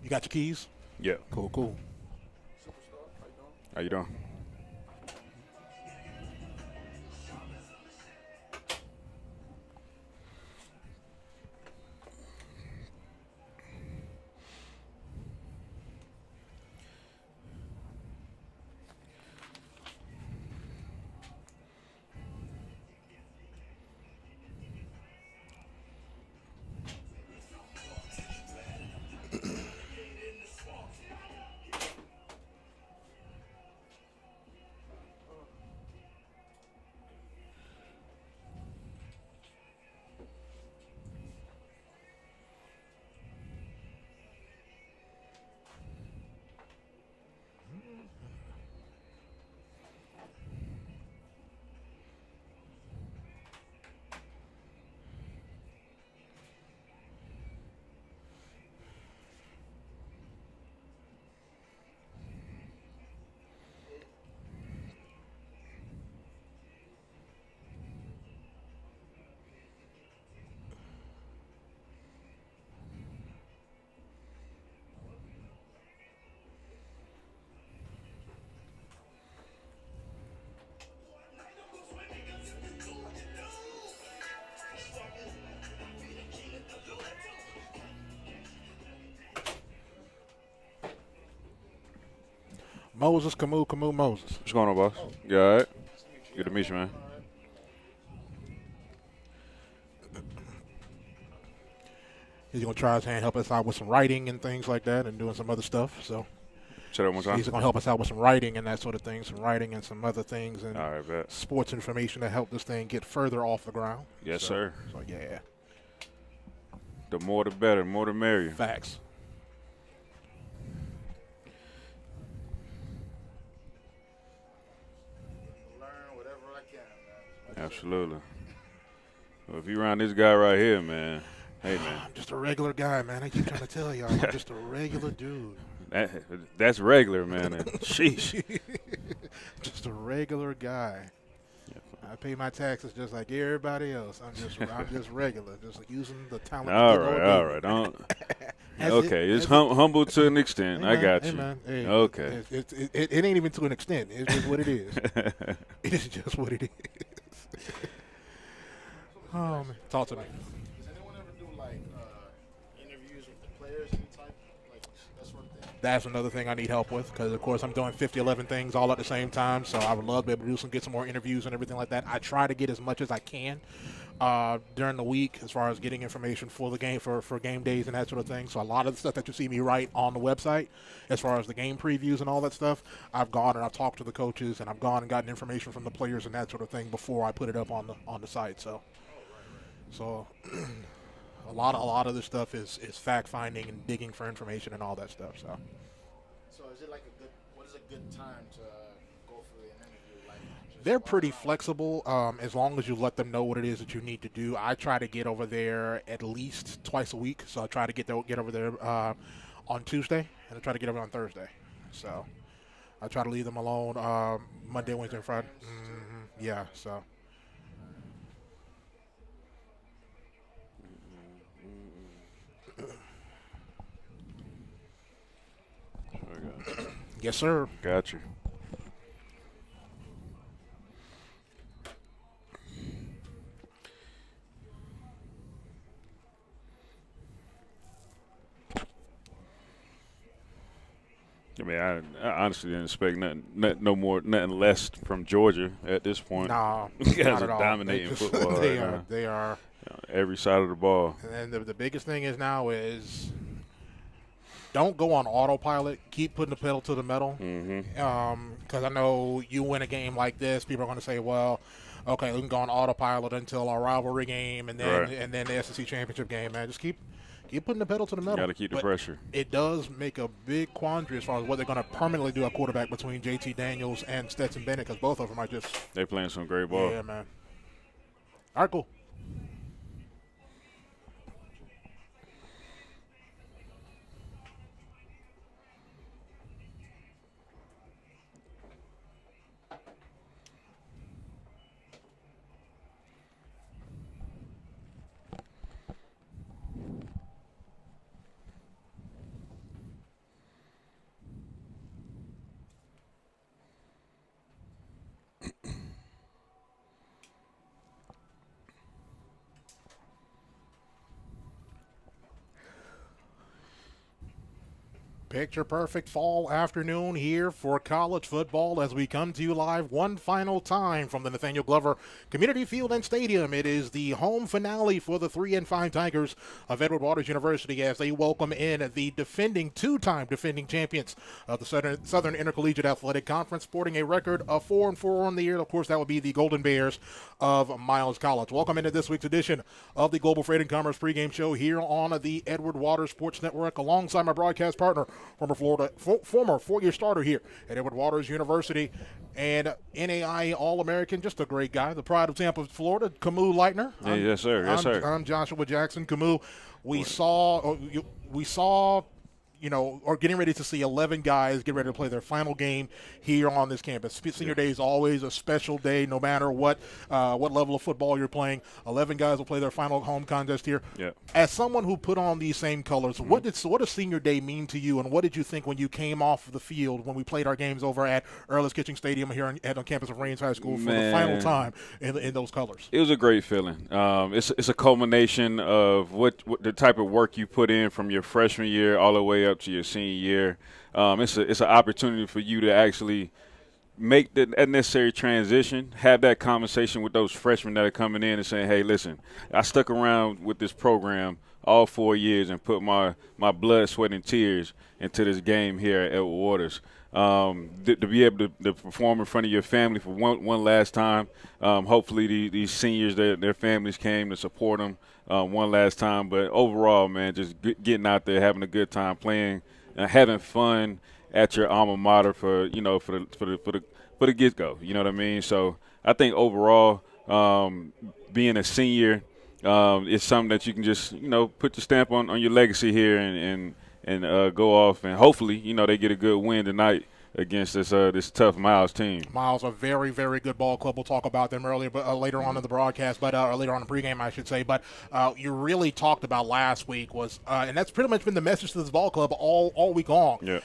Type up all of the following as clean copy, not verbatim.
you got your keys? Yeah. Cool. How you doing? Moses, Camus, Moses. What's going on, boss? You all right? Good to meet you, man. He's gonna try his hand, help us out with some writing and things like that, and doing some other stuff. So Say that one time. he's gonna help us out with some writing and that sort of thing, some writing and some other things, and All right, bet. sports information to help this thing get further off the ground. Yes, So- sir. So yeah, The more the better, more the merrier. facts. Learn whatever I can, man. Absolutely. Well, if you around this guy right here, man, hey, man, I'm just a regular guy, man. I keep trying to tell y'all, I'm just a regular dude. that's regular, man. And sheesh. Just a regular guy. I pay my taxes just like everybody else. I'm just regular, just like using the talent. All right. Don't. That's Okay, it. it's That's it. humble to an extent. Hey, I man. got Hey, you. man. Hey, Okay. It ain't even to an extent. It's just what it is. It is just what it is. Oh, man. Talk to me. Does anyone ever do like interviews with the players, any type, like that sort of thing? That's another thing I need help with because, of course, I'm doing 50, 11 things all at the same time. So I would love to be able to get some more interviews and everything like that. I try to get as much as I can during the week as far as getting information for the game, for game days and that sort of thing. So a lot of the stuff that you see me write on the website as far as the game previews and all that stuff, I've gone and I've talked to the coaches and I've gone and gotten information from the players and that sort of thing before I put it up on the site. So a lot of this stuff is fact finding and digging for information and all that stuff. So is it like what is a good time to go for an interview? Like just They're walk pretty around? flexible as long as you let them know what it is that you need to do. I try to get over there at least twice a week. So I try to get over there on Tuesday, and I try to get over on Thursday. So I try to leave them alone Monday, Wednesday, and Friday. Yeah, so. Yes, sir. Got you. I mean, I honestly didn't expect nothing less from Georgia at this point. Nah, You guys not are at all. dominating They just- football They right are. now. They are. Every side of the ball. And the biggest thing is now is don't go on autopilot. Keep putting the pedal to the metal. Because I know you win a game like this, people are going to say, well, okay, we can go on autopilot until our rivalry game and then Right. and then the SEC championship game, man. Just keep putting the pedal to the metal. Got to keep the But pressure. it does make a big quandary as far as what they're going to permanently do at quarterback between JT Daniels and Stetson Bennett because both of them are just, They playing some great ball. yeah, man. All right, cool. Picture perfect fall afternoon here for college football as we come to you live one final time from the Nathaniel Glover Community Field and Stadium. It is the home finale for the 3-5 Tigers of Edward Waters University as they welcome in the two-time defending champions of the Southern Intercollegiate Athletic Conference, sporting a record of 4-4 on the year. Of course, that would be the Golden Bears of Miles College. Welcome into this week's edition of the Global Freight and Commerce pregame show here on the Edward Waters Sports Network, alongside my broadcast partner, former four-year starter here at Edward Waters University and NAI All-American, just a great guy, the pride of Tampa, Florida, Camus Leitner. Yes, sir. Yes, sir. I'm Joshua Jackson. Camus, we saw, or getting ready to see 11 guys get ready to play their final game here on this campus. Senior Day is always a special day, no matter what level of football you're playing. 11 guys will play their final home contest here. Yeah. As someone who put on these same colors, what does Senior Day mean to you, and what did you think when you came off the field when we played our games over at Earl's Kitchen Stadium here on campus of Rains High School for the final time in those colors? It was a great feeling. It's a culmination of what the type of work you put in from your freshman year all the way up to your senior year. It's an opportunity for you to actually make that necessary transition, have that conversation with those freshmen that are coming in and saying, hey, listen, I stuck around with this program all 4 years and put my blood, sweat, and tears into this game here at Edward Waters. To be able to perform in front of your family for one last time. Hopefully these seniors, their families came to support them one last time. But overall, man, just getting out there, having a good time playing, having fun at your alma mater for the get-go. You know what I mean? So I think overall, being a senior is something that you can just put your stamp on your legacy here and go off, and hopefully they get a good win tonight against this tough Miles team. Miles, a very, very good ball club. We'll talk about them later on in the broadcast, but later on in the pregame, I should say. But you really talked about last week and that's pretty much been the message to this ball club all week long. Yeah.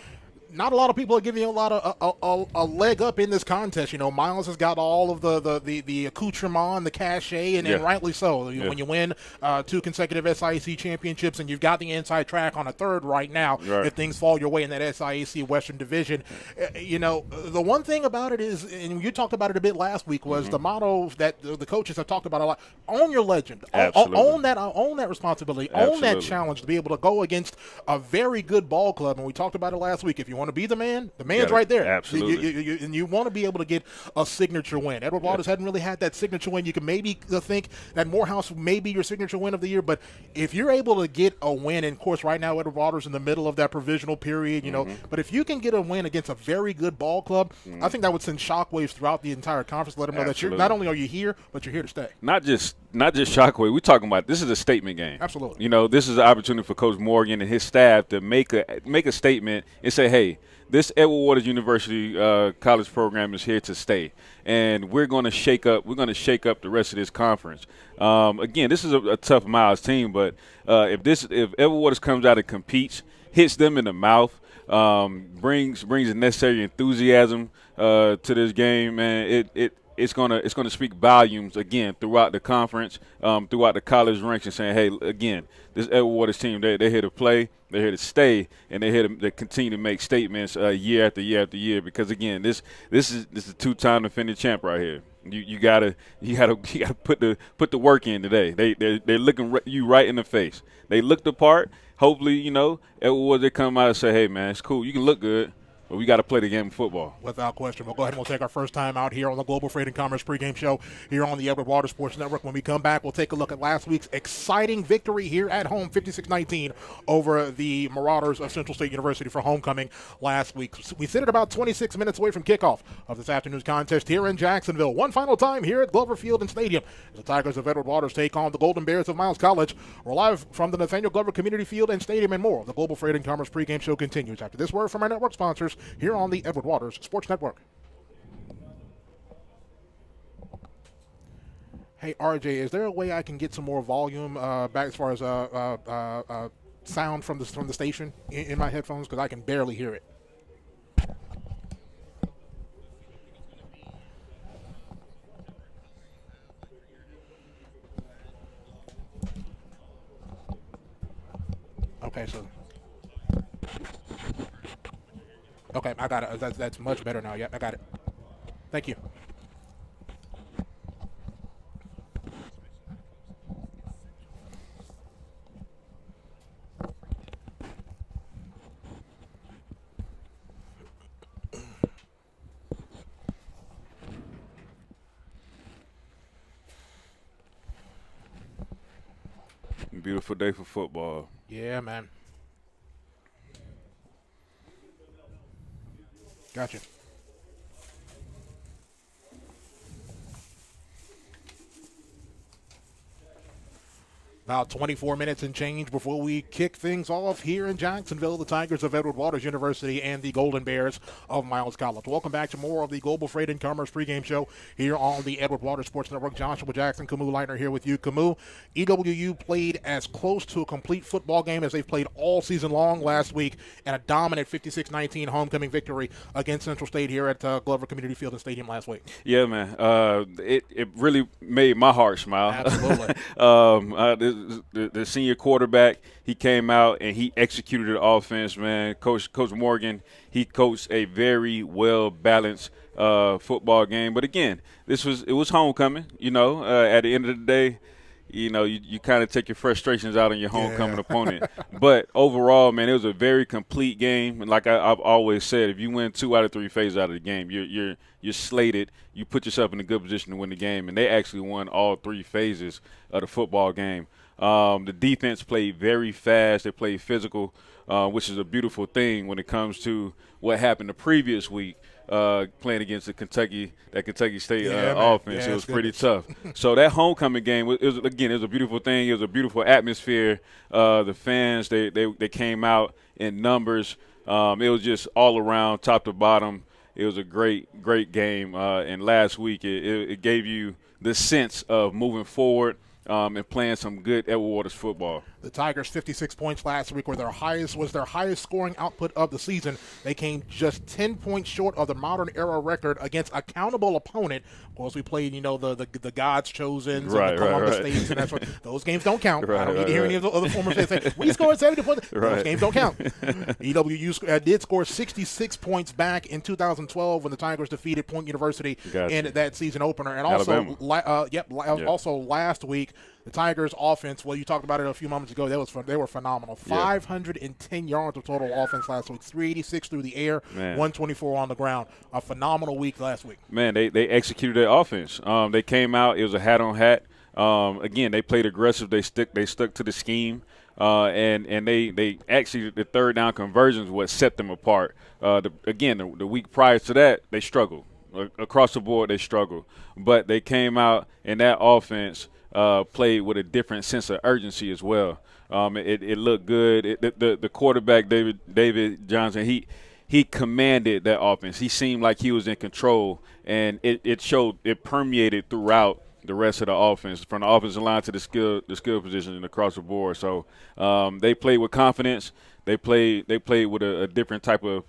Not a lot of people are giving you a lot of a leg up in this contest. Miles has got all of the accoutrement, the cachet, and rightly so. When you win 2 consecutive SIAC championships and you've got the inside track on a third right now, if things fall your way in that SIAC Western Division. The one thing about it is, and you talked about it a bit last week, was the motto that the coaches have talked about a lot: own your legend, own that responsibility, own that challenge to be able to go against a very good ball club. And we talked about it last week. If you want to be the man's right there. Absolutely. And you want to be able to get a signature win. Edward Waters hadn't really had that signature win. You can maybe think that Morehouse may be your signature win of the year, but if you're able to get a win, and of course right now Edward Waters in the middle of that provisional period, but if you can get a win against a very good ball club, I think that would send shockwaves throughout the entire conference, let them know that not only are you here, but you're here to stay. Not just shockwave. We're talking about this is a statement game. Absolutely. This is an opportunity for Coach Morgan and his staff to make a statement and say, hey, this Edward Waters University college program is here to stay, and we're going to shake up. We're going to shake up the rest of this conference. Again, this is a tough Miles team, but if Edward Waters comes out and competes, hits them in the mouth, brings the necessary enthusiasm to this game, man, it's gonna speak volumes again throughout the conference, throughout the college ranks, and saying, hey, again, this Edward Waters team, they're here to play, they're here to stay, and they're here to continue to make statements year after year after year. Because again, this is a 2-time defending champ right here. You gotta put the work in today. They're looking you right in the face. They look the part. Hopefully, Edward Waters, they come out and say, hey man, it's cool. You can look good, but we got to play the game of football. Without question. We'll go ahead and we'll take our first time out here on the Global Freight and Commerce pregame show here on the Edward Waters Sports Network. When we come back, we'll take a look at last week's exciting victory here at home, 56-19, over the Marauders of Central State University for homecoming last week. We sit at about 26 minutes away from kickoff of this afternoon's contest here in Jacksonville. One final time here at Glover Field and Stadium as the Tigers of Edward Waters take on the Golden Bears of Miles College. We're live from the Nathaniel Glover Community Field and Stadium, and more. The Global Freight and Commerce pregame show continues after this word from our network sponsors here on the Edward Waters Sports Network. Hey, RJ, is there a way I can get some more volume back as far as sound from the station in my headphones? Because I can barely hear it. Okay, so Okay, I got it. That's much better now. Yep, I got it. Thank you. Beautiful day for football. Yeah, man. Gotcha. About 24 minutes and change before we kick things off here in Jacksonville. The Tigers of Edward Waters University and the Golden Bears of Miles College. Welcome back to more of the Global Freight and Commerce pregame show here on the Edward Waters Sports Network. Joshua Jackson, Camus Leitner here with you. Camus, EWU played as close to a complete football game as they've played all season long last week and a dominant 56-19 homecoming victory against Central State here at Glover Community Field and Stadium last week. Yeah, man. It really made my heart smile. Absolutely. The senior quarterback, he came out and he executed the offense, man. Coach Morgan, he coached a very well-balanced football game. But, again, it was homecoming, At the end of the day, you kind of take your frustrations out on your homecoming opponent. But overall, man, it was a very complete game. And like I've always said, if you win 2 out of 3 phases out of the game, you're slated. You put yourself in a good position to win the game. And they actually won all 3 phases of the football game. The defense played very fast. They played physical, which is a beautiful thing when it comes to what happened the previous week. Playing against that Kentucky State offense. It was pretty tough. So that homecoming game, it was a beautiful thing. It was a beautiful atmosphere. The fans, they came out in numbers. It was just all around, top to bottom. It was a great game. And last week, it gave you the sense of moving forward and playing some good Edward Waters football. The Tigers' 56 points last week was their highest scoring output of the season. They came just 10 points short of the modern era record against a countable opponent. Of course, we played, the God's Chosen and the Columbus States, and that's what those games don't count. I don't need to hear any of the other former fans say, we scored 70 points. Those games don't count. EWU did score 66 points back in 2012 when the Tigers defeated Point University in that season opener. And also last week, the Tigers' offense, well, you talked about it a few moments ago. They were phenomenal. 510 yards of total offense last week, 386 through the air, 124 on the ground. A phenomenal week last week. Man, they executed their offense. They came out. It was a hat on hat. Again, they played aggressive. They stuck to the scheme. And they actually, the third down conversions what set them apart. The week prior to that, they struggled. Across the board, they struggled. But they came out, and that offense played with a different sense of urgency as well. It looked good. The quarterback, David Johnson, he commanded that offense. He seemed like he was in control, and it showed. It permeated throughout the rest of the offense, from the offensive line to the skill position and across the board. So they played with confidence. They played with a different type of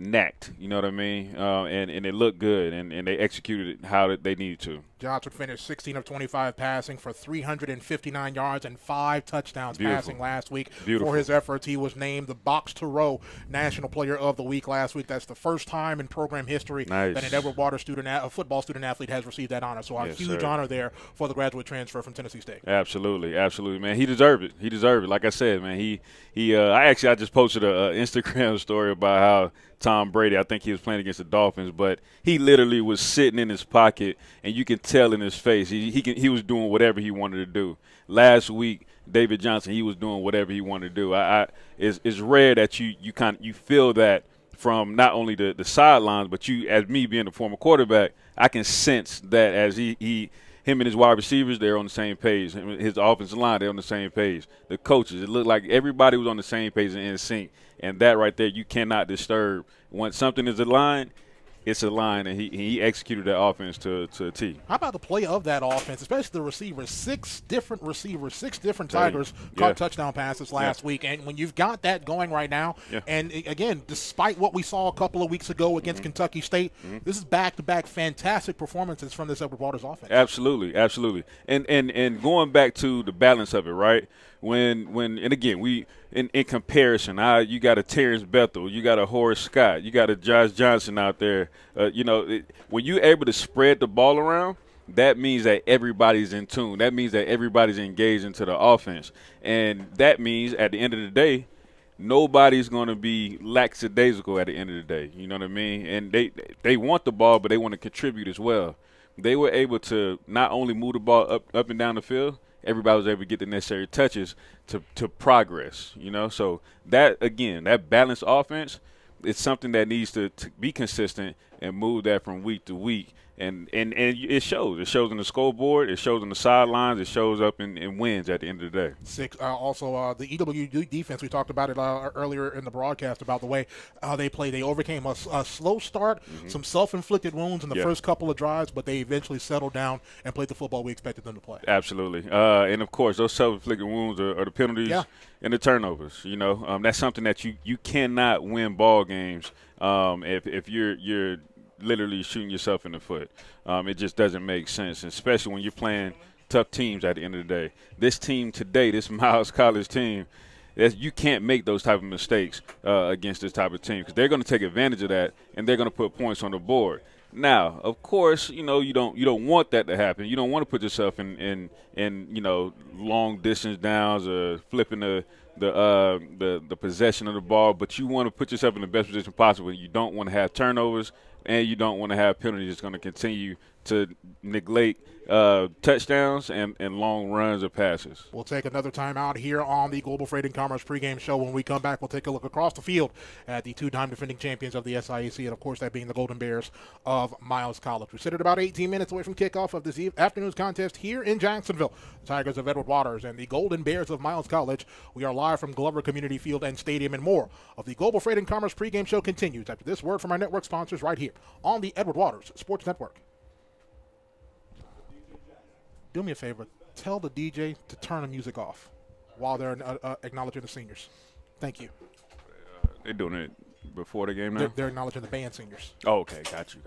knack, you know what I mean? And it looked good, and they executed it how they needed to. Johnson finished 16 of 25 passing for 359 yards and 5 touchdowns passing last week. For his efforts. He was named the Box to Row National Player of the Week last week. That's the first time in program history that an Edward Waters football student athlete has received that honor. So a huge honor there for the graduate transfer from Tennessee State. Absolutely, man. He deserved it. Like I said, man, I just posted an Instagram story about how Tom Brady, I think he was playing against the Dolphins, but he literally was sitting in his pocket, and you can tell in his face he was doing whatever he wanted to do. Last week, David Johnson, he was doing whatever he wanted to do. It's rare that you feel that from not only the sidelines, but you, as me being the former quarterback, I can sense that as him and his wide receivers, they're on the same page. His offensive line, they're on the same page. The coaches, it looked like everybody was on the same page and in sync. And that right there, you cannot disturb. When something is aligned, it's aligned, and he executed that offense to a T. How about the play of that offense, especially the receivers? 6 different receivers, 6 different Tigers caught touchdown passes last week. And when you've got that going right now, and again, despite what we saw a couple of weeks ago against Kentucky State, this is back-to-back fantastic performances from this Edward Waters offense. Absolutely. And going back to the balance of it, right? When and again, we in comparison, you got a Terrence Bethel, you got a Horace Scott, you got a Josh Johnson out there. When you're able to spread the ball around, that means that everybody's in tune. That means that everybody's engaged into the offense. And that means at the end of the day, nobody's going to be lackadaisical at the end of the day. You know what I mean? And they want the ball, but they want to contribute as well. They were able to not only move the ball up and down the field, everybody was able to get the necessary touches to progress, So that, again, that balanced offense, it's something that needs to be consistent and move that from week to week. And it shows. It shows on the scoreboard. It shows on the sidelines. It shows up in wins at the end of the day. The EW defense, we talked about it earlier in the broadcast about the way they played. They overcame a slow start, some self-inflicted wounds in the first couple of drives, but they eventually settled down and played the football we expected them to play. Absolutely. And, of course, those self-inflicted wounds are the penalties and the turnovers. That's something that you cannot win ball games if you're literally shooting yourself in the foot. It just doesn't make sense, especially when you're playing tough teams at the end of the day. This team today, this Miles College team, you can't make those type of mistakes against this type of team because they're going to take advantage of that and they're going to put points on the board. Now, of course, you don't want that to happen. You don't want to put yourself in long distance downs or flipping the possession of the ball, but you want to put yourself in the best position possible. You don't want to have turnovers, and you don't want to have penalties that's going to continue to neglect touchdowns and long runs or passes. We'll take another time out here on the Global Freight and Commerce pregame show. When we come back, we'll take a look across the field at the 2-time defending champions of the SIAC, and, of course, that being the Golden Bears of Miles College. We sit at about 18 minutes away from kickoff of this afternoon's contest here in Jacksonville. The Tigers of Edward Waters and the Golden Bears of Miles College. We are live from Glover Community Field and Stadium, and more of the Global Freight and Commerce pregame show continues after this word from our network sponsors right here on the Edward Waters Sports Network. Do me a favor. Tell the DJ to turn the music off while they're acknowledging the seniors. Thank you. They're doing it before the game now? They're acknowledging the band seniors. Oh, okay. Got you.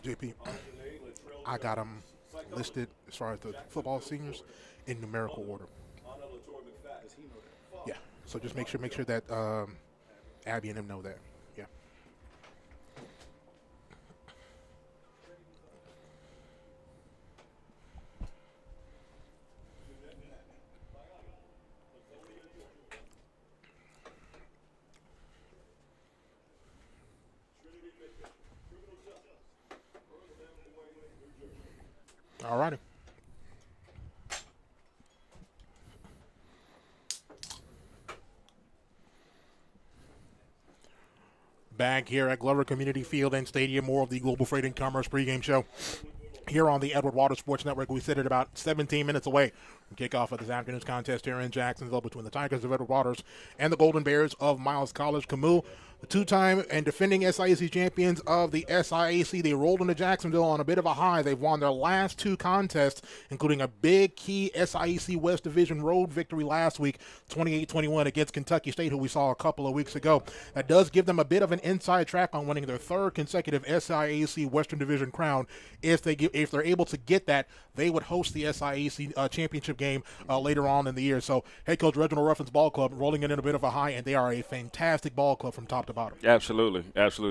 JP, I got them listed as far as the football seniors in numerical order. Yeah. So just make sure that Abby and them know that. Yeah. All righty. Back here at Glover Community Field and Stadium, more of the Global Freight and Commerce pregame show here on the Edward Waters Sports Network. We sit at about 17 minutes away from kickoff of this afternoon's contest here in Jacksonville between the Tigers of Edward Waters and the Golden Bears of Miles College. Camus, the 2-time and defending SIAC champions of the SIAC, they rolled into Jacksonville on a bit of a high. They've won their last 2 contests, including a big key SIAC West Division road victory last week, 28-21 against Kentucky State, who we saw a couple of weeks ago. That does give them a bit of an inside track on winning their 3rd consecutive SIAC Western Division crown. If they're able to get that, they would host the SIAC championship game later on in the year. So head coach Reginald Ruffin's ball club rolling in a bit of a high, and they are a fantastic ball club from top to bottom. Absolutely,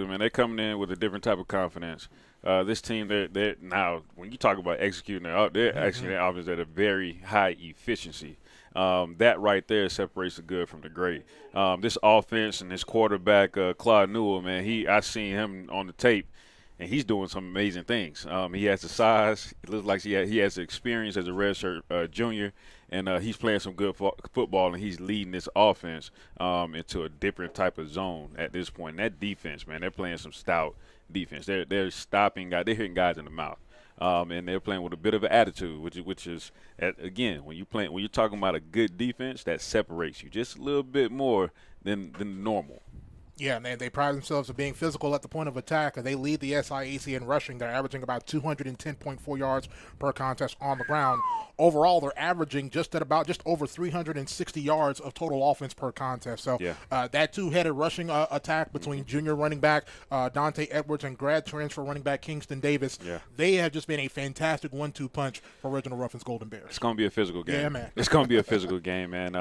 man. They're coming in with a different type of confidence. This team, they're now, when you talk about executing, they're actually their offense at a very high efficiency. That right there separates the good from the great. This offense and this quarterback, Claude Newell, man, I seen him on the tape, and he's doing some amazing things. He has the size. It looks like he has the experience as a redshirt junior, and he's playing some good football, and he's leading this offense into a different type of zone at this point. And that defense, man, they're playing some stout defense. They're stopping guys. They're hitting guys in the mouth. and they're playing with a bit of an attitude, which is again, when you're talking about a good defense, that separates you just a little bit more than normal. Yeah, and they pride themselves on being physical at the point of attack, and they lead the SIAC in rushing. They're averaging about 210.4 yards per contest on the ground. Overall, they're averaging just over 360 yards of total offense per contest. So that two-headed rushing attack between junior running back Dante Edwards and grad transfer running back Kingston Davis, they have just been a fantastic 1-2 punch for Reginald Ruffin's Golden Bears. It's going to be a physical game. Yeah, man. It's going to be a physical game, man.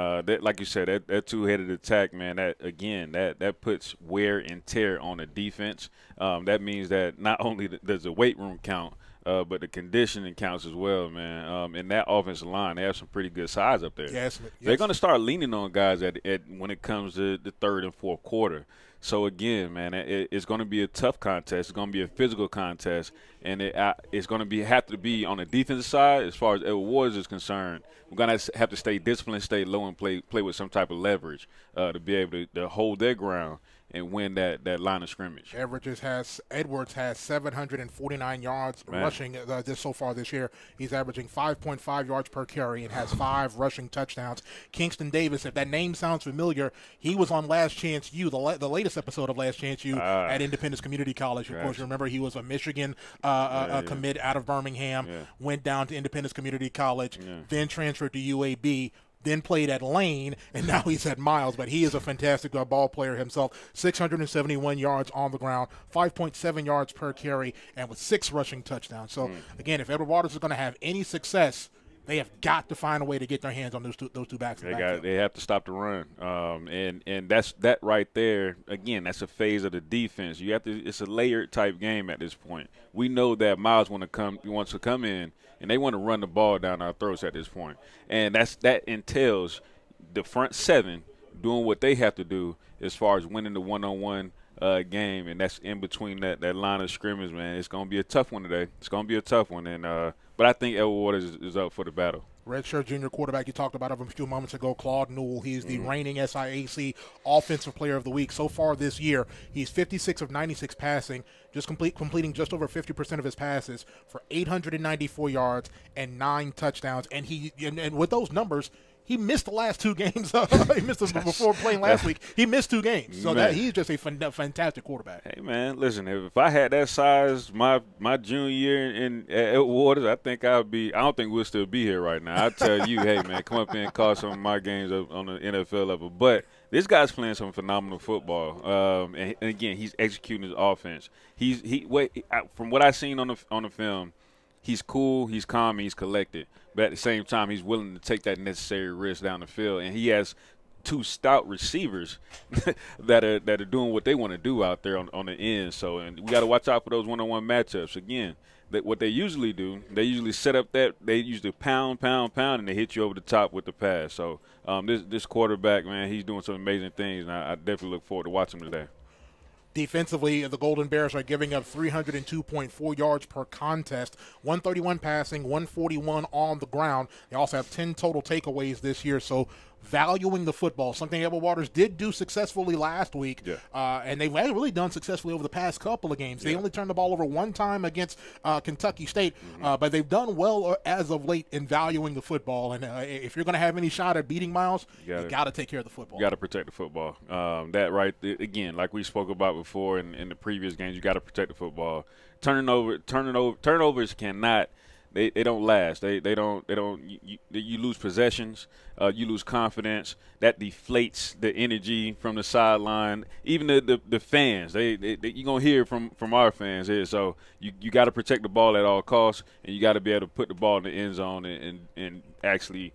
Like you said, that two-headed attack, man, that puts wear and tear on the defense. That means that not only does the weight room count, but the conditioning counts as well, man. And that offensive line, they have some pretty good size up there. Yes. They're going to start leaning on guys at when it comes to the third and fourth quarter. So, again, man, it's going to be a tough contest. It's going to be a physical contest, and it's going to have to be on the defensive side. As far as Edward Waters is concerned, we're going to have to stay disciplined, stay low, and play with some type of leverage to be able to hold their ground and win that line of scrimmage. Edwards has 749 yards rushing so far this year. He's averaging 5.5 yards per carry and has 5 rushing touchdowns. Kingston Davis, if that name sounds familiar, he was on Last Chance U, the latest episode of Last Chance U at Independence Community College. Of course, you remember he was a Michigan commit out of Birmingham, went down to Independence Community College, then transferred to UAB, then played at Lane, and now he's at Miles. But he is a fantastic ball player himself. 671 yards on the ground, 5.7 yards per carry, and with 6 rushing touchdowns. So, again, if Edward Waters is going to have any success, they have got to find a way to get their hands on those two backs. They have to stop the run, and that's that right there. Again, that's a phase of the defense. It's a layered type game at this point. We know that Miles wants to come in, and they want to run the ball down our throats at this point, and that entails the front 7 doing what they have to do as far as winning the one-on-one game, and that's in between that line of scrimmage, man. It's going to be a tough one today. It's going to be a tough one, and but I think Edward Waters is up for the battle. Redshirt junior quarterback, you talked about him a few moments ago, Claude Newell. He's the reigning SIAC Offensive Player of the Week. So far this year, he's 56 of 96 passing, completing just over 50% of his passes for 894 yards and 9 touchdowns. And and with those numbers, he missed the last 2 games. He missed them before playing last week. He missed 2 games. So he's just a fantastic quarterback. Hey, man, listen, if I had that size my junior year in Edward Waters, I don't think we'll still be here right now. I tell you, hey, man, come up here and call some of my games up on the NFL level. But this guy's playing some phenomenal football. And again, he's executing his offense. From what I've seen on the film, he's cool, he's calm, he's collected. But at the same time, he's willing to take that necessary risk down the field. And he has 2 stout receivers that are doing what they want to do out there on the end. So, and we got to watch out for those one-on-one matchups. Again, what they usually do, they usually set up they usually pound, and they hit you over the top with the pass. So this quarterback, man, he's doing some amazing things, and I definitely look forward to watching him today. Defensively, the Golden Bears are giving up 302.4 yards per contest, 131 passing, 141 on the ground. They also have 10 total takeaways this year, so valuing the football, something Edward Waters did do successfully last week, and they've really done successfully over the past couple of games. They only turned the ball over 1 time against Kentucky State, but they've done well as of late in valuing the football. And if you're going to have any shot at beating Miles, you got to take care of the football. You got to protect the football. That right, again, like we spoke about before in the previous games, you got to protect the football. Turnovers cannot. They don't last. They don't. You lose possessions. You lose confidence. That deflates the energy from the sideline. Even the fans. You're gonna hear from our fans here. So you got to protect the ball at all costs, and you got to be able to put the ball in the end zone and actually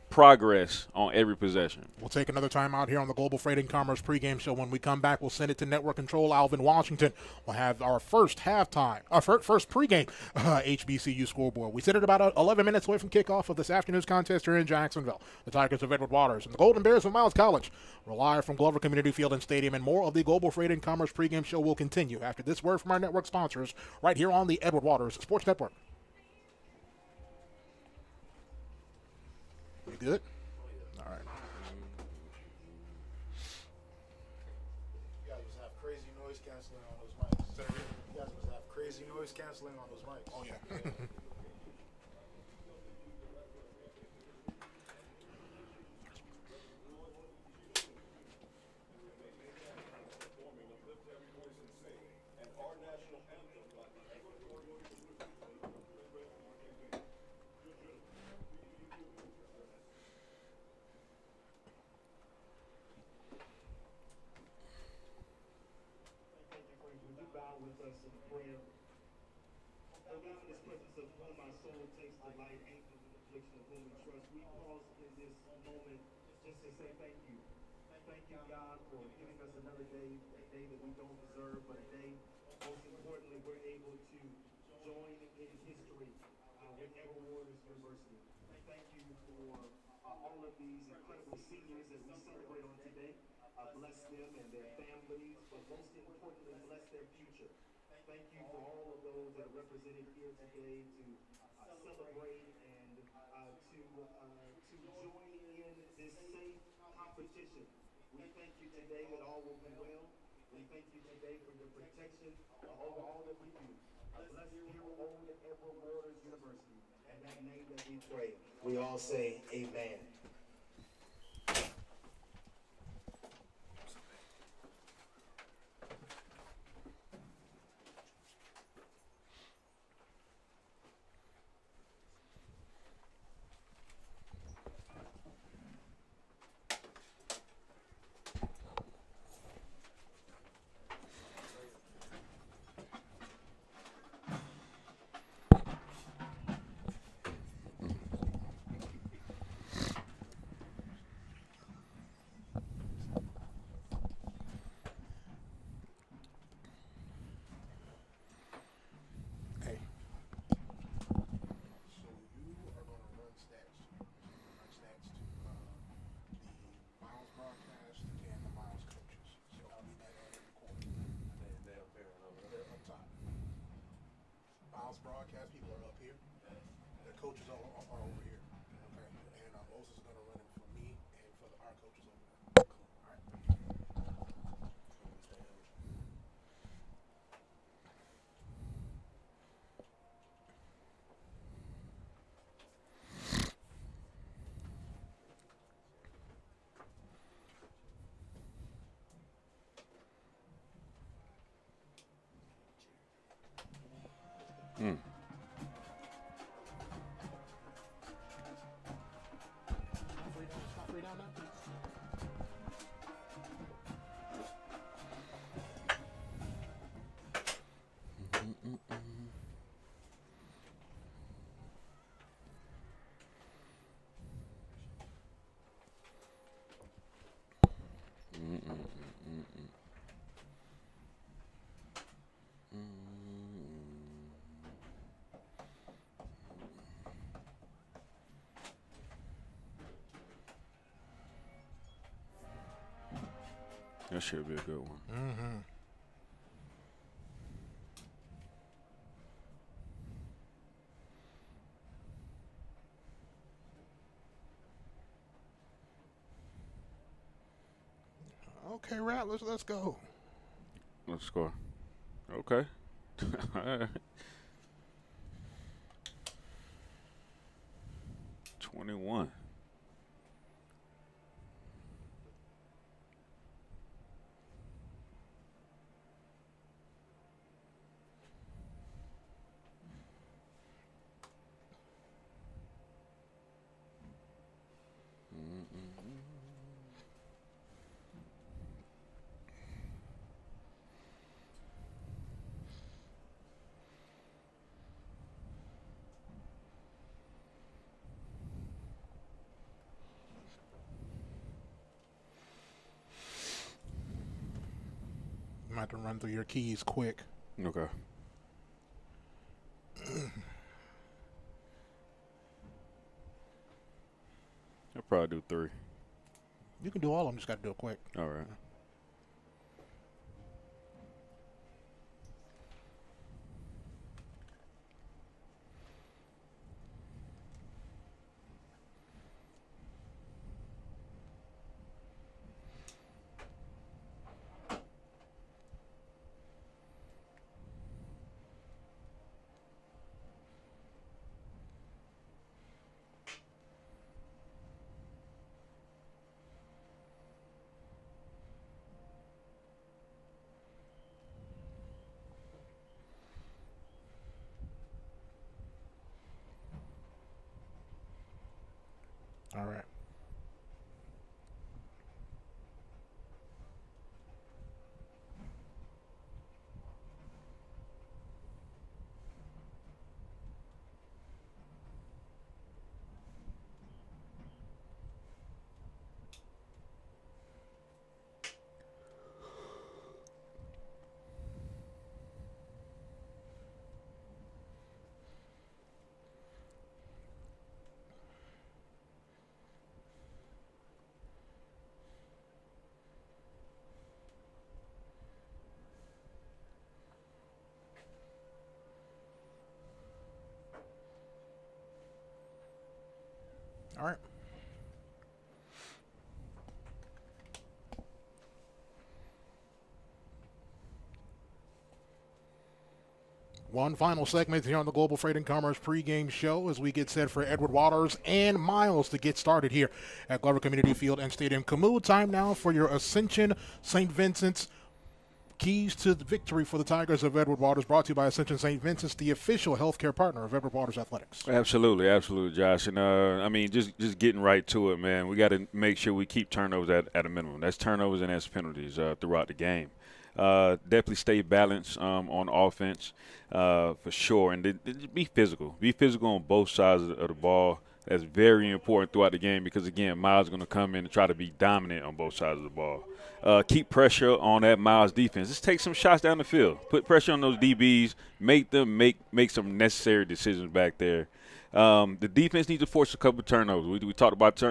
progress on every possession. We'll take another time out here on the Global Freight and Commerce pregame show. When we come back, we'll send it to Network Control. Alvin Washington will have our first pregame HBCU scoreboard. We sit at about 11 minutes away from kickoff of this afternoon's contest here in Jacksonville. The Tigers of Edward Waters and the Golden Bears of Miles College will live from Glover Community Field and Stadium, and more of the Global Freight and Commerce pregame show will continue after this word from our network sponsors right here on the Edward Waters Sports Network. You good? All right. You guys must have crazy noise canceling on those mics. You guys must have crazy crazy noise canceling on those mics. Oh, yeah. With us in prayer. Oh God, in this presence of whom my soul takes delight, angels in affliction of whom we trust, we pause in this moment just to say thank you. Thank you, God, for giving us another day, a day that we don't deserve, but a day, most importantly, we're able to join in history with Ever Warriors University. Thank you for all of these incredible seniors that we celebrate on today. Bless them and their families, but most importantly, bless their future. Thank you for all of those that are represented here today to celebrate and to join in this safe competition. We thank you today that all will be well. We thank you today for your protection over all that we do. Bless dear old Edward Waters University. In that name that we pray, we all say amen. Hey. So you are going to run stats. Run stats to the Miles broadcast and the Miles coaches. So I'll need that on every quarter. They're up top. Miles broadcast people are up here. The coaches are over here. Okay. And Moses is going to run it for me and for our coaches over there. Cool. All right. Mm. It's not free down there? That should be a good one. Mm-hmm. Okay, Rattlers, let's go. Let's score. Okay. All right. 21. You might have to run through your keys quick. Okay. I'll probably do 3. You can do all of them, just got to do it quick. All right. All right. All right. One final segment here on the Global Freight and Commerce pregame show as we get set for Edward Waters and Miles to get started here at Glover Community Field and Stadium. Camus, time now for your Ascension St. Vincent's keys to the victory for the Tigers of Edward Waters, brought to you by Ascension St. Vincent's, the official healthcare partner of Edward Waters Athletics. Absolutely, absolutely, Josh. And, I mean, just getting right to it, man. We got to make sure we keep turnovers at a minimum. That's turnovers and that's penalties throughout the game. Definitely stay balanced on offense for sure. And be physical. Be physical on both sides of the ball. That's very important throughout the game because, again, Miles is going to come in and try to be dominant on both sides of the ball. Keep pressure on that Miles defense. Just take some shots down the field. Put pressure on those DBs. Make them make some necessary decisions back there. The defense needs to force a couple of turnovers. We talked about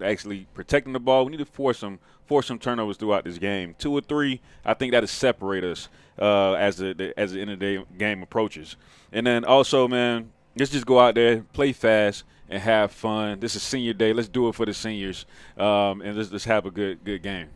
actually protecting the ball. We need to force some turnovers throughout this game. 2 or 3, I think that'll separate us as the end of the game approaches. And then also, man, let's just go out there, play fast, and have fun. This is senior day. Let's do it for the seniors, and let's have a good game.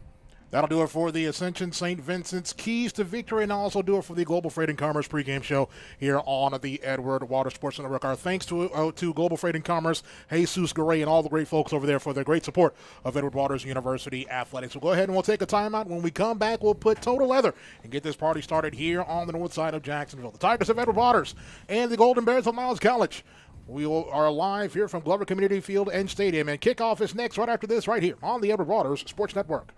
That'll do it for the Ascension St. Vincent's keys to victory, and also do it for the Global Freight and Commerce pregame show here on the Edward Waters Sports Network. Our thanks to Global Freight and Commerce, Jesus Garay, and all the great folks over there for their great support of Edward Waters University Athletics. We'll go ahead and we'll take a timeout. When we come back, we'll put total leather and get this party started here on the north side of Jacksonville. The Tigers of Edward Waters and the Golden Bears of Miles College. We are live here from Glover Community Field and Stadium, and kickoff is next right after this right here on the Edward Waters Sports Network.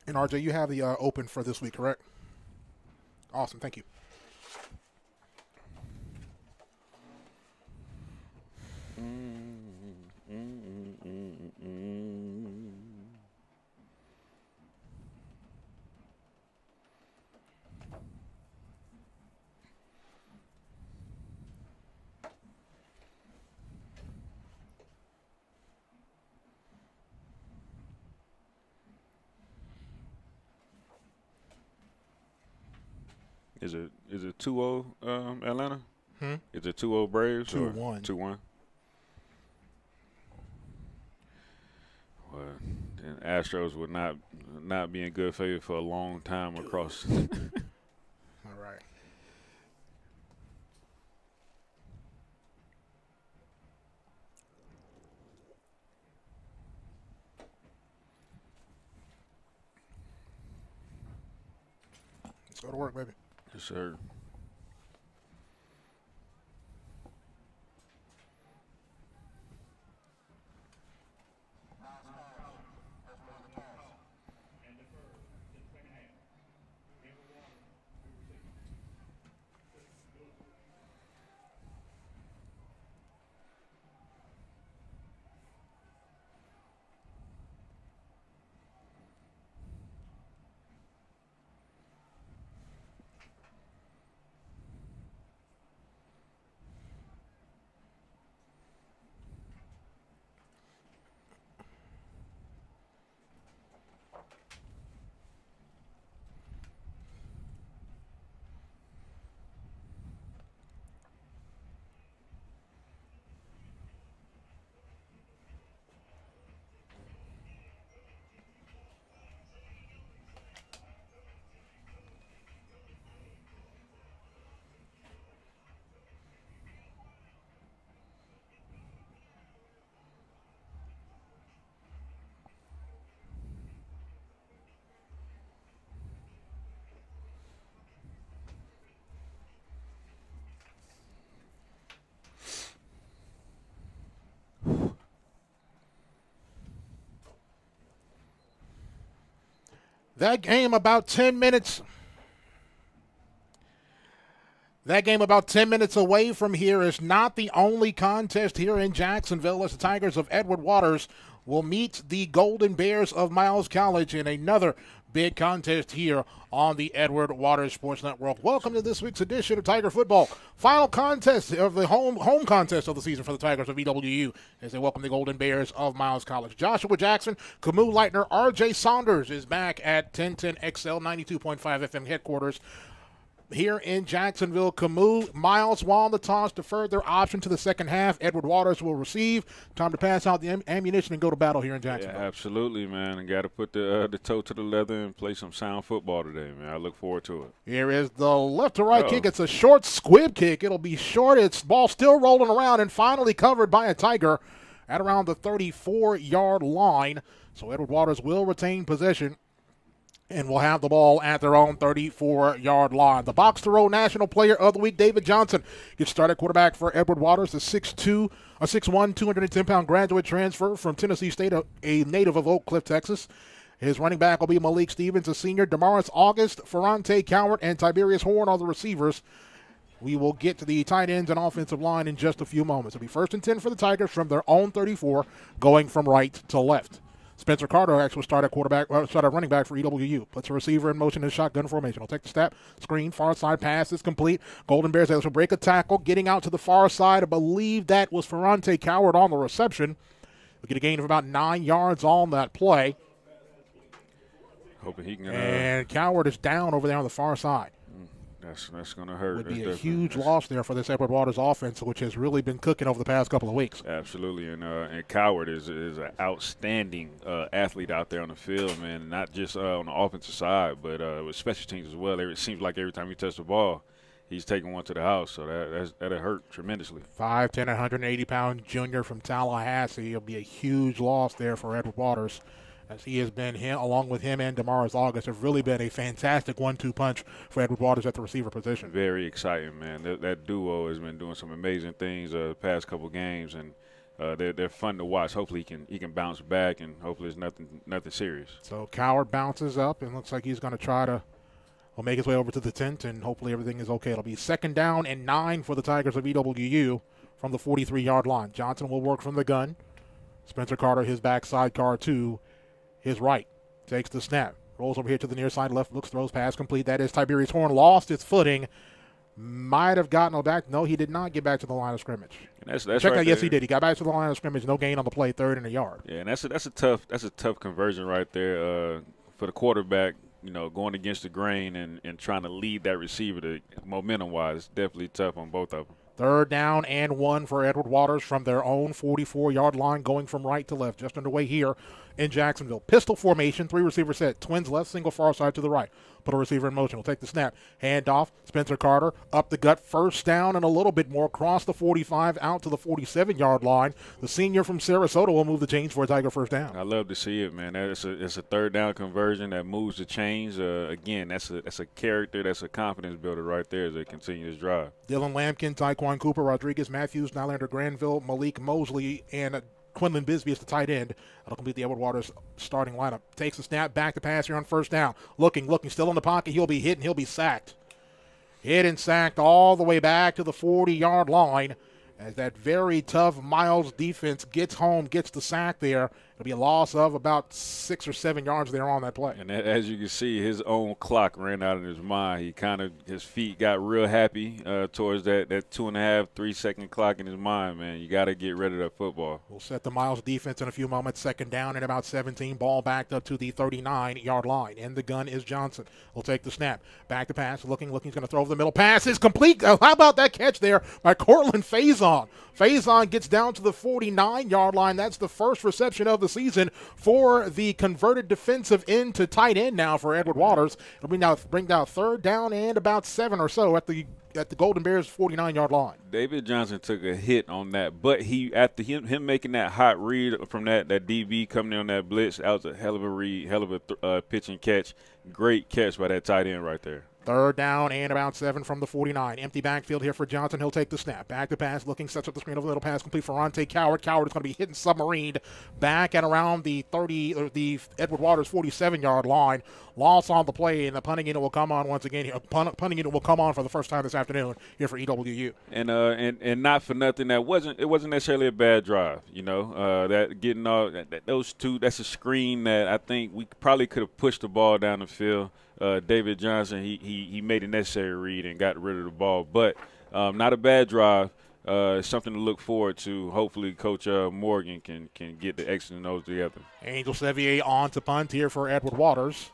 And RJ, you have the open for this week, correct? Awesome, thank you. Is it 2-0 Atlanta? Is it 2-0 Braves? 2-1. 2-1. Well, and Astros would not be in good favor for a long time across. All right. Let's go to work, baby. Yes, sir. That game about 10 minutes. That game about 10 minutes away from here is not the only contest here in Jacksonville as the Tigers of Edward Waters will meet the Golden Bears of Miles College in another big contest here on the Edward Waters Sports Network. Welcome to this week's edition of Tiger Football. Final contest of the home contest of the season for the Tigers of EWU as they welcome the Golden Bears of Miles College. Joshua Jackson, Camus Leitner, R.J. Saunders is back at 1010 XL 92.5 FM headquarters here in Jacksonville. Camus, Miles, while the toss deferred their option to the second half. Edward Waters will receive. Time to pass out the ammunition and go to battle here in Jacksonville. Yeah, absolutely, man. And got to put the toe to the leather and play some sound football today, man. I look forward to it. Here is the left to right kick. It's a short squib kick. It'll be short. It's ball still rolling around and finally covered by a Tiger at around the 34-yard line. So Edward Waters will retain possession and will have the ball at their own 34-yard line. The box to row National Player of the Week, David Johnson, gets started quarterback for Edward Waters, the 6'1", 210-pound graduate transfer from Tennessee State, a native of Oak Cliff, Texas. His running back will be Malik Stevens, a senior. Damaris August, Ferrante Cowart, and Tiberius Horn are the receivers. We will get to the tight ends and offensive line in just a few moments. It'll be 1st and 10 for the Tigers from their own 34, going from right to left. Spencer Carter actually started running back for EWU. Puts a receiver in motion in shotgun formation. He'll take the snap, screen, far side pass is complete. Golden Bears able to break a tackle, getting out to the far side. I believe that was Ferrante Cowart on the reception. We get a gain of about 9 yards on that play. Hoping he can. And Cowart is down over there on the far side. That's going to hurt. Would be a huge loss there for this Edward Waters offense, which has really been cooking over the past couple of weeks. Absolutely, and Cowart is an outstanding athlete out there on the field, man. Not just on the offensive side, but with special teams as well. It seems like every time he touches the ball, he's taking one to the house, so that'll hurt tremendously. 5'10", 180-pound junior from Tallahassee. It'll be a huge loss there for Edward Waters, as he has been, along with him and Damaris August, have really been a fantastic 1-2 punch for Edward Waters at the receiver position. Very exciting, man. That duo has been doing some amazing things the past couple games, and they're fun to watch. Hopefully he can bounce back, and hopefully it's nothing serious. So Cowart bounces up and looks like he's going to try to make his way over to the tent, and hopefully everything is okay. It'll be 2nd down and 9 for the Tigers of EWU from the 43-yard line. Johnson will work from the gun. Spencer Carter, his backside car to his right, takes the snap, rolls over here to the near side, left, looks, throws, pass complete. That is Tiberius Horn, lost his footing, might have gotten back. No, he did not get back to the line of scrimmage. And that's check right out. Yes, there. he did. He got back to the line of scrimmage. No gain on the play, 3rd and a yard. Yeah, and that's a tough conversion right there for the quarterback. Going against the grain and trying to lead that receiver to momentum-wise, definitely tough on both of them. 3rd down and 1 for Edward Waters from their own 44-yard line, going from right to left, just underway here in Jacksonville. Pistol formation, 3 receiver set, twins left, single far side to the right. Put a receiver in motion. He'll take the snap. Hand off. Spencer Carter up the gut. 1st down and a little bit more. Cross the 45 out to the 47-yard line. The senior from Sarasota will move the chains for a Tiger 1st down. I love to see it, man. It's a 3rd down conversion that moves the chains. Again, that's a character. That's a confidence builder right there as they continue this drive. Dylan Lampkin, Tyquan Cooper, Rodriguez Matthews, Nylander Granville, Malik Mosley, and Quinlan Bisbee is the tight end. That'll complete the Edward Waters starting lineup. Takes the snap, back to pass here on 1st down. Looking, still in the pocket. He'll be hit and he'll be sacked. Hit and sacked all the way back to the 40-yard line as that very tough Miles defense gets home, gets the sack there. It'll be a loss of about 6 or 7 yards there on that play. And as you can see, his own clock ran out of his mind. His feet got real happy towards that 2.5, 3 second clock in his mind, man. You got to get rid of that football. We'll set the Miles defense in a few moments. 2nd down and about 17. Ball backed up to the 39-yard line. And the gun is Johnson. He'll take the snap. Back to pass. Looking. He's going to throw over the middle. Pass is complete. How about that catch there by Cortland Faison? Faison gets down to the 49-yard line. That's the first reception of the season for the converted defensive end to tight end now for Edward Waters. It'll bring down 3rd down and about 7 or so at the Golden Bears 49-yard line. David Johnson took a hit on that, but after him making that hot read from that DB coming in on that blitz, that was a hell of a read, hell of a pitch and catch. Great catch by that tight end right there. Third down and about 7 from the 49. Empty backfield here for Johnson. He'll take the snap. Back to pass, looking, sets up the screen over the middle, pass complete for Ronte Coward. Coward is going to be hitting submarined back at around the the Edward Waters 47-yard line. Loss on the play, and the punting unit will come on once again. Punting unit will come on for the first time this afternoon here for EWU. And not for nothing, it wasn't necessarily a bad drive. That getting all those two, that's a screen that I think we probably could have pushed the ball down the field. David Johnson, he made a necessary read and got rid of the ball. But not a bad drive. Something to look forward to. Hopefully Coach Morgan can get the X's and O's together. Angel Sevier on to punt here for Edward Waters.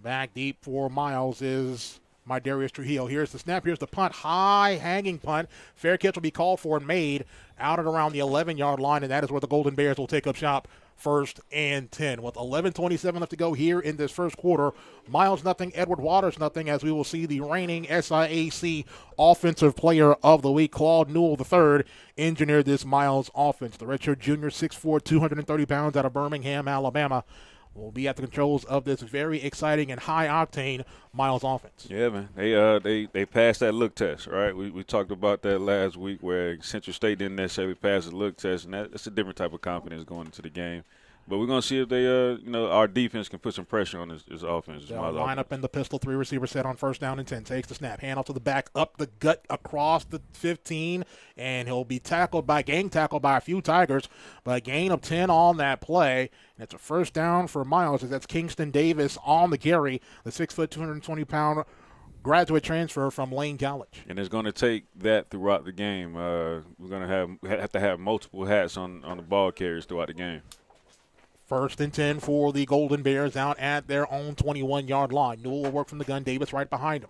Back deep for Miles is Darius Trujillo. Here's the snap. Here's the punt. High hanging punt. Fair catch will be called for and made out at around the 11-yard line, and that is where the Golden Bears will take up shop. 1st and 10 with 11:27 left to go here in this first quarter. Miles nothing, Edward Waters nothing, as we will see the reigning SIAC Offensive Player of the Week, Claude Newell III, engineer this Miles offense. The redshirt junior, 6'4", 230 pounds out of Birmingham, Alabama, will be at the controls of this very exciting and high-octane Miles offense. Yeah, man. They passed that look test, right? We talked about that last week where Central State didn't necessarily pass the look test, and that's a different type of confidence going into the game. But we're going to see if they, our defense can put some pressure on this offense. They'll line up in the pistol, 3 receiver set on 1st down and 10. Takes the snap, hand off to the back, up the gut, across the 15, and he'll be tackled by a few Tigers, but a gain of 10 on that play. And it's a 1st down for Miles, as that's Kingston Davis on the carry, the 6', 220-pound graduate transfer from Lane College. And it's going to take that throughout the game. We're going to have to have multiple hats on the ball carriers throughout the game. 1st and 10 for the Golden Bears out at their own 21-yard line. Newell will work from the gun. Davis right behind him.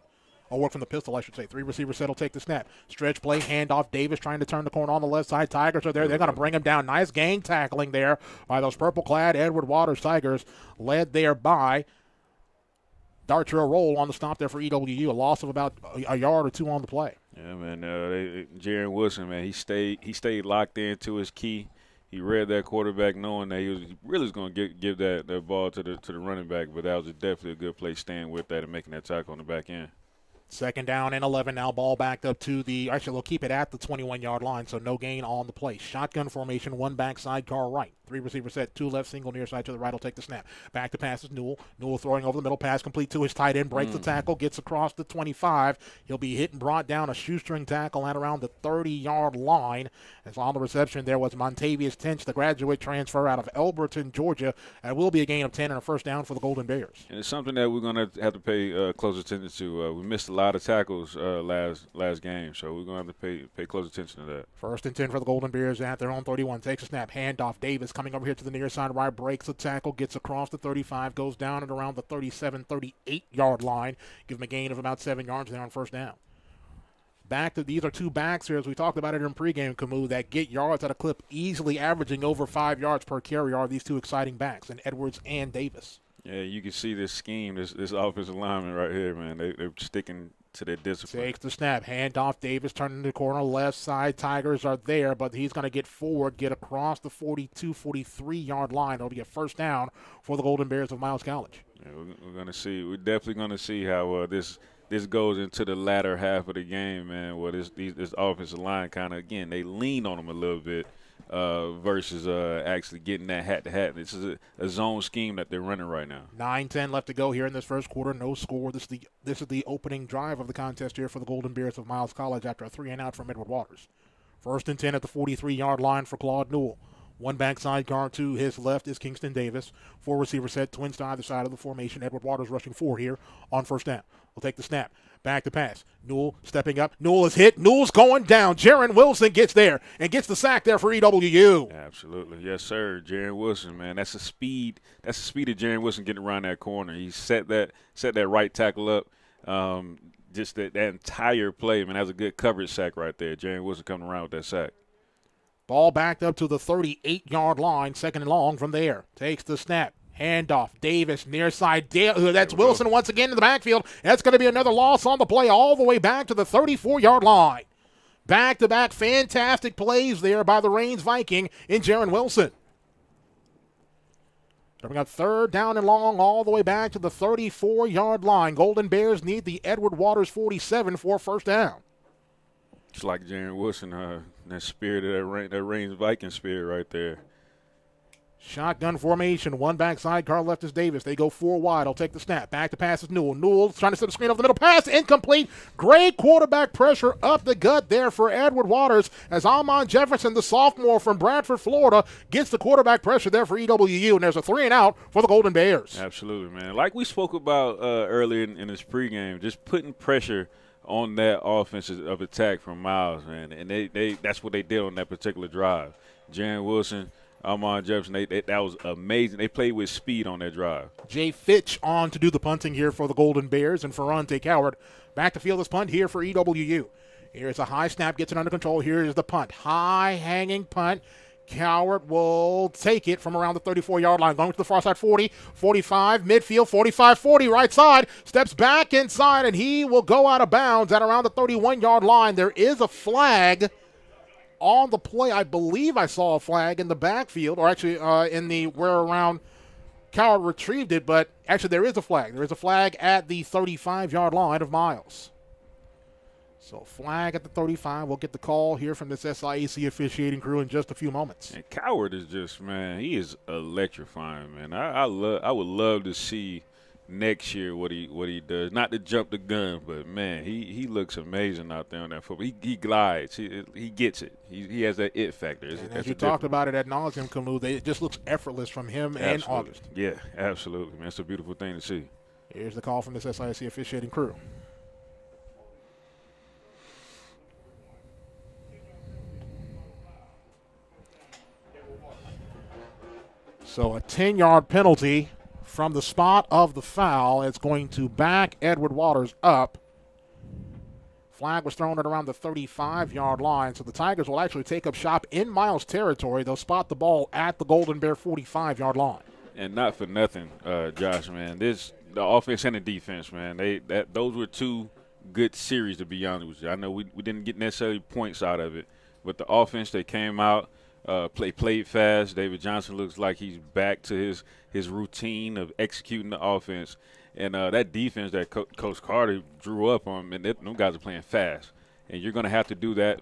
Or work from the pistol, I should say. 3 receiver set will take the snap. Stretch play, handoff. Davis trying to turn the corner on the left side. Tigers are there. They're going to bring him down. Nice gang tackling there by those purple-clad Edward Waters Tigers, led there by Darcher. A roll on the stop there for EWU. A loss of about a yard or 2 on the play. Yeah, man. Jaron Wilson, man, he stayed locked into his key. He read that quarterback knowing that he really was going to give that ball to the running back, but that was definitely a good play staying with that and making that tackle on the back end. 2nd down and 11 now. Ball backed up to actually they'll keep it at the 21-yard line, so no gain on the play. Shotgun formation, 1 back, sidecar right. 3 receiver set, 2 left, single near side to the right will take the snap. Back to pass is Newell. Newell throwing over the middle, pass complete to his tight end, breaks the tackle, gets across the 25. He'll be hit and brought down, a shoestring tackle at around the 30-yard line. As on the reception there was Montavious Tench, the graduate transfer out of Elberton, Georgia. It will be a gain of 10 and a 1st down for the Golden Bears. And it's something that we're going to have to pay close attention to. We missed a lot of tackles last game, so we're going to have to pay close attention to that. 1st and 10 for the Golden Bears at their own 31. Takes a snap, handoff. Davis coming over here to the near side right, breaks the tackle, gets across the 35, goes down at around the 37, 38-yard line. Give him a gain of about 7 yards there on 1st down. These are 2 backs here, as we talked about it in pregame, Camus, that get yards at a clip, easily averaging over 5 yards per carry are these 2 exciting backs, and Edwards and Davis. Yeah, you can see this scheme, this offensive lineman right here, man. They're sticking to their discipline. Takes the snap, handoff. Davis turning the corner, left side. Tigers are there, but he's going to get forward, get across the 42, 43-yard line. It'll be a 1st down for the Golden Bears of Miles College. Yeah, we're going to see. We're definitely going to see how this goes into the latter half of the game, man, where this offensive line kind of, again, they lean on them a little bit versus actually getting that hat-to-hat. This is a zone scheme that they're running right now. 9-10 left to go here in this first quarter. No score. This is the opening drive of the contest here for the Golden Bears of Miles College after a 3-and-out from Edward Waters. 1st and 10 at the 43-yard line for Claude Newell. 1 back sidecar to his left is Kingston Davis. 4 receiver set, twins to either side of the formation. Edward Waters rushing 4 here on 1st down. We'll take the snap. Back to pass. Newell stepping up. Newell is hit. Newell's going down. Jaron Wilson gets there and gets the sack there for EWU. Absolutely. Yes, sir. Jaron Wilson, man. That's the speed of Jaron Wilson getting around that corner. He set that right tackle up. Just that entire play, man. That's a good coverage sack right there. Jaron Wilson coming around with that sack. Ball backed up to the 38-yard line. 2nd and long from there. Takes the snap. Handoff. Davis near side. That's Wilson once again in the backfield. That's going to be another loss on the play all the way back to the 34-yard line. Back-to-back fantastic plays there by the Reigns Viking in Jaron Wilson. They've got 3rd down and long all the way back to the 34-yard line. Golden Bears need the Edward Waters 47 for a first down. It's like Jaren Wilson, that spirit of that Reigns Viking spirit right there. Shotgun formation, one backside, Carl left is Davis. They go 4 wide. I'll take the snap. Back to pass is Newell. Newell trying to set the screen over the middle. Pass incomplete. Great quarterback pressure up the gut there for Edward Waters as Almon Jefferson, the sophomore from Bradford, Florida, gets the quarterback pressure there for EWU, and there's a 3-and-out for the Golden Bears. Absolutely, man. Like we spoke about earlier in this pregame, just putting pressure on that offensive attack from Miles, man, and they that's what they did on that particular drive. Jaren Wilson, Almon Jefferson, that was amazing. They played with speed on that drive. Jay Fitch on to do the punting here for the Golden Bears, and Ferrante Coward back to field this punt here for EWU. Here's a high snap, gets it under control. Here is the punt. High hanging punt. Coward will take it from around the 34-yard line, going to the far side, 40, 45, midfield, 45, 40, right side, steps back inside, and he will go out of bounds at around the 31-yard line. There is a flag on the play. I believe I saw a flag in the backfield, or actually in the where around Coward retrieved it, but actually there is a flag. There is a flag at the 35-yard line of Miles. So flag at the 35. We'll get the call here from this SIAC officiating crew in just a few moments. And Coward is just, man, he is electrifying, man. I would love to see next year what he does. Not to jump the gun, but man, he looks amazing out there on that football. He glides. He gets it. He has that it factor. And as you talked about it at nauseam, Kamu, it just looks effortless from him and August. Yeah, absolutely, man. It's a beautiful thing to see. Here's the call from this SIAC officiating crew. So a 10-yard penalty from the spot of the foul. It's going to back Edward Waters up. Flag was thrown at around the 35-yard line, so the Tigers will actually take up shop in Miles territory. They'll spot the ball at the Golden Bear 45-yard line. And not for nothing, Josh, man. The offense and the defense, man. Those were 2 good series, to be honest with you. I know we didn't get necessarily points out of it, but the offense, they came out. Played fast. David Johnson looks like he's back to his routine of executing the offense. And that defense that Coach Carter drew up on, and them guys are playing fast. And you're going to have to do that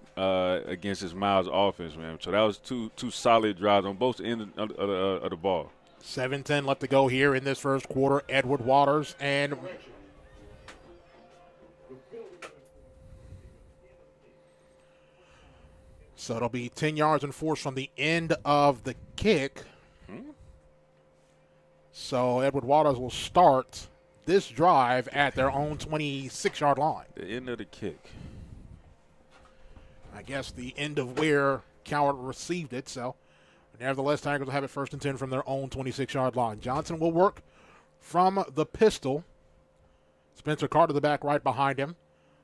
against this Miles offense, man. So that was two solid drives on both ends of the ball. 7:10 left to go here in this first quarter. Edward Waters and so it'll be 10 yards and force from the end of the kick. So Edward Waters will start this drive at their own 26-yard line. The end of the kick. I guess the end of where Coward received it. So nevertheless, Tigers will have it 1st and 10 from their own 26-yard line. Johnson will work from the pistol. Spencer Carter, the back right behind him.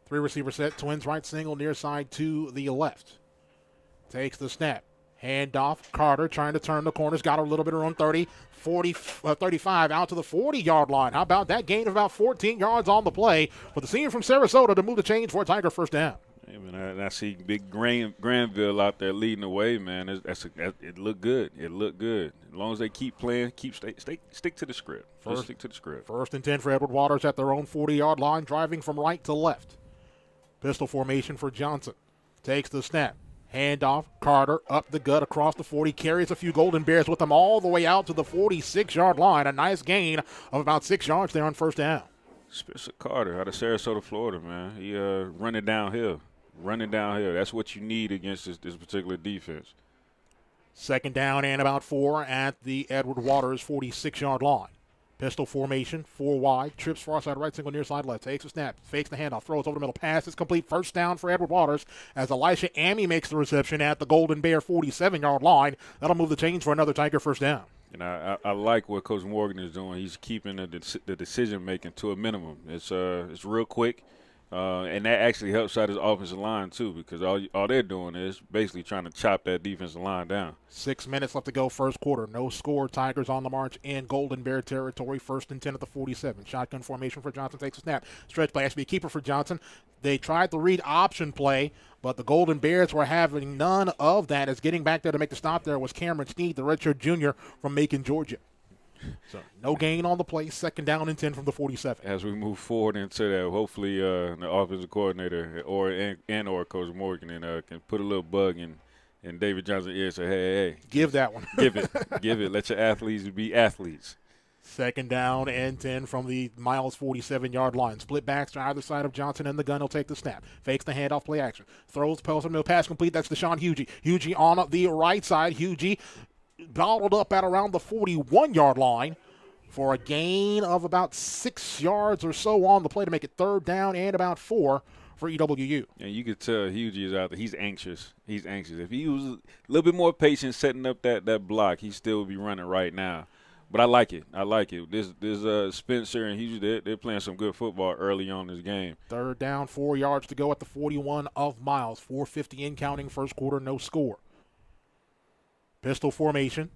3 receiver set, twins right single, near side to the left. Takes the snap. Handoff. Carter trying to turn the corners. Got a little bit of room. 30, 40, 35 out to the 40-yard line. How about that gain of about 14 yards on the play for the senior from Sarasota to move the chains for a Tiger first down. Hey, man, I see big Granville out there leading the way, man. It looked good. It looked good. As long as they keep playing, stick to the script. Stick to the script. 1st and 10 for Edward Waters at their own 40-yard line, driving from right to left. Pistol formation for Johnson. Takes the snap. Handoff, Carter up the gut across the 40, carries a few Golden Bears with them all the way out to the 46-yard line. A nice gain of about 6 yards there on first down. Spencer Carter out of Sarasota, Florida, man. He running downhill. That's what you need against this particular defense. 2nd down and about 4 at the Edward Waters 46-yard line. Pistol formation, 4 wide, trips far side right, single near side left, takes a snap, fakes the handoff, throws over the middle, pass is complete, 1st down for Edward Waters as Elisha Amy makes the reception at the Golden Bear 47-yard line. That'll move the chains for another Tiger first down. And I like what Coach Morgan is doing. He's keeping the decision-making to a minimum. It's real quick. And that actually helps out his offensive line, too, because all they're doing is basically trying to chop that defensive line down. 6 minutes left to go first quarter. No score. Tigers on the march in Golden Bear territory. 1st and 10 at the 47. Shotgun formation for Johnson. Takes a snap. Stretch play. Actually a keeper for Johnson. They tried the read option play, but the Golden Bears were having none of that. As getting back there to make the stop there was Cameron Sneed, the redshirt junior from Macon, Georgia. So no gain on the play. 2nd down and 10 from the 47. As we move forward into that, hopefully the offensive coordinator or Coach Morgan can put a little bug in David Johnson's ear and say, hey, Give that one. give it. Let your athletes be athletes. 2nd down and 10 from the Miles 47-yard line. Split backs to either side of Johnson and the gun. He'll take the snap. Fakes the handoff, play action. Throws, Pelson, no pass complete. That's Deshaun Hugie. Hugie on the right side. Hugie bottled up at around the 41-yard line for a gain of about 6 yards or so on the play to make it 3rd down and about 4 for EWU. And you could tell Hugie is out there. He's anxious. If he was a little bit more patient setting up that block, he still would be running right now. But I like it. There's Spencer and Hugie, they're playing some good football early on in this game. 3rd down, 4 yards to go at the 41 of Miles. 4:50 in counting, first quarter, no score. Pistol formation.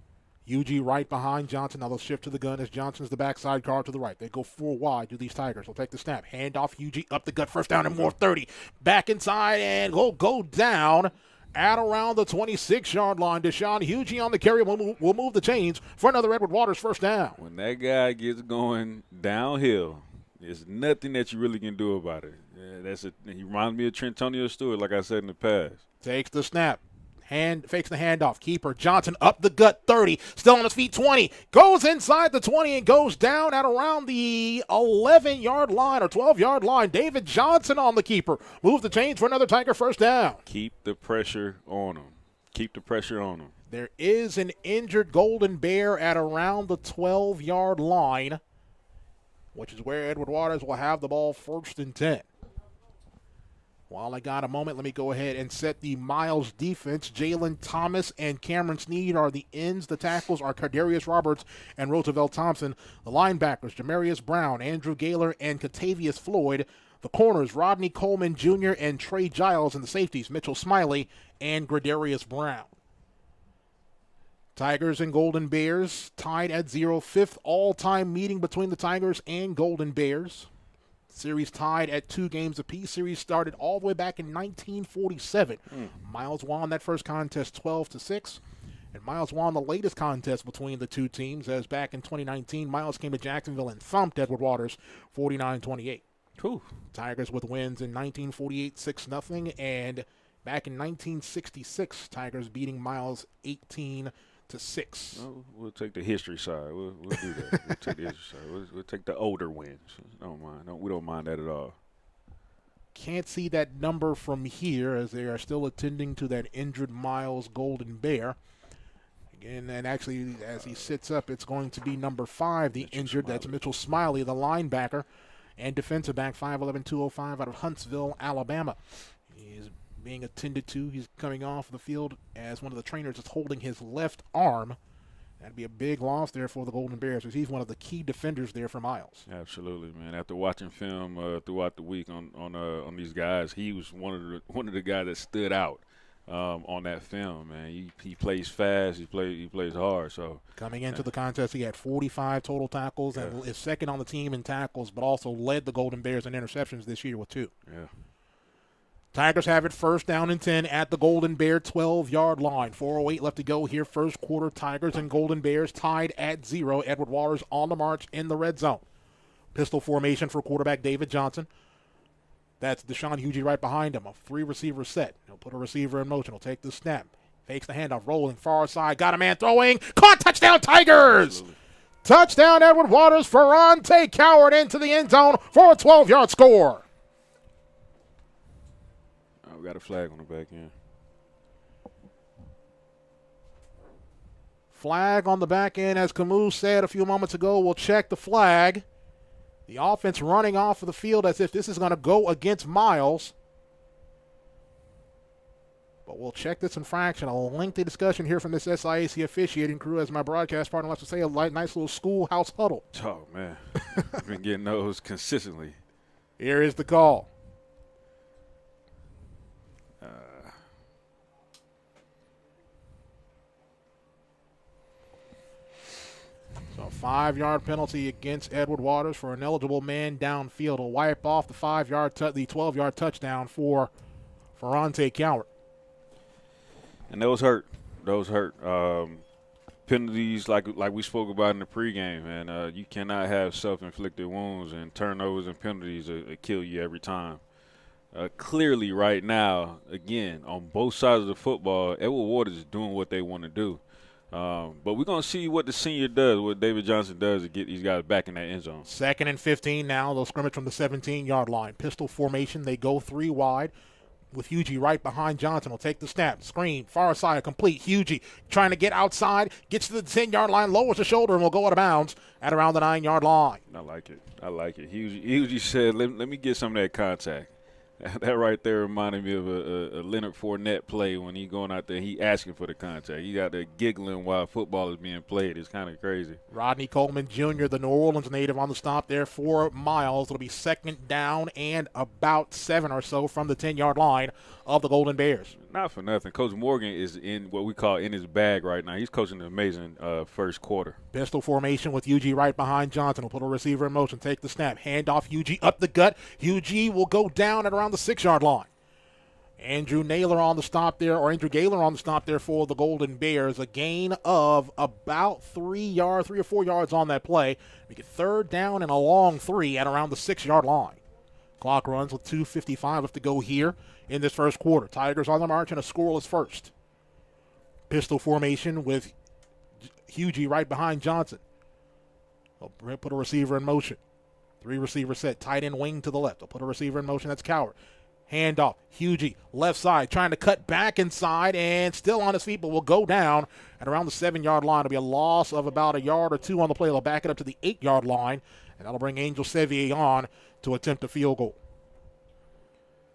Hugie right behind Johnson. Now they'll shift to the gun as Johnson's the backside guard to the right. They go 4 wide to these Tigers. They'll take the snap. Hand off Hugie up the gut. 1st down and more. 30. Back inside and go down at around the 26-yard line. Deshaun Hugie on the carry will move the chains for another Edward Waters 1st down. When that guy gets going downhill, there's nothing that you really can do about it. Yeah, he reminds me of Trentonio Stewart, like I said in the past. Takes the snap. Fakes the handoff. Keeper Johnson up the gut, 30. Still on his feet, 20. Goes inside the 20 and goes down at around the 11-yard line or 12-yard line. David Johnson on the keeper. Move the chains for another Tiger 1st down. Keep the pressure on him. There is an injured Golden Bear at around the 12-yard line, which is where Edward Waters will have the ball 1st and 10. While I got a moment, let me go ahead and set the Miles defense. Jalen Thomas and Cameron Sneed are the ends. The tackles are Cardarius Roberts and Roosevelt Thompson. The linebackers, Jamarius Brown, Andrew Gaylor, and Catavius Floyd. The corners, Rodney Coleman Jr. and Trey Giles. And the safeties, Mitchell Smiley and Gradarius Brown. Tigers and Golden Bears tied at 0. 5th all-time meeting between the Tigers and Golden Bears. Series tied at 2 games apiece. Series started all the way back in 1947. Miles won that first contest 12-6. And Miles won the latest contest between the two teams, as back in 2019, Miles came to Jacksonville and thumped Edward Waters 49-28. Tigers with wins in 1948, 6-0. And back in 1966, Tigers beating Miles 18-6. We'll take the history side. We'll do that. We'll take the history side. We'll take the older wins. Don't mind. We don't mind that at all. Can't see that number from here, as they are still attending to that injured Miles Golden Bear. Again, and actually, as he sits up, it's going to be number 5, the injured. That's Mitchell Smiley, the linebacker and defensive back, 5'11", 205 out of Huntsville, Alabama. He's being attended to. He's coming off the field as one of the trainers is holding his left arm. That'd be a big loss there for the Golden Bears, because he's one of the key defenders there for Miles. Absolutely, man. After watching film throughout the week on these guys, he was one of the guys that stood out on that film, man. He plays fast. He plays hard. So coming into the contest, he had 45 total tackles and is second on the team in tackles, but also led the Golden Bears in interceptions this year with 2. Yeah. Tigers have it 1st down and 10 at the Golden Bear 12-yard line. 4:08 left to go here. First quarter, Tigers and Golden Bears tied at 0. Edward Waters on the march in the red zone. Pistol formation for quarterback David Johnson. That's Deshaun Hugie right behind him. A 3-receiver set. He'll put a receiver in motion. He'll take the snap. Fakes the handoff. Rolling far side. Got a man throwing. Caught. Touchdown, Tigers! Absolutely. Touchdown, Edward Waters. Ferrante Coward into the end zone for a 12-yard score. We got a flag on the back end. Flag on the back end, as Camus said a few moments ago. We'll check the flag. The offense running off of the field as if this is going to go against Miles. But we'll check this infraction. A lengthy discussion here from this SIAC officiating crew, as my broadcast partner likes to say, a nice little schoolhouse huddle. Oh, man. We've been getting those consistently. Here is the call. So a 5-yard penalty against Edward Waters for an eligible man downfield. Will wipe off the 12-yard touchdown for Ferrante Coward. And those hurt. penalties, like we spoke about in the pregame, man. You cannot have self-inflicted wounds, and turnovers and penalties kill you every time. Clearly, right now, again, on both sides of the football, Edward Waters is doing what they want to do. But we're going to see what the senior does, what David Johnson does to get these guys back in that end zone. 2nd and 15 now. They'll scrimmage from the 17-yard line. Pistol formation. They go 3 wide with Hugie right behind Johnson. Will take the snap. Screen. Far side complete. Hugie trying to get outside. Gets to the 10-yard line. Lowers the shoulder and will go out of bounds at around the 9-yard line. I like it. Hugie said, let me get some of that contact. That right there reminded me of a Leonard Fournette play when he going out there. He asking for the contact. He got there giggling while football is being played. It's kind of crazy. Rodney Coleman Jr., the New Orleans native, on the stop there for Miles. It'll be 2nd down and about 7 or so from the 10-yard line of the Golden Bears. Not for nothing. Coach Morgan is in what we call in his bag right now. He's coaching an amazing first quarter. Pistol formation with Hugie right behind Johnson. Will put a receiver in motion. Take the snap. Hand off Hugie up the gut. Hugie will go down at around the 6-yard line. Andrew Gaylor on the stop there for the Golden Bears. A gain of about 3 or 4 yards on that play. We get 3rd down and a long 3 at around the 6-yard line. Clock runs with 2:55 left to go here in this first quarter. Tigers on the march and a scoreless first. Pistol formation with Hugie right behind Johnson. They'll put a receiver in motion. 3 receivers set. Tight end wing to the left. They'll put a receiver in motion. That's Coward. Hand off. Hugie, left side, trying to cut back inside and still on his feet, but will go down at around the 7-yard line. It'll be a loss of about a yard or 2 on the play. They'll back it up to the 8-yard line, and that'll bring Angel Sevier on to attempt a field goal.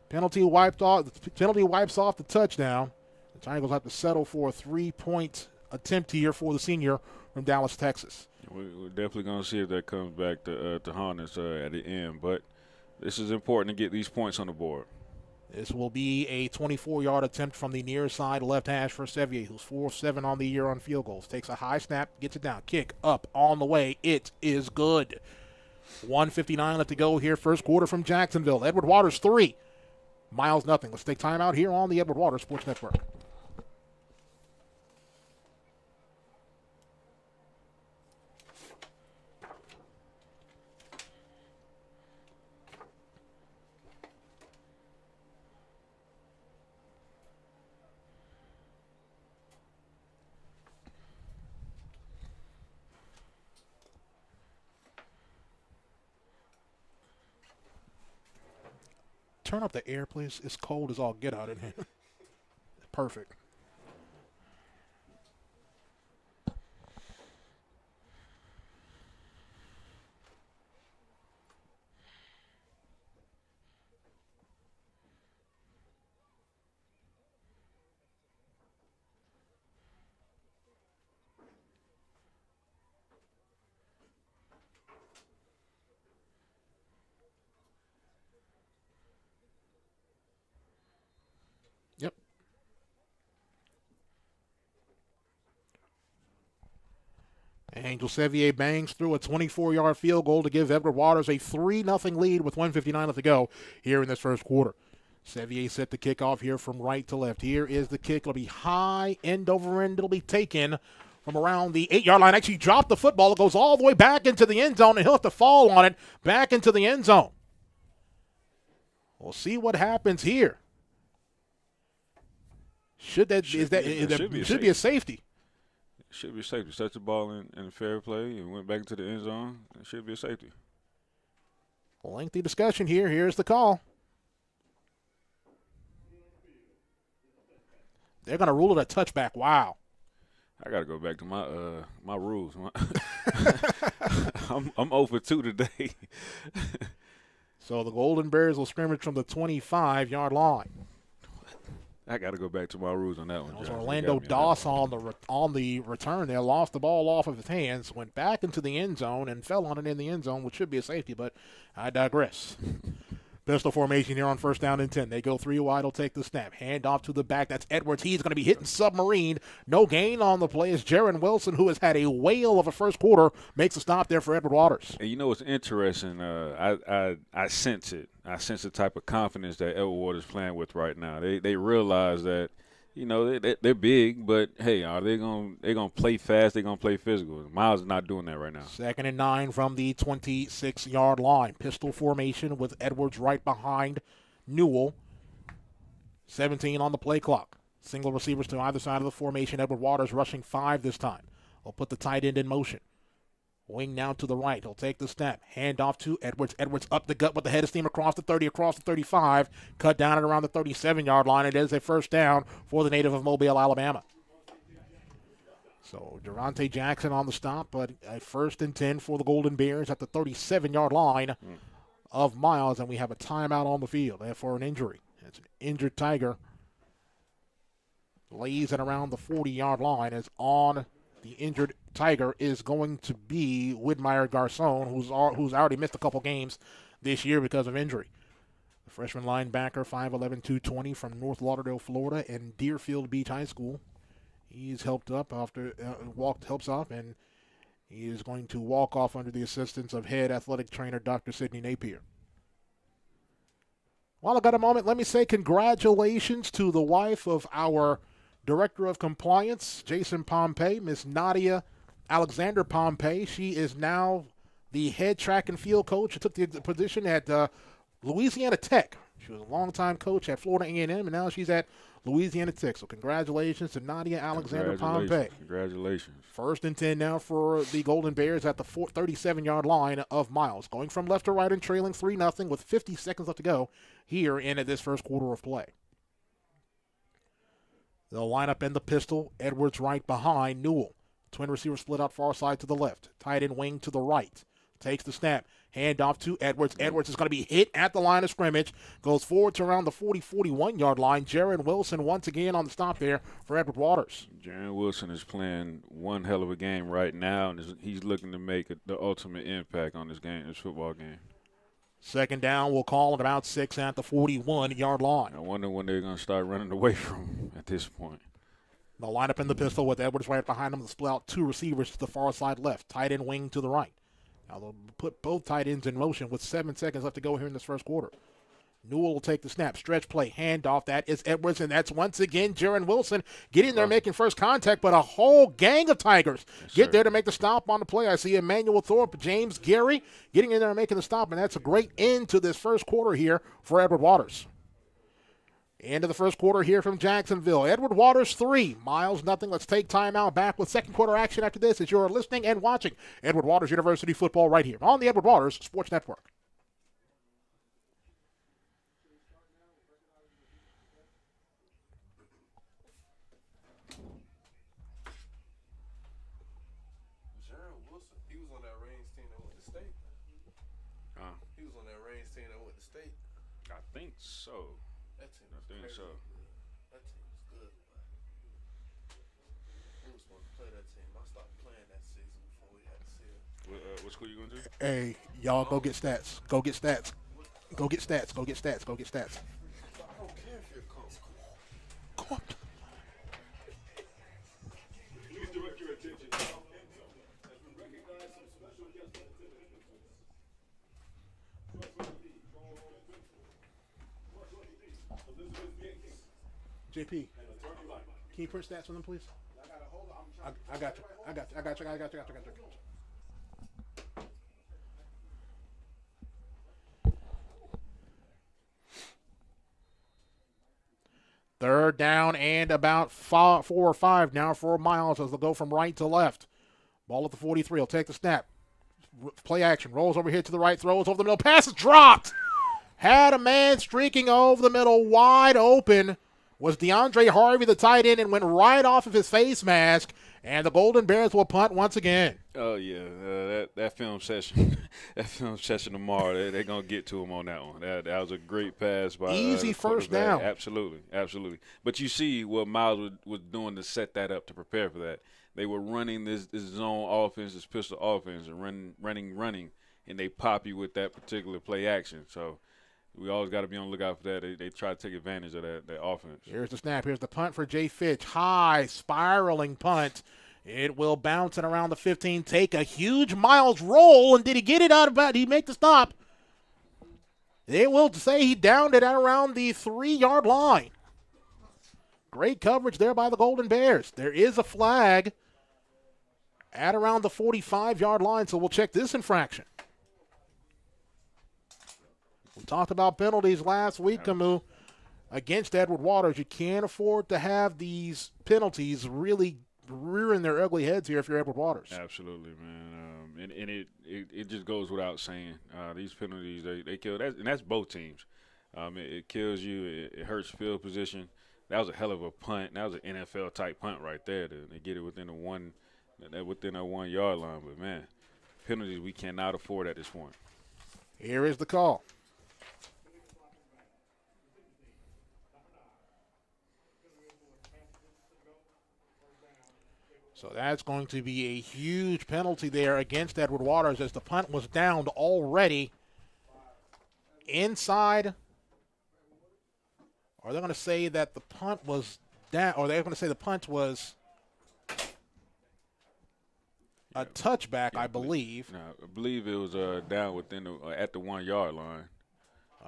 Penalty wipes off the touchdown. The Tigers have to settle for a 3-point attempt here for the senior from Dallas, Texas. We're definitely going to see if that comes back to haunt us at the end, but this is important to get these points on the board. This will be a 24-yard attempt from the near side left hash for Sevier, who's 4-7 on the year on field goals. Takes a high snap, gets it down. Kick up on the way. It is good. 1:59 left to go here, first quarter from Jacksonville. Edward Waters 3, Miles nothing. Let's take time out here on the Edward Waters Sports Network. Turn up the air, please. It's cold as all get out in here. Perfect. Yep. Angel Sevier bangs through a 24-yard field goal to give Edward Waters a 3-0 lead with 1:59 left to go here in this first quarter. Sevier set the kickoff here from right to left. Here is the kick. It'll be high, end over end. It'll be taken from around the 8-yard line. Actually dropped the football. It goes all the way back into the end zone, and he'll have to fall on it back into the end zone. We'll see what happens here. Should be a safety. Should be a safety. Set the ball in fair play and went back into the end zone. It should be a safety. Lengthy discussion here. Here's the call. They're going to rule it a touchback. Wow. I got to go back to my rules. I'm 0 for 2 today. So the Golden Bears will scrimmage from the 25-yard line. I got to go back to my rules on that one. That was Orlando Doss on the return there. Lost the ball off of his hands, went back into the end zone, and fell on it in the end zone, which should be a safety, but I digress. Pistol formation here on 1st down and 10. They go 3 wide. He'll take the snap. Hand off to the back. That's Edwards. He's going to be hitting submarine. No gain on the play as Jaron Wilson, who has had a whale of a first quarter, makes a stop there for Edward Waters. And you know what's interesting? I sense it. I sense the type of confidence that Edward Waters is playing with right now. They realize that You know, they're big, but hey, are they gonna play fast? They're gonna play physical. Miles is not doing that right now. 2nd and 9 from the 26-yard line. Pistol formation with Edwards right behind Newell. 17 on the play clock. Single receivers to either side of the formation. Edward Waters rushing 5 this time. We'll put the tight end in motion. Wing now to the right. He'll take the snap. Hand off to Edwards. Edwards up the gut with the head of steam across the 30, across the 35. Cut down at around the 37-yard line. It is a first down for the native of Mobile, Alabama. So Durante Jackson on the stop, but a 1st and 10 for the Golden Bears at the 37-yard line of Miles, and we have a timeout on the field for an injury. It's an injured Tiger. Lays at around the 40-yard line as on the injured Tiger is going to be Whitmire Garcon, who's already missed a couple games this year because of injury. The freshman linebacker, 5'11", 220 from North Lauderdale, Florida, and Deerfield Beach High School. He's helped up helps off, and he is going to walk off under the assistance of head athletic trainer Dr. Sidney Napier. While I got a moment, let me say congratulations to the wife of our Director of Compliance, Jason Pompey, Miss Nadia Alexander Pompey. She is now the head track and field coach. She took the position at Louisiana Tech. She was a longtime coach at Florida A&M, and now she's at Louisiana Tech. So congratulations to Nadia Alexander Pompey. Congratulations. 1st and 10 now for the Golden Bears at the 37-yard line of Miles. Going from left to right and trailing 3-0 with 50 seconds left to go here in this first quarter of play. They'll line up in the pistol. Edwards right behind Newell. Twin receiver split out far side to the left. Tight end wing to the right. Takes the snap. Hand off to Edwards. Edwards is going to be hit at the line of scrimmage. Goes forward to around the 41-yard line. Jaron Wilson once again on the stop there for Edward Waters. Jaron Wilson is playing one hell of a game right now, and he's looking to make the ultimate impact on this football game. 2nd down, we'll call it about 6 at the 41-yard line. I wonder when they're going to start running away from him at this point. They'll line up in the pistol with Edwards right behind him. They'll split out 2 receivers to the far side left. Tight end wing to the right. Now they'll put both tight ends in motion with 7 seconds left to go here in this first quarter. Newell will take the snap. Stretch play. Handoff. That is Edwards, and that's once again Jaron Wilson getting there, making first contact, but a whole gang of Tigers get there to make the stop on the play. I see Emmanuel Thorpe, James Gary getting in there and making the stop, and that's a great end to this first quarter here for Edward Waters. End of the first quarter here from Jacksonville. Edward Waters 3, Miles nothing. Let's take time out. Back with second quarter action after this as you're listening and watching Edward Waters University football right here on the Edward Waters Sports Network. I think so. That team I think crazy. so. That team was good, but we was supposed to play that team. I stopped playing that season before we had to see it. What school you going to? Hey, y'all go get stats. Go get stats. Go get stats. Go get stats. Go get stats. I don't care if you're coach. Go up. Please direct your attention now. Has been recognized some special guest activities. JP, can you print stats on them, please? I gotta hold on. I got you. I got you. Third down and about 4 or 5 now for Miles as they'll go from right to left. Ball at the 43. He'll take the snap. Play action. Rolls over here to the right. Throws over the middle. Pass is dropped. Had a man streaking over the middle wide open. Was DeAndre Harvey, the tight end, and went right off of his face mask. And the Golden Bears will punt once again. Oh, yeah. That film session tomorrow, they're going to get to him on that one. That was a great pass by easy first down. Absolutely. But you see what Miles was doing to set that up, to prepare for that. They were running this zone offense, this pistol offense, and running, and they pop you with that particular play action. So we always got to be on the lookout for that. They try to take advantage of that offense. Here's the snap. Here's the punt for Jay Fitch. High, spiraling punt. It will bounce it around the 15, take a huge Miles roll, and did he get it out about? Did he make the stop? They will say he downed it at around the 3-yard line. Great coverage there by the Golden Bears. There is a flag at around the 45-yard line, so we'll check this infraction. We talked about penalties last week, Camus, against Edward Waters. You can't afford to have these penalties really rearing their ugly heads here if you're Edward Waters. Absolutely, man. And it just goes without saying. These penalties, they kill. And that's both teams. It kills you. It hurts field position. That was a hell of a punt. That was an NFL-type punt right there to get it within a 1 yard line. But, man, penalties we cannot afford at this point. Here is the call. So that's going to be a huge penalty there against Edward Waters as the punt was downed already inside. Are they going to say that the punt was down, or are they going to say the punt was a touchback, I believe? No, I believe it was down within at the 1 yard line.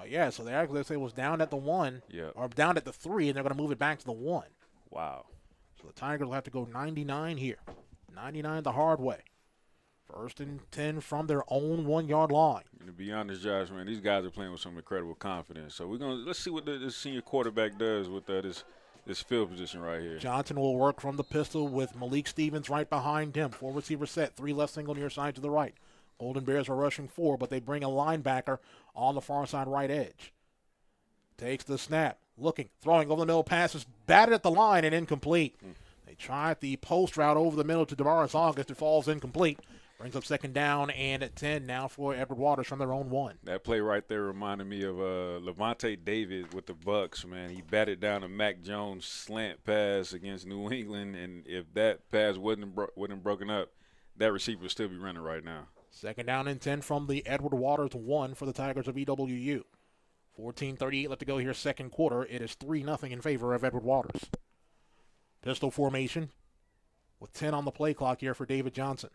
Yeah, so they're actually going to say it was down at the 1, or down at the 3, and they're going to move it back to the 1. Wow. So the Tigers will have to go 99 here. 99 the hard way. 1st and 10 from their own 1 yard line. And to be honest, Josh, man, these guys are playing with some incredible confidence. So let's see what this senior quarterback does with this field position right here. Johnson will work from the pistol with Malik Stevens right behind him. 4 receiver set, 3 left single near side to the right. Golden Bears are rushing 4, but they bring a linebacker on the far side right edge. Takes the snap, looking, throwing over the middle, passes batted at the line and incomplete. They tried the post route over the middle to Demaris August. It falls incomplete. Brings up 2nd down and at 10 now for Edward Waters from their own 1. That play right there reminded me of Levante David with the Bucks, man. He batted down a Mac Jones slant pass against New England, and if that pass wasn't broken up, that receiver would still be running right now. 2nd down and 10 from the Edward Waters 1 for the Tigers of EWU. 14:38 left to go here, 2nd quarter. It is 3-0 in favor of Edward Waters. Pistol formation with 10 on the play clock here for David Johnson.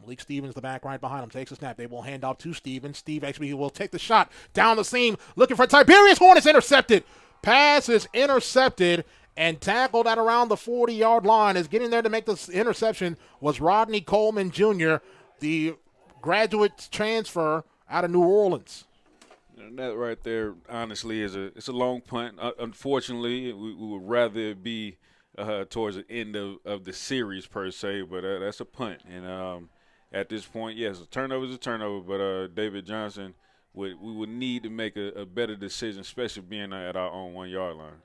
Malik Stevens, the back right behind him, takes a snap. They will hand off to Stevens. Steve actually will take the shot down the seam, looking for Tiberius Horn. Is intercepted. Pass is intercepted and tackled at around the 40-yard line. Is getting there to make this interception was Rodney Coleman Jr., the graduate transfer out of New Orleans. And that right there, honestly, it's a long punt. Unfortunately, we would rather it be towards the end of the series per se, but that's a punt. And at this point, yes, a turnover is a turnover, but David Johnson, we would need to make a better decision, especially being at our own 1 yard line.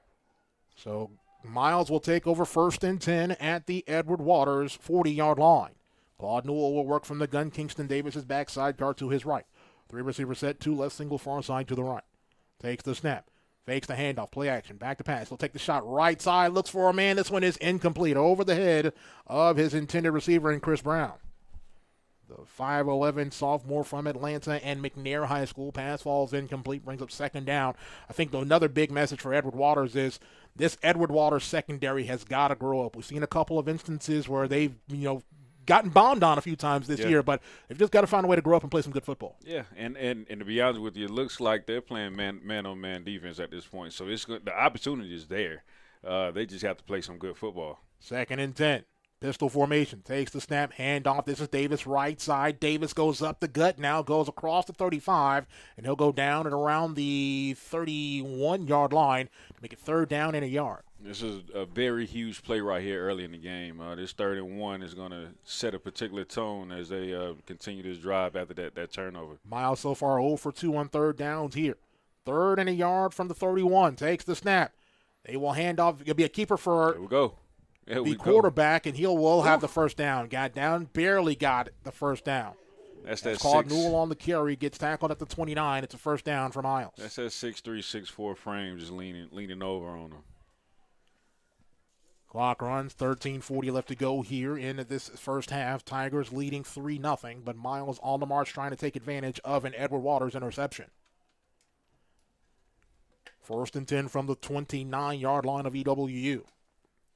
So Miles will take over 1st and 10 at the Edward Waters 40-yard line. Claude Newell will work from the gun. Kingston Davis's backside guard to his right. 3 receiver set, 2 left single far side to the right. Takes the snap. Fakes the handoff. Play action. Back to pass. He'll take the shot right side. Looks for a man. This one is incomplete. Over the head of his intended receiver in Chris Brown. The 5'11" sophomore from Atlanta and McNair High School. Pass falls incomplete. Brings up 2nd down. I think another big message for Edward Waters is this Edward Waters secondary has got to grow up. We've seen a couple of instances where they've, gotten bombed on a few times this year, but they've just got to find a way to grow up and play some good football. Yeah, and to be honest with you, it looks like they're playing man-on-man defense at this point. So the opportunity is there. They just have to play some good football. 2nd and 10. Pistol formation. Takes the snap. Handoff. This is Davis right side. Davis goes up the gut now. Goes across the 35. And he'll go down and around the 31-yard line to make it 3rd down and a yard. This is a very huge play right here early in the game. This 3rd and 1 is going to set a particular tone as they continue this drive after that turnover. Miles so far 0 for 2 on 3rd downs here. 3rd and a yard from the 31. Takes the snap. They will hand off. It'll be a keeper for Here we go. the quarterback, and will have the 1st down. Got down, barely got the 1st down. That's that Claude Newell on the carry, gets tackled at the 29. It's a 1st down for Miles. That's that 6'3", 6'4" frame just leaning over on him. Clock runs, 13:40 left to go here in this first half. Tigers leading 3-0, but Miles on the march trying to take advantage of an Edward Waters interception. 1st and 10 from the 29-yard line of EWU.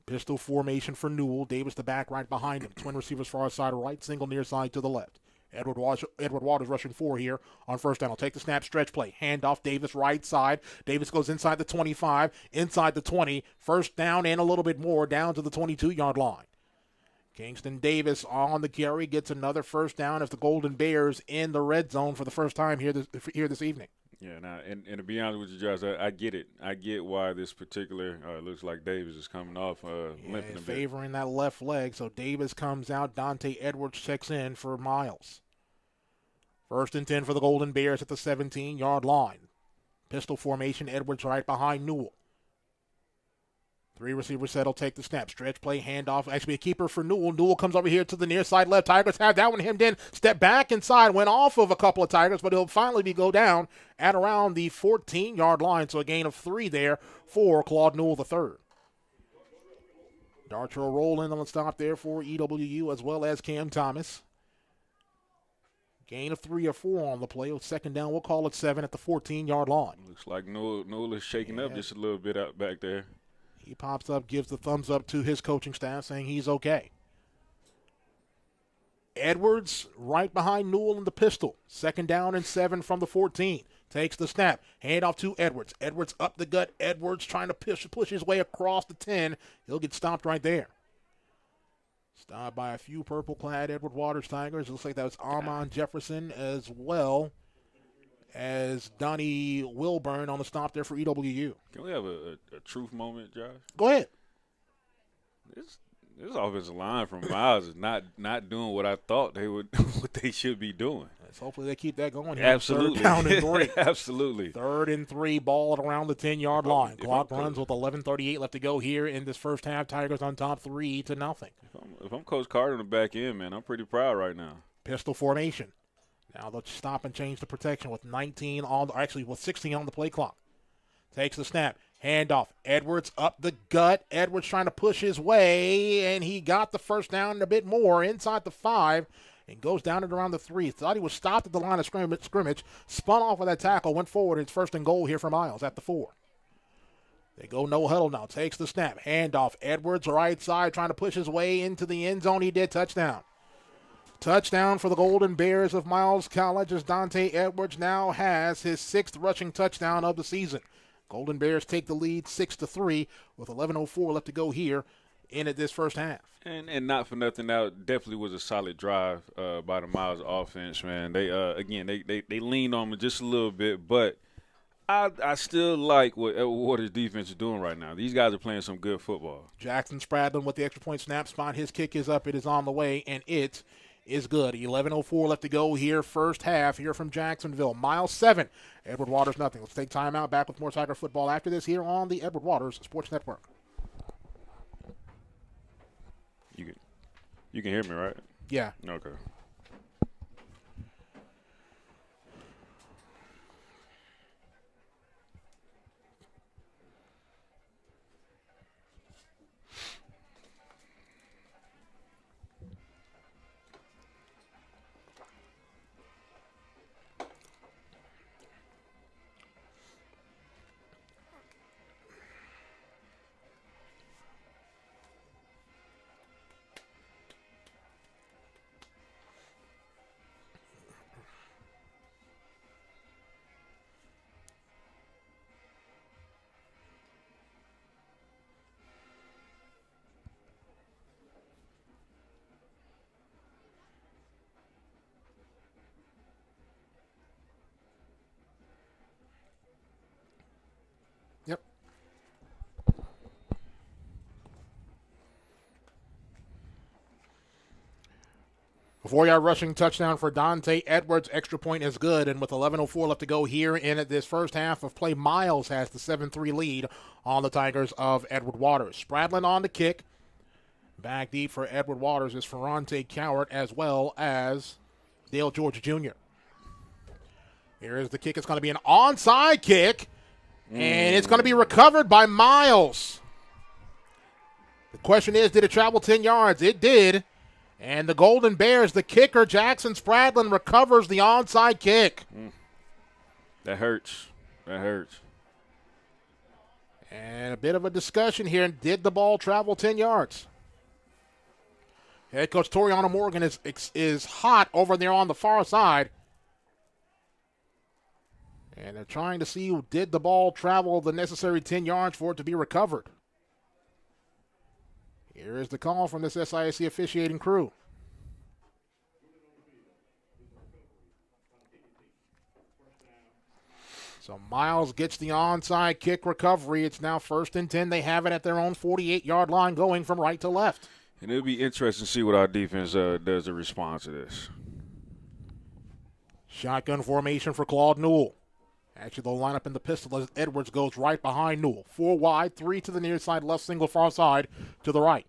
Pistol formation for Newell. Davis the back right behind him. Twin receivers far side right, single near side to the left. Edward Waters rushing 4 here on first down. He'll take the snap, stretch play. Handoff, Davis right side. Davis goes inside the 25, inside the 20. First down and a little bit more down to the 22-yard line. Kingston Davis on the carry gets another first down as the Golden Bears in the red zone for the first time here this evening. Yeah, now, and to be honest with you, Josh, I get it. I get why this particular looks like Davis is coming off limping a bit. Favoring that left leg, so Davis comes out. Dante Edwards checks in for Miles. First and 10 for the Golden Bears at the 17-yard line. Pistol formation, Edwards right behind Newell. 3 receivers set will take the snap. Stretch play, handoff. Actually a keeper for Newell. Newell comes over here to the near side left. Tigers have that one hemmed in. Step back inside. Went off of a couple of Tigers, but he'll finally go down at around the 14-yard line. So a gain of 3 there for Claude Newell III. Darcher will roll in on the stop there for EWU as well as Cam Thomas. Gain of 3 or 4 on the play. Second down, we'll call it 7 at the 14-yard line. Looks like Newell is shaking up just a little bit out back there. He pops up, gives the thumbs up to his coaching staff, saying he's okay. Edwards right behind Newell in the pistol. Second down and 7 from the 14. Takes the snap. Hand off to Edwards. Edwards up the gut. Edwards trying to push his way across the 10. He'll get stopped right there. Stopped by a few purple-clad Edward Waters Tigers. Looks like that was Armand Jefferson as well as Donnie Wilburn on the stop there for EWU. Can we have a truth moment, Josh? Go ahead. This offensive line from Miles is not doing what I thought what they should be doing. Let's hopefully they keep that going here. Absolutely. Third down and 3. Absolutely. 3rd and 3, ball at around the 10-yard line. Clock runs with 11:38 left to go here in this first half. Tigers on top 3-0. If I'm Coach Carter on the back end, man, I'm pretty proud right now. Pistol formation. Now they'll stop and change the protection with 16 on the play clock. Takes the snap. Handoff. Edwards up the gut. Edwards trying to push his way, and he got the first down and a bit more inside the 5 and goes down at around the 3. Thought he was stopped at the line of scrimmage. Spun off of that tackle. Went forward. It's 1st and goal here for Miles at the 4. They go no huddle now. Takes the snap. Handoff. Edwards right side trying to push his way into the end zone. He did. Touchdown. Touchdown for the Golden Bears of Miles College as Dante Edwards now has his 6th rushing touchdown of the season. Golden Bears take the lead 6-3 with 11:04 left to go here in this first half. And not for nothing, that definitely was a solid drive by the Miles offense, man. They they leaned on me just a little bit, but I still like what his defense is doing right now. These guys are playing some good football. Jackson Spradlin with the extra point snap spot. His kick is up. It is on the way, and it is good. 11:04 left to go here, first half here from Jacksonville. Miles 7, Edward Waters nothing. Let's take time out. Back with more Tiger football after this here on the Edward Waters Sports Network. You can hear me, right? Yeah. Okay. Yep. A 4-yard rushing touchdown for Dante Edwards. Extra point is good, and with 11:04 left to go here in this first half of play, Miles has the 7-3 lead on the Tigers of Edward Waters. Spradlin on the kick. Back deep for Edward Waters is Ferrante Cowart as well as Dale George Jr. Here is the kick. It's going to be an onside kick, and it's going to be recovered by Miles. The question is, did it travel 10 yards? It did. And the Golden Bears, the kicker, Jackson Spradlin, recovers the onside kick. That hurts. That hurts. And a bit of a discussion here. Did the ball travel 10 yards? Head coach Toriano Morgan is hot over there on the far side. And they're trying to see, did the ball travel the necessary 10 yards for it to be recovered? Here is the call from this SIAC officiating crew. So Miles gets the onside kick recovery. It's now 1st and 10. They have it at their own 48-yard line going from right to left. And it'll be interesting to see what our defense does in response to this. Shotgun formation for Claude Newell. Actually, they'll line up in the pistol as Edwards goes right behind Newell. 4 wide, 3 to the near side, left single far side to the right.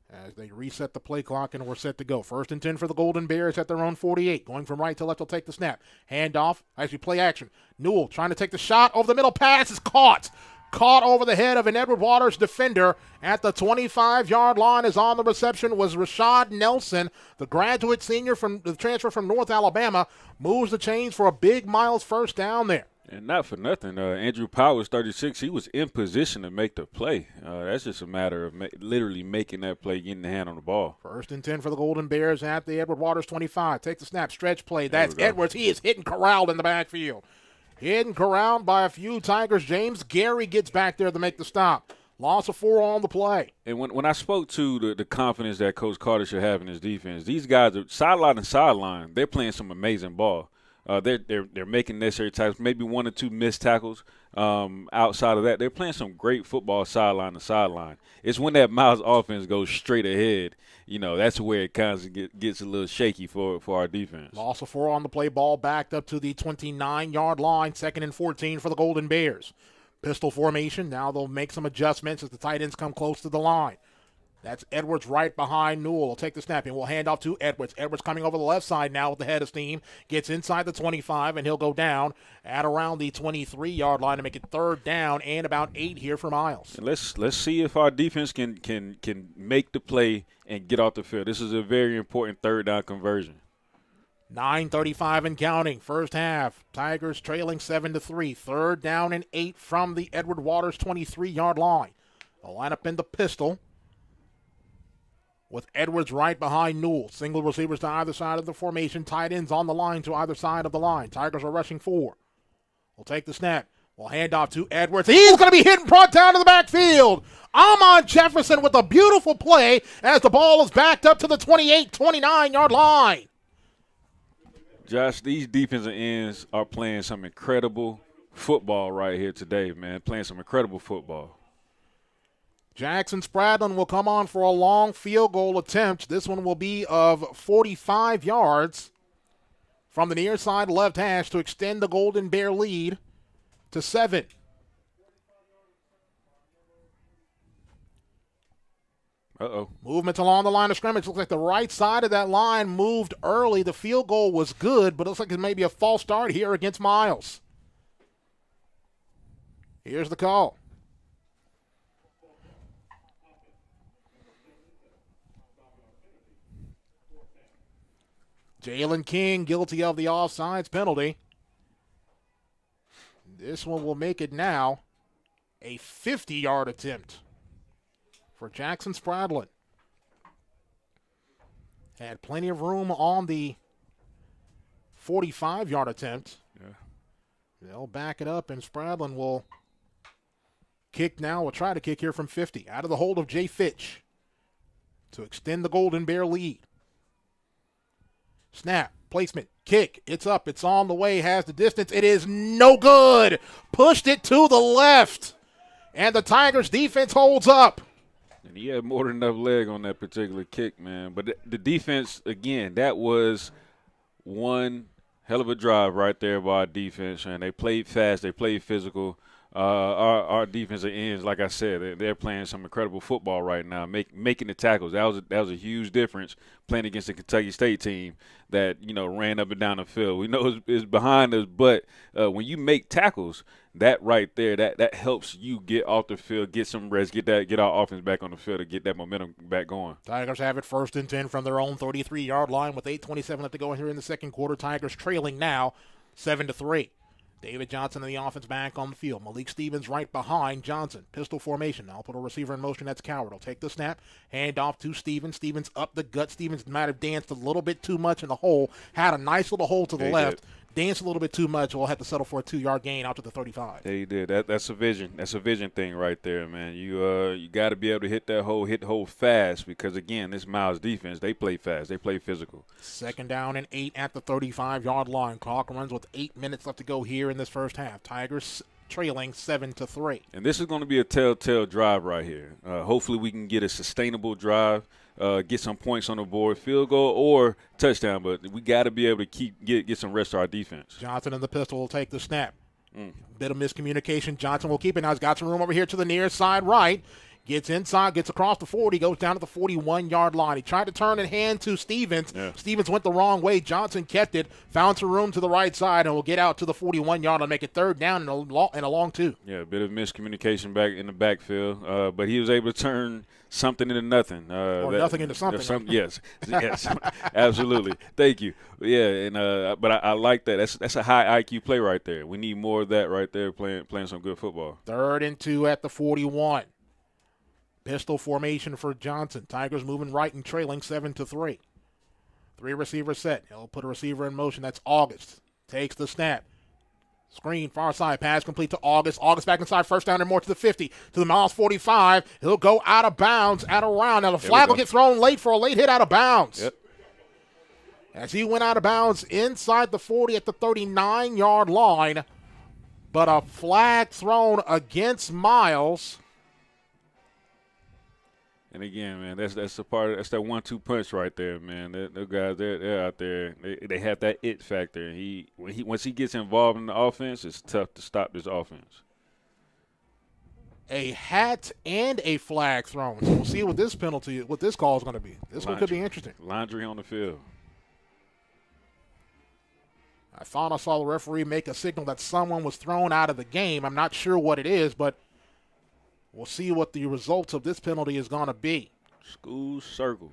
As they reset the play clock and we're set to go. 1st and 10 for the Golden Bears at their own 48. Going from right to left, they'll take the snap. Handoff, actually play action. Newell trying to take the shot over the middle. Pass is caught. Caught over the head of an Edward Waters defender at the 25-yard line. Is on the reception was Rashad Nelson, the graduate senior from the transfer from North Alabama. Moves the chains for a big Miles first down there. And not for nothing, Andrew Powers, 36, he was in position to make the play. That's just a matter of literally making that play, getting the hand on the ball. 1st and 10 for the Golden Bears at the Edward Waters 25. Take the snap, stretch play. That's Edwards. He is hit and corralled in the backfield. Hit and corralled by a few Tigers. James Gary gets back there to make the stop. Loss of 4 on the play. And when I spoke to the confidence that Coach Carter should have in his defense, these guys are sideline and sideline. They're playing some amazing ball. They're making necessary tackles, maybe 1 or 2 missed tackles. Outside of that, they're playing some great football sideline to sideline. It's when that Miles offense goes straight ahead, that's where it kind of gets a little shaky for our defense. Loss of 4 on the play, ball backed up to the 29-yard line, 2nd and 14 for the Golden Bears. Pistol formation, now they'll make some adjustments as the tight ends come close to the line. That's Edwards right behind Newell. Will take the snap and we'll hand off to Edwards. Edwards coming over the left side now with the head of steam. Gets inside the 25 and he'll go down at around the 23-yard line to make it 3rd down and about 8 here for Miles. And let's see if our defense can make the play and get off the field. This is a very important 3rd down conversion. 9:35 and counting. First half. Tigers trailing 7-3. 3rd down and 8 from the Edward Waters 23-yard line. They'll line up in the pistol with Edwards right behind Newell. Single receivers to either side of the formation. Tight ends on the line to either side of the line. Tigers are rushing 4. We'll take the snap. We'll hand off to Edwards. He's going to be hit and brought down to the backfield. Amon Jefferson with a beautiful play as the ball is backed up to the 29-yard line. Josh, these defensive ends are playing some incredible football right here today, man. Playing some incredible football. Jackson Spradlin will come on for a long field goal attempt. This one will be of 45 yards from the near side left hash to extend the Golden Bear lead to 7. Uh-oh. Movement along the line of scrimmage. Looks like the right side of that line moved early. The field goal was good, but it looks like it may be a false start here against Miles. Here's the call. Jalen King guilty of the offsides penalty. This one will make it now a 50-yard attempt for Jackson Spradlin. Had plenty of room on the 45-yard attempt. Yeah. They'll back it up, and Spradlin will kick now. Will try to kick here from 50. Out of the hold of Jay Fitch to extend the Golden Bear lead. Snap, placement, kick. It's up. It's on the way. Has the distance. It is no good. Pushed it to the left. And the Tigers defense holds up. And he had more than enough leg on that particular kick, man. But the defense, again, that was one hell of a drive right there by our defense. And they played fast. They played physical. Our defensive ends, like I said, they're playing some incredible football right now, making the tackles. That was a huge difference playing against the Kentucky State team that ran up and down the field. We know it's behind us, but when you make tackles, that right there, that helps you get off the field, get some rest, get our offense back on the field to get that momentum back going. Tigers have it 1st and 10 from their own 33-yard line with 8:27 left to go here in the second quarter. Tigers trailing now 7-3. David Johnson in the offense back on the field. Malik Stevens right behind Johnson. Pistol formation. Now put a receiver in motion. That's Coward. He'll take the snap. Hand off to Stevens. Stevens up the gut. Stevens might have danced a little bit too much in the hole. Had a nice little hole to the left. Danced a little bit too much. We'll have to settle for a 2-yard gain out to the 35. They did. That's a vision. That's a vision thing right there, man. You got to be able to hit the hole fast because, again, this Miles defense, they play fast. They play physical. 2nd down and 8 at the 35-yard line. Clock runs with 8 minutes left to go here in this first half. Tigers trailing 7-3. And this is going to be a telltale drive right here. Hopefully we can get a sustainable drive. Get some points on the board, field goal or touchdown, but we got to be able to get some rest to our defense. Johnson in the pistol will take the snap. Bit of miscommunication. Johnson will keep it. Now he's got some room over here to the near side right. Gets inside, gets across the 40, goes down to the 41-yard line. He tried to turn and hand to Stevens. Yeah. Stevens went the wrong way. Johnson kept it, found some room to the right side, and will get out to the 41-yard and make it 3rd down and a long 2. Yeah, a bit of miscommunication back in the backfield, but he was able to turn something into nothing. Or nothing into something. Yes, absolutely. Thank you. Yeah, and but I like that. That's a high IQ play right there. We need more of that right there, playing some good football. 3rd and 2 at the 41. Pistol formation for Johnson. Tigers moving right and trailing 7-3. 3 receivers set. He'll put a receiver in motion. That's August. Takes the snap. Screen, far side, pass complete to August. August back inside, 1st down and more to the 50, to the Miles 45. He'll go out of bounds at around. Now the flag will get thrown late for a late hit out of bounds. Yep. As he went out of bounds inside the 40 at the 39-yard line. But a flag thrown against Miles. And again, man, that's that 1-2 punch right there, man. The guys, they're out there. They have that it factor. Once he gets involved in the offense, it's tough to stop this offense. A hat and a flag thrown. So we'll see what this call is going to be. This one could be interesting. Laundry on the field. I thought I saw the referee make a signal that someone was thrown out of the game. I'm not sure what it is, but we'll see what the results of this penalty is going to be. School circle.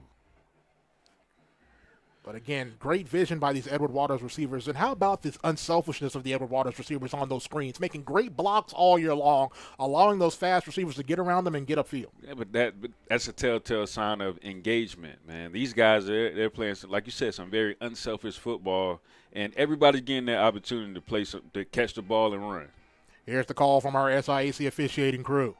But again, great vision by these Edward Waters receivers. And how about this unselfishness of the Edward Waters receivers on those screens, making great blocks all year long, allowing those fast receivers to get around them and get upfield. Yeah, but that's a telltale sign of engagement, man. These guys, they're playing, like you said, some very unselfish football, and everybody's getting that opportunity to catch the ball and run. Here's the call from our SIAC officiating crew.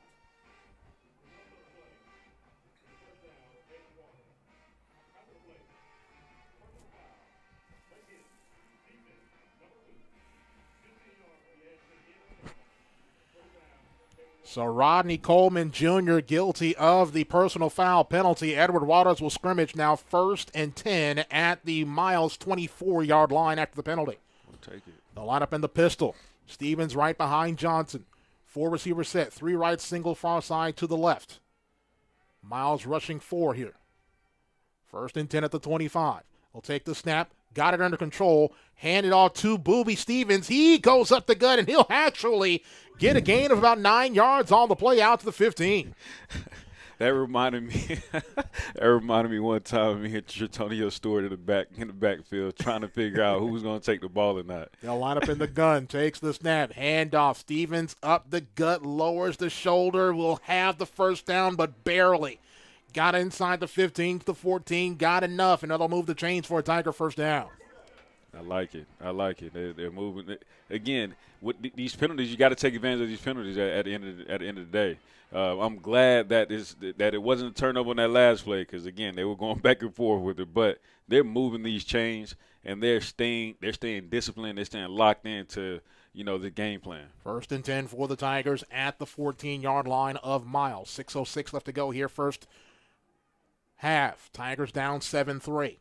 So Rodney Coleman Jr. guilty of the personal foul penalty. Edward Waters will scrimmage now 1st and 10 at the Miles 24-yard line after the penalty. We'll take it. They'll line up in the pistol. Stevens right behind Johnson. 4 receivers set. 3 right, single far side to the left. Miles rushing 4 here. 1st and 10 at the 25. He'll take the snap. Got it under control. Hand it off to Booby Stevens. He goes up the gut, and he'll actually get a gain of about 9 yards on the play out to the 15. That reminded me one time me and Tretonio Stewart in the backfield trying to figure out who was going to take the ball or not. They'll line up in the gun. Takes the snap. Hand off. Stevens up the gut. Lowers the shoulder. Will have the 1st down, but barely. Got inside the 15 to the 14. Got enough, and they'll move the chains for a Tiger 1st down. I like it. They're moving. Again, with these penalties, you got to take advantage of these penalties at the end of the day. I'm glad that it wasn't a turnover on that last play because, again, they were going back and forth with it. But they're moving these chains, and they're staying disciplined. They're staying locked into the game plan. 1st and 10 for the Tigers at the 14-yard line of Miles. 6:06 left to go here. First half. Tigers down 7-3.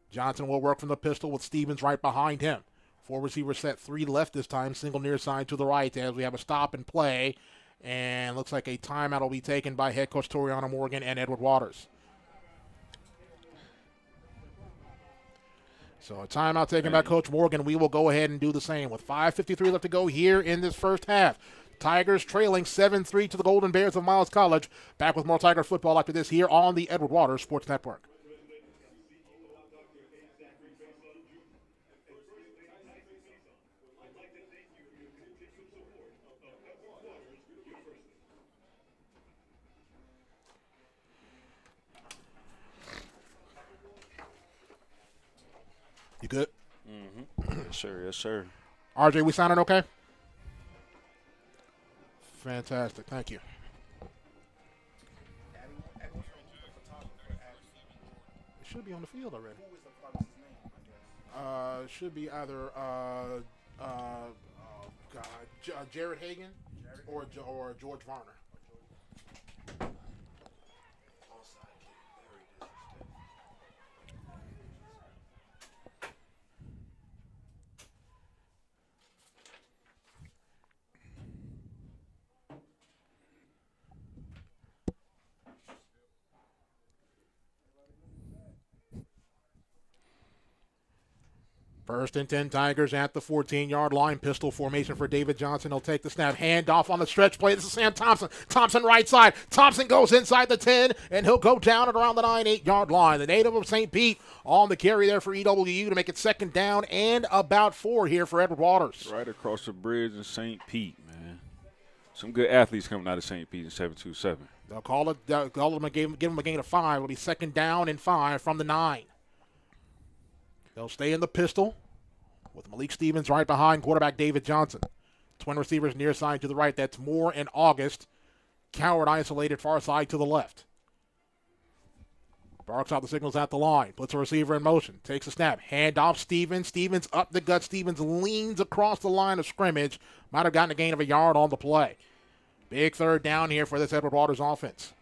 Johnson will work from the pistol with Stevens right behind him. 4 receivers set, 3 left this time, single near side to the right as we have a stop and play. And looks like a timeout will be taken by head coach Toriano Morgan and Edward Waters. So a timeout taken by Coach Morgan. We will go ahead and do the same with 5:53 left to go here in this first half. Tigers trailing 7-3 to the Golden Bears of Miles College. Back with more Tiger football after this here on the Edward Waters Sports Network. sir. Yes, sir. RJ, we sounding okay? Fantastic. Thank you. It should be on the field already. Should be either Jared Hagan or George Varner. First and 10 Tigers at the 14-yard line. Pistol formation for David Johnson. He'll take the snap. Hand off on the stretch play. This is Sam Thompson. Thompson right side. Thompson goes inside the 10, and he'll go down at around the 9-8-yard line. The native of St. Pete on the carry there for EWU to make it second down and about 4 here for Edward Waters. Right across the bridge in St. Pete, man. Some good athletes coming out of St. Pete in 727. They'll call it and give him a gain of 5. It'll be second down and 5 from the 9. They'll stay in the pistol with Malik Stevens right behind quarterback David Johnson. Twin receivers near side to the right. That's Moore and August. Coward isolated far side to the left. Barks out the signals at the line. Puts a receiver in motion. Takes a snap. Hand off Stevens. Stevens up the gut. Stevens leans across the line of scrimmage. Might have gotten a gain of a yard on the play. Big third down here for this Edward Waters offense.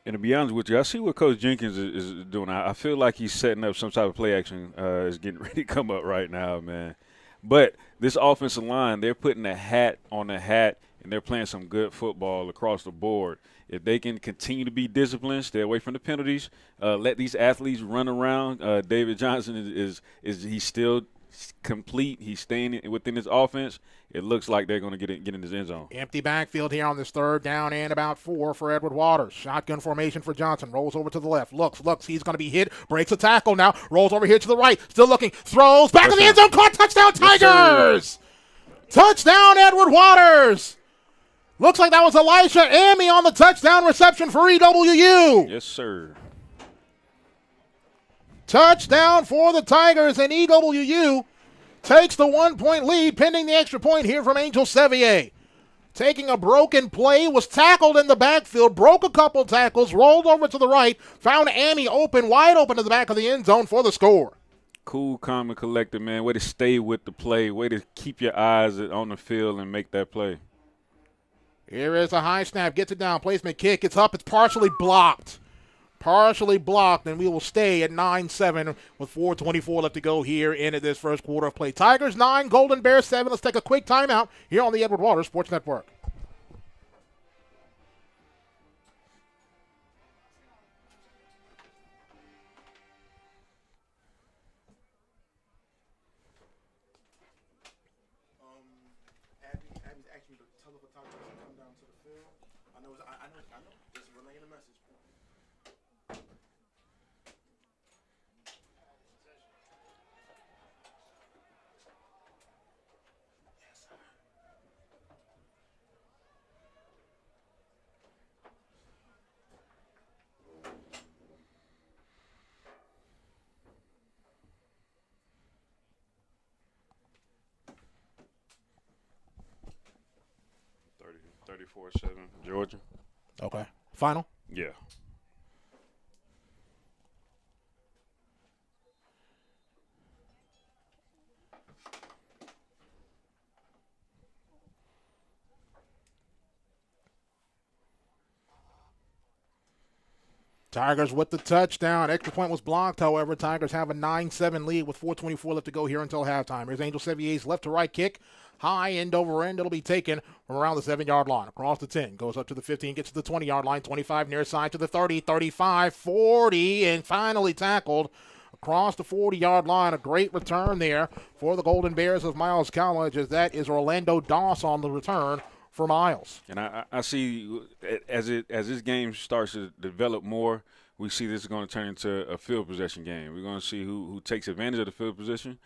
And to be honest with you, I see what Coach Jenkins is doing. I feel like he's setting up some type of play action is getting ready to come up right now, man. But this offensive line, they're putting a hat on a hat, and they're playing some good football across the board. If they can continue to be disciplined, stay away from the penalties, let these athletes run around. David Johnson is he's still complete. He's staying within his offense. It looks like they're going to get in his end zone. Empty backfield here on this third down and about 4 for Edward Waters. Shotgun formation for Johnson. Rolls over to the left. Looks. He's going to be hit. Breaks a tackle now. Rolls over here to the right. Still looking. Throws. Back in the end zone. Caught. Touchdown, Tigers! Touchdown, Edward Waters! Looks like that was Elisha Amy on the touchdown reception for EWU. Yes, sir. Touchdown for the Tigers, and EWU takes the 1-point lead, pending the extra point here from Angel Sevier. Taking a broken play, was tackled in the backfield, broke a couple tackles, rolled over to the right, found Amy wide open to the back of the end zone for the score. Cool, calm, and collected, man. Way to stay with the play. Way to keep your eyes on the field and make that play. Here is a high snap, gets it down, placement kick, it's up, it's partially blocked. And we will stay at 9-7 with 4:24 left to go here in this first quarter of play. Tigers 9, Golden Bears 7. Let's take a quick timeout here on the Edward Waters Sports Network. Abby's actually the telephotographer to come down to the field. I know. Just relaying a message. Yes, sir. 34-7, Georgia. Okay. Final? Yeah. Tigers with the touchdown. Extra point was blocked, however. Tigers have a 9-7 lead with 4:24 left to go here until halftime. Here's Angel Sevier's left to right kick. High end over end. It'll be taken from around the 7-yard line. Across the 10. Goes up to the 15. Gets to the 20-yard line. 25 near side to the 30. 35. 40. And finally tackled across the 40-yard line. A great return there for the Golden Bears of Miles College, as that is Orlando Doss on the return for Miles. And I see as this game starts to develop more, we see this is going to turn into a field possession game. We're going to see who takes advantage of the field possession,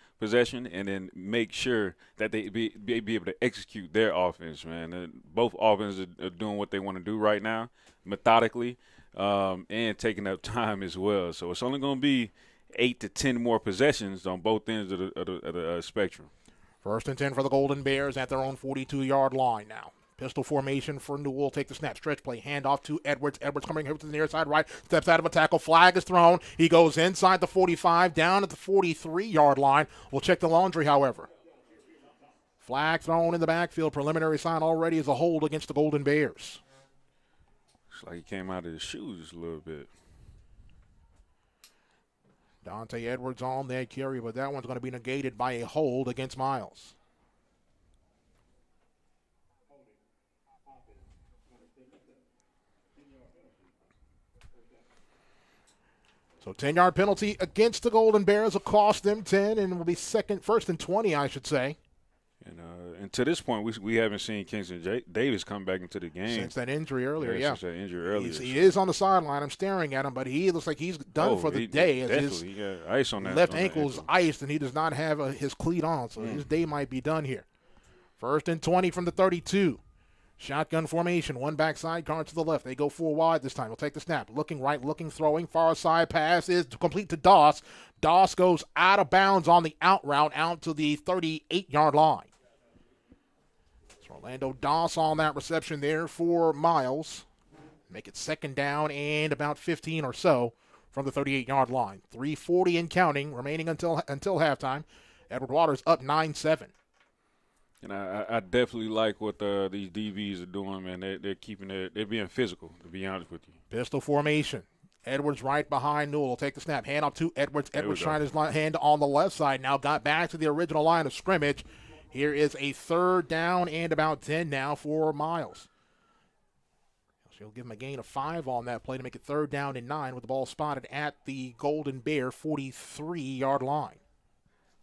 and then make sure that they be able to execute their offense, man. And both offenses are doing what they want to do right now, methodically, and taking up time as well. So it's only going to be 8 to 10 more possessions on both ends of the spectrum. First and 10 for the Golden Bears at their own 42-yard line now. Pistol formation for Newell. Take the snap. Stretch play. Hand off to Edwards. Edwards coming here to the near side right. Steps out of a tackle. Flag is thrown. He goes inside the 45, down at the 43-yard line. We'll check the laundry, however. Flag thrown in the backfield. Preliminary sign already is a hold against the Golden Bears. Looks like he came out of his shoes a little bit. Dante Edwards on that carry, but that one's going to be negated by a hold against Miles. So 10-yard penalty against the Golden Bears will cost them 10 and will be first and 20, I should say. And to this point, we haven't seen Kingston Davis come back into the game. Since that injury earlier, yeah. Since that injury earlier. He is on the sideline. I'm staring at him, but he looks like he's done for the day. Definitely, he got ice on that. Left ankle is iced, and he does not have his cleat on, so his day might be done here. First and 20 from the 32. Shotgun formation, one backside, guard to the left. They go 4 wide this time. We'll take the snap. Looking right, looking, throwing. Far side pass is complete to Doss. Doss goes out of bounds on the out route out to the 38-yard line. So Orlando Doss on that reception there for Miles. Make it second down and about 15 or so from the 38-yard line. 3:40 and counting remaining until halftime. Edward Waters up 9-7. And I definitely like what these DBs are doing, man. They're being physical, to be honest with you. Pistol formation. Edwards right behind Newell. Will take the snap. Hand off to Edwards. Edwards trying his hand on the left side. Now got back to the original line of scrimmage. Here is a third down and about 10 now for Miles. She'll give him a gain of 5 on that play to make it third down and 9 with the ball spotted at the Golden Bear 43-yard line.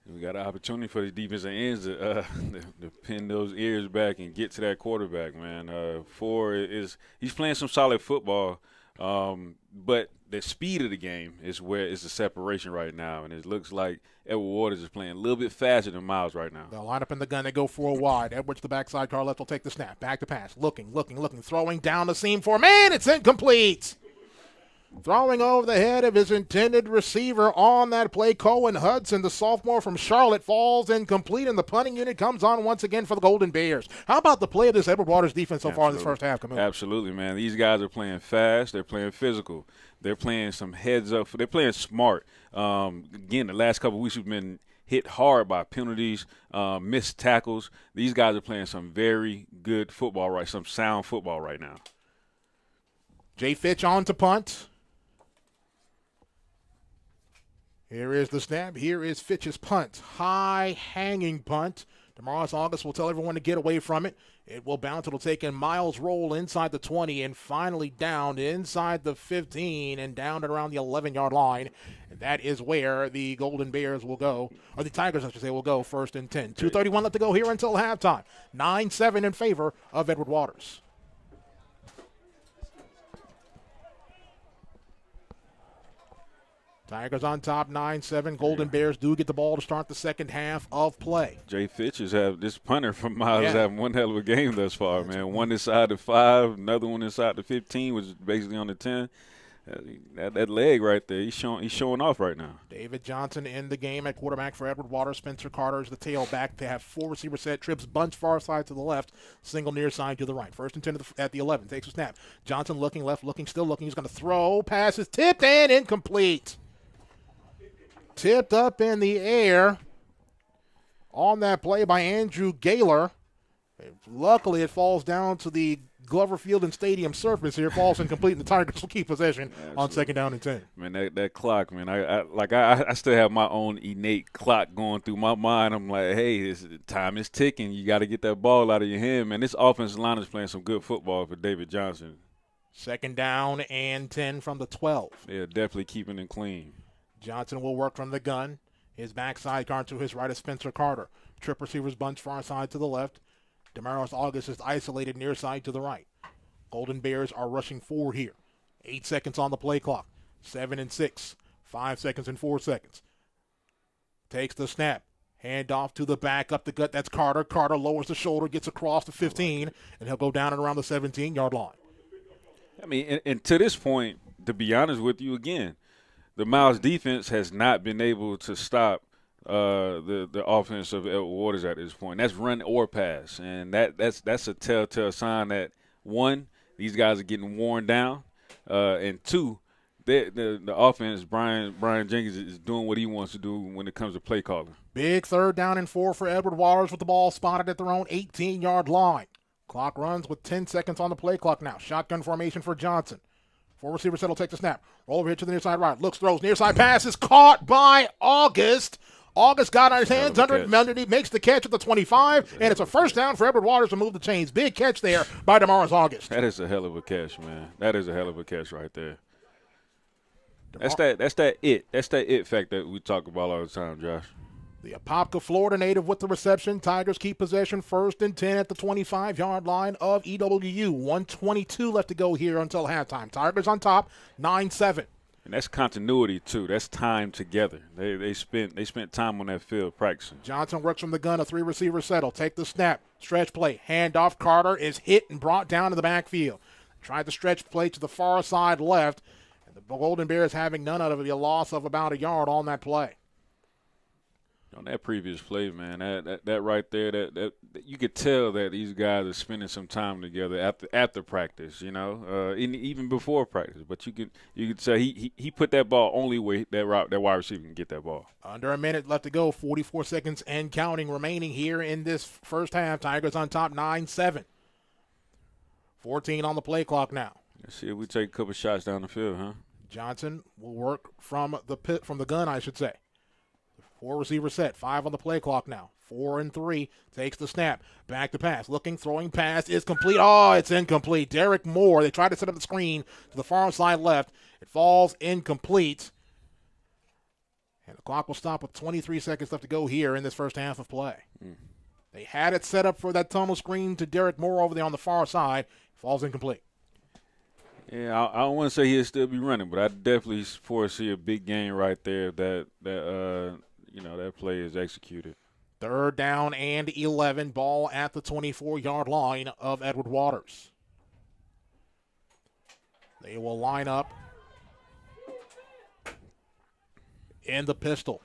We got an opportunity for the defensive ends to pin those ears back and get to that quarterback, man. He's playing some solid football, but the speed of the game is where it's the separation right now, and it looks like Edward Waters is playing a little bit faster than Miles right now. They'll line up in the gun. They go 4 wide. Edwards the backside. Car left will take the snap. Back to pass. Looking, throwing down the seam for man. It's incomplete. Throwing over the head of his intended receiver on that play, Cohen Hudson, the sophomore from Charlotte, falls incomplete, and the punting unit comes on once again for the Golden Bears. How about the play of this Edward Waters defense so far in this first half, Camille? Absolutely, man. These guys are playing fast. They're playing physical. They're playing some heads up. They're playing smart. Again, the last couple of weeks we've been hit hard by penalties, missed tackles. These guys are playing some very good football, some sound football right now. Jay Fitch on to punt. Here is the snap. Here is Fitch's punt. High-hanging punt. Damaris August will tell everyone to get away from it. It will bounce. It'll take in Miles' roll inside the 20 and finally down inside the 15 and down at around the 11-yard line. And that is where the Golden Bears will go, or the Tigers, I should say, will go first and 10. 2:31 left to go here until halftime. 9-7 in favor of Edward Waters. Tigers on top, 9-7. Golden Bears do get the ball to start the second half of play. Jay Fitch this punter from Miles having one hell of a game thus far, man. One inside the 5, another one inside the 15, which is basically on the 10. That leg right there, he's showing off right now. David Johnson in the game at quarterback for Edward Waters. Spencer Carter is the tailback. They have 4 receiver set. Trips bunch far side to the left, single near side to the right. First and 10 at the 11. Takes a snap. Johnson looking left, still looking. He's going to throw. Passes tipped and incomplete. Tipped up in the air on that play by Andrew Gaylor. Luckily, it falls down to the Glover Field and Stadium surface here. Falls incomplete, and the Tigers will keep possession on second down and 10. Man, that clock, man. I still have my own innate clock going through my mind. I'm like, hey, time is ticking. You got to get that ball out of your hand, man. This offensive line is playing some good football for David Johnson. Second down and 10 from the 12. Yeah, definitely keeping it clean. Johnson will work from the gun. His backside guard to his right is Spencer Carter. Trip receivers bunch far side to the left. Damaris August is isolated near side to the right. Golden Bears are rushing forward here. 8 seconds on the play clock. 7 and 6. 5 seconds and 4 seconds. Takes the snap. Hand off to the back up the gut. That's Carter. Carter lowers the shoulder, gets across the 15, and he'll go down and around the 17-yard line. I mean, and to this point, to be honest with you again, the Miles defense has not been able to stop the offense of Edward Waters at this point. That's run or pass, and that's a telltale sign that, one, these guys are getting worn down, and two, the offense, Brian Jenkins is doing what he wants to do when it comes to play calling. Big 3rd down and 4 for Edward Waters with the ball spotted at their own 18-yard line. Clock runs with 10 seconds on the play clock now. Shotgun formation for Johnson. 4 receiver set will take the snap. Roll over here to the near side right. Looks, throws, near side pass is caught by August. August got on his hands underneath, makes the catch at the 25, and it's a first down for Edward Waters to move the chains. Big catch there by DeMaurice August. That is a hell of a catch, man. That is a hell of a catch right there. That's that it factor that we talk about all the time, Josh. The Apopka, Florida native with the reception. Tigers keep possession 1st and 10 at the 25-yard line of EWU. 1:22 left to go here until halftime. Tigers on top, 9-7. And that's continuity too. That's time together. They spent time on that field practicing. Johnson works from the gun. A 3-receiver set. He'll take the snap. Stretch play. Handoff. Carter is hit and brought down to the backfield. Tried the stretch play to the far side left. And the Golden Bears having none of it. A loss of about a yard on that play. On that previous play, man, that right there, that you could tell that these guys are spending some time together after practice, even before practice. But you could say he put that ball only way that wide receiver can get that ball. Under a minute left to go, 44 seconds and counting remaining here in this first half. Tigers on top, 9-7. 14 on the play clock now. Let's see if we take a couple shots down the field, huh? Johnson will work from the gun, I should say. 4 receiver set, 5 on the play clock now. 4 and 3, takes the snap. Back to pass, looking, throwing pass is complete. Oh, it's incomplete. Derek Moore, they tried to set up the screen to the far side left. It falls incomplete. And the clock will stop with 23 seconds left to go here in this first half of play. They had it set up for that tunnel screen to Derek Moore over there on the far side. It falls incomplete. Yeah, I don't want to say he'll still be running, but I definitely foresee a big game right there that play is executed. 3rd down and 11. Ball at the 24-yard line of Edward Waters. They will line up in the pistol.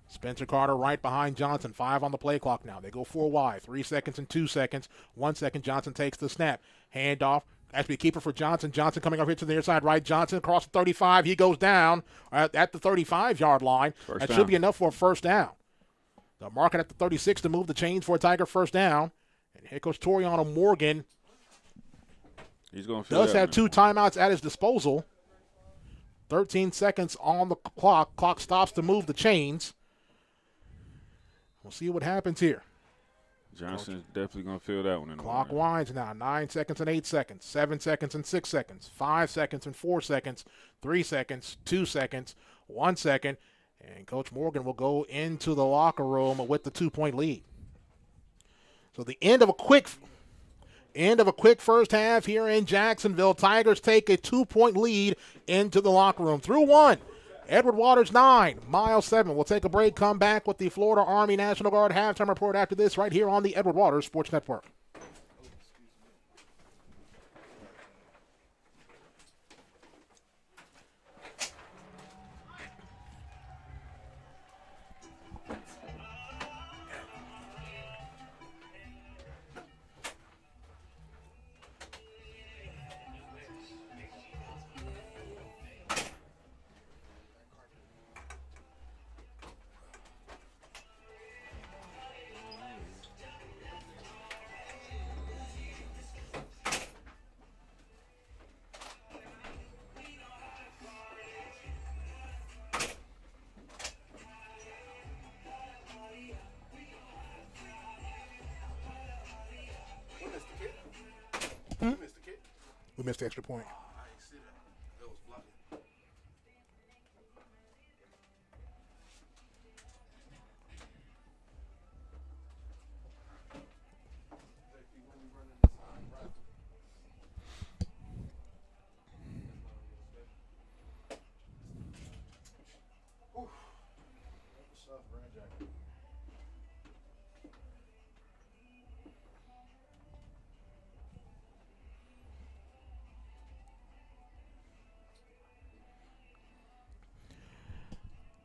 Spencer Carter right behind Johnson. 5 on the play clock now. They go 4 wide. 3 seconds and 2 seconds. 1 second. Johnson takes the snap. Handoff. Actually, keeper for Johnson. Johnson coming up here to the near side right. Johnson across the 35. He goes down at the 35-yard line. That should be enough for a first down. They'll mark it at the 36 to move the chains for a Tiger first down. And here goes Toriano Morgan. He's going to does have 2 timeouts at his disposal. 13 seconds on the clock. Clock stops to move the chains. We'll see what happens here. Johnson's definitely going to feel that one. Clock winds now. 9 seconds and 8 seconds. 7 seconds and 6 seconds. 5 seconds and 4 seconds. 3 seconds. 2 seconds. 1 second. And Coach Morgan will go into the locker room with the 2-point lead. So the end of a quick first half here in Jacksonville. Tigers take a 2-point lead into the locker room. Through 1. Edward Waters 9, Miles 7. We'll take a break, come back with the Florida Army National Guard halftime report after this right here on the Edward Waters Sports Network. We missed the extra point.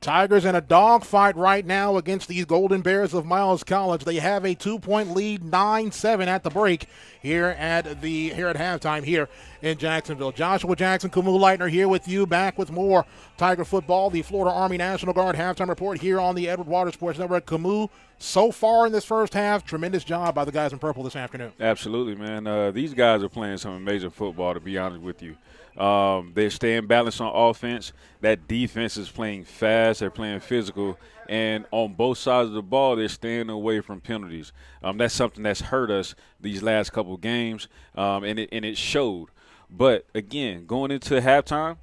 Tigers in a dogfight right now against these Golden Bears of Miles College. They have a 2-point lead, 9-7 at the break here at halftime here in Jacksonville. Joshua Jackson, Kumu Leitner here with you, back with more Tiger football. The Florida Army National Guard halftime report here on the Edward Waters Sports Network. Kumu, so far in this first half, tremendous job by the guys in purple this afternoon. Absolutely, man. These guys are playing some amazing football, to be honest with you. They're staying balanced on offense. That defense is playing fast. They're playing physical. And on both sides of the ball, they're staying away from penalties. That's something that's hurt us these last couple games, and it showed. But, again, going into halftime,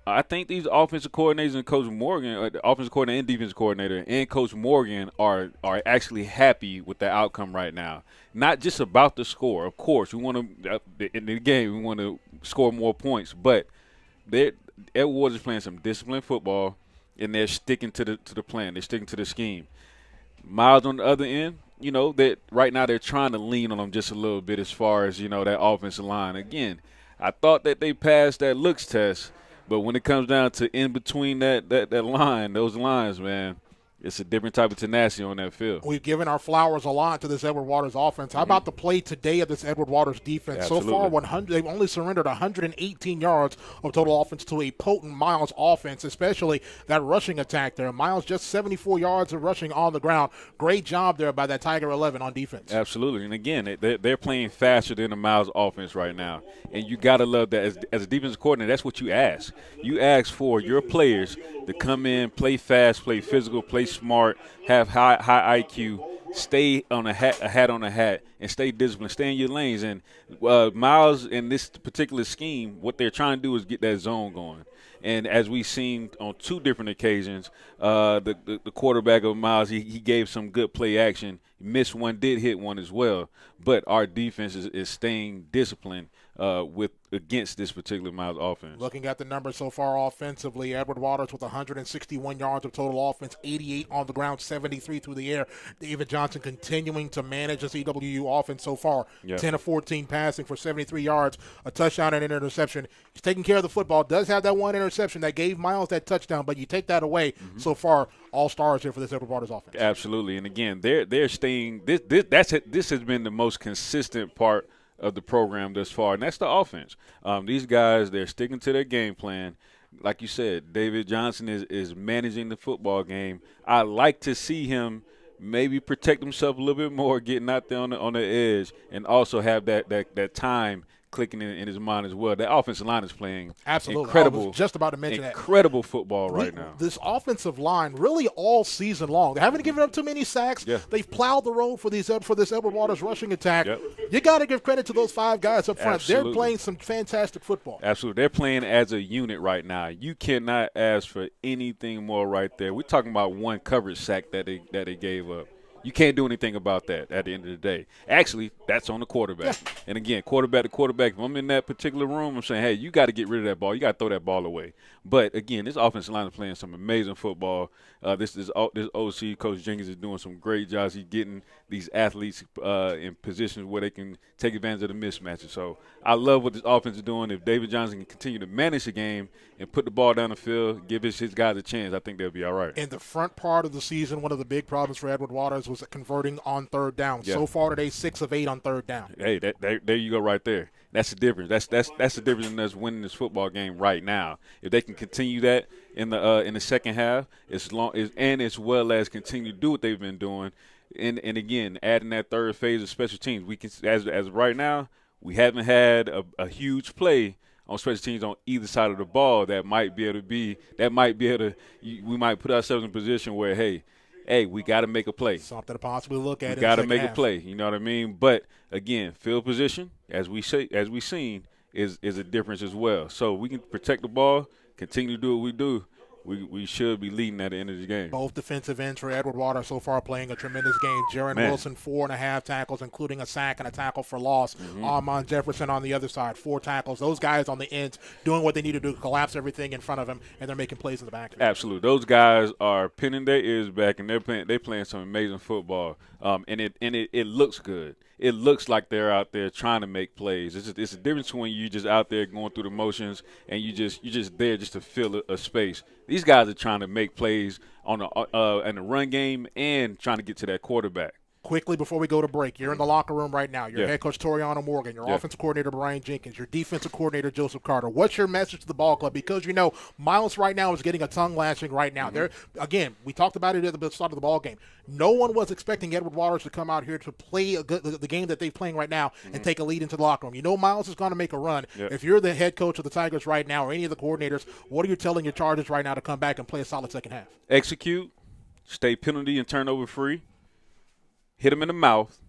I think these offensive coordinators and Coach Morgan, the offensive coordinator and defensive coordinator, and Coach Morgan are actually happy with the outcome right now. Not just about the score. Of course, we want to in the game we want to score more points, but Edward Waters is playing some disciplined football, and they're sticking to the plan. They're sticking to the scheme. Miles on the other end, that right now they're trying to lean on them just a little bit as far as that offensive line. Again, I thought that they passed that looks test. But when it comes down to in between that line, those lines, man, it's a different type of tenacity on that field. We've given our flowers a lot to this Edward Waters offense. How about the play today of this Edward Waters defense? Absolutely. So far, they've only surrendered 118 yards of total offense to a potent Miles offense, especially that rushing attack there. Miles just 74 yards of rushing on the ground. Great job there by that Tiger 11 on defense. Absolutely. And, again, they're playing faster than the Miles offense right now. And you got to love that. As a defensive coordinator, that's what you ask. You ask for your players to come in, play fast, play physical, play smart, have high IQ, stay on a hat on a hat, and stay disciplined, stay in your lanes. And Miles, in this particular scheme, what they're trying to do is get that zone going. And as we've seen on two different occasions, the quarterback of Miles, he gave some good play action. He missed one, did hit one as well. But our defense is staying disciplined against this particular Miles offense. Looking at the numbers so far offensively, Edward Waters with 161 yards of total offense, 88 on the ground, 73 through the air. David Johnson continuing to manage this EWU offense so far. 10 of 14 passing for 73 yards, a touchdown and an interception. He's taking care of the football. Does have that one interception that gave Miles that touchdown, but you take that away. So far, all stars here for this Edward Waters offense. Absolutely. And again, they're staying. This has been the most consistent part of the program thus far, and that's the offense. These guys, they're sticking to their game plan. Like you said, David Johnson is managing the football game. I like to see him maybe protect himself a little bit more, getting out there on the edge, and also have that time clicking in his mind as well. That offensive line is playing incredible. I was just about to mention incredible football right now. This offensive line really all season long. They haven't given up too many sacks. Yeah. They've plowed the road for this Edward Waters rushing attack. Yep. You got to give credit to those five guys up front. Absolutely. They're playing some fantastic football. Absolutely. They're playing as a unit right now. You cannot ask for anything more right there. We're talking about one coverage sack that they gave up. You can't do anything about that at the end of the day. Actually, that's on the quarterback. Yeah. And, again, quarterback to quarterback, if I'm in that particular room, I'm saying, hey, you got to get rid of that ball. You got to throw that ball away. But, again, this offensive line is playing some amazing football. This OC, Coach Jenkins, is doing some great jobs. He's getting these athletes in positions where they can take advantage of the mismatches. So I love what this offense is doing. If David Johnson can continue to manage the game and put the ball down the field, give his guys a chance, I think they'll be all right. In the front part of the season, one of the big problems for Edward Waters was converting on third down. Yeah. So far today, 6 of 8 on third down. Hey, there you go right there. That's the difference. That's the difference in us winning this football game right now. If they can continue that in the second half, as well as continue to do what they've been doing, and again adding that third phase of special teams, we can as of right now we haven't had a huge play on special teams on either side of the ball we might put ourselves in a position where hey, we got to make a play. Something to possibly look at. We got to make a play. You know what I mean? But again, field position, as we've seen, is a difference as well. So we can protect the ball, continue to do what we do. We should be leading at the end of the game. Both defensive ends for Edward Waters so far playing a tremendous game. Jaron Wilson, 4.5 tackles, including a sack and a tackle for loss. Armon Jefferson on the other side, 4 tackles. Those guys on the ends doing what they need to do, collapse everything in front of them, and they're making plays in the back. Absolutely. Those guys are pinning their ears back, and they're playing some amazing football. And it looks good. It looks like they're out there trying to make plays. It's a difference when you just out there going through the motions and you just there just to fill a space. These guys are trying to make plays on the in the run game and trying to get to that quarterback. Quickly before we go to break, you're in the locker room right now. Your Yeah. head coach, Toriano Morgan, your Yeah. offensive coordinator, Brian Jenkins, your defensive coordinator, Joseph Carter. What's your message to the ball club? Because, you know, Miles right now is getting a tongue lashing right now. There, again, we talked about it at the start of the ball game. No one was expecting Edward Waters to come out here to play the game that they're playing right now and take a lead into the locker room. You know Miles is going to make a run. Yep. If you're the head coach of the Tigers right now or any of the coordinators, what are you telling your Chargers right now to come back and play a solid second half? Execute, stay penalty and turnover free, hit them in the mouth,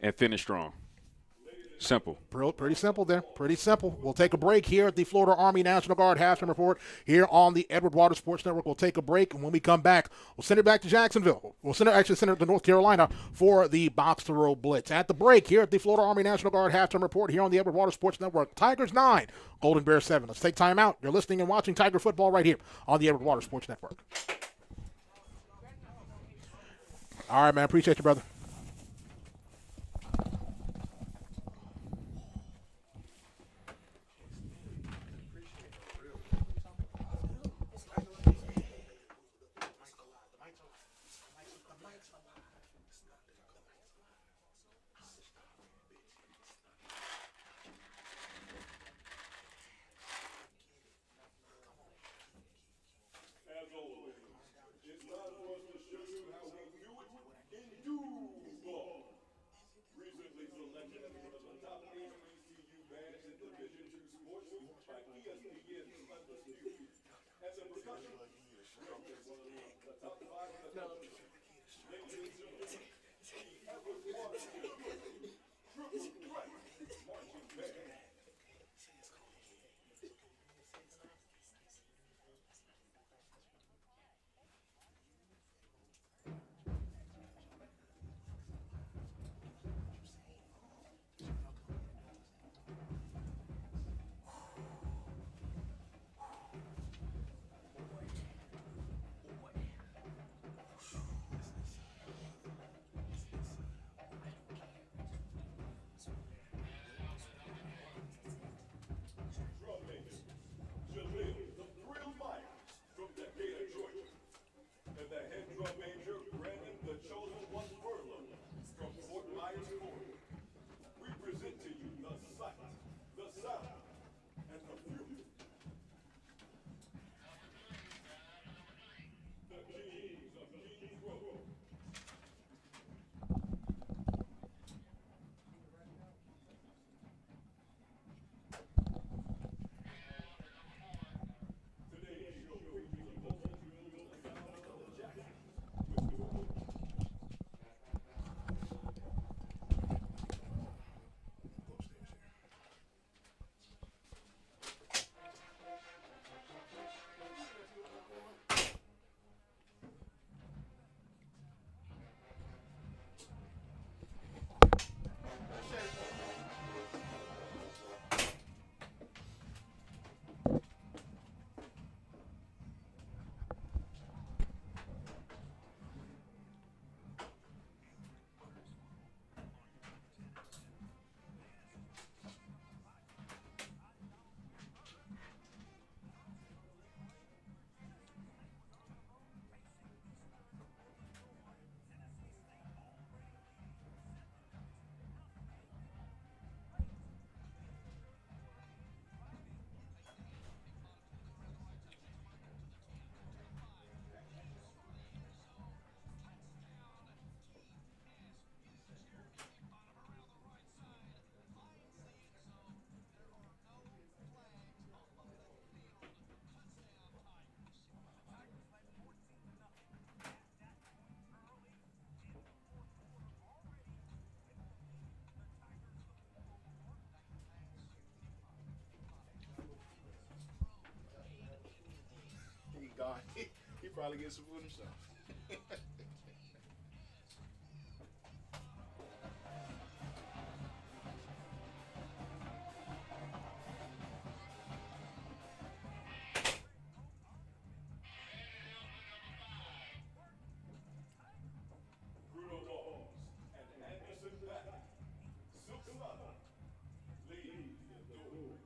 and finish strong. Simple. Pretty simple there. Pretty simple. We'll take a break here at the Florida Army National Guard halftime report here on the Edward Waters Sports Network. We'll take a break, and when we come back, we'll send it back to Jacksonville. We'll send it to North Carolina for the Box to Row Blitz. At the break here at the Florida Army National Guard halftime report here on the Edward Waters Sports Network. Tigers 9, Golden Bears 7. Let's take time out. You're listening and watching Tiger football right here on the Edward Waters Sports Network. All right, man. Appreciate you, brother. As always, it's time for us to show you how we do it in do-ball. Recently selected as one of the top HBCU bands in Division II sports by ESPN's Undisputed. And the percussion, we are one of the top 5 in the country. Ladies and gentlemen, the Edward Waters Triple Threat Marching Band. He probably gets some food himself. Bruno Balls and Anderson Pack. Silk Summer. Lead the door.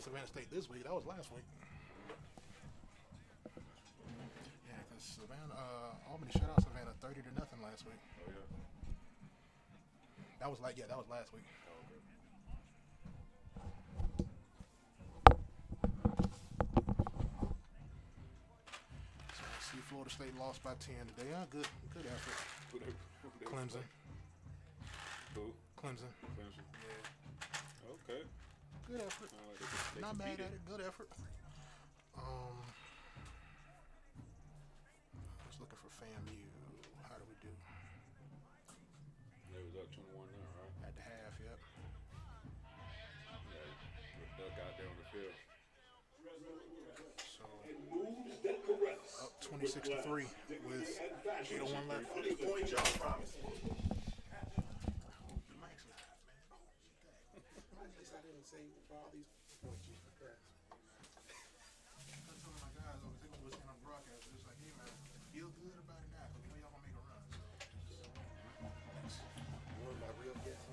Savannah State this week. That was last week. Yeah, because Savannah, Albany shut out Savannah 30-0 last week. Oh yeah. That was that was last week. So I see Florida State lost by 10 today. Good effort. Clemson. Who? Clemson. Clemson. Yeah. Okay. Good effort. They Not mad competed. at it. Good effort. I was looking for FAMU. How do we do? They was up 21 now, right? At the half, yep. Yeah. Duck out there on the field. So up 26-3 with 8:01 left. Point y'all promise. I didn't say all these points. I told my guys over there was in a broadcast, just like, hey man, feel good about it now, because we know y'all gonna make a run. One of my real guests.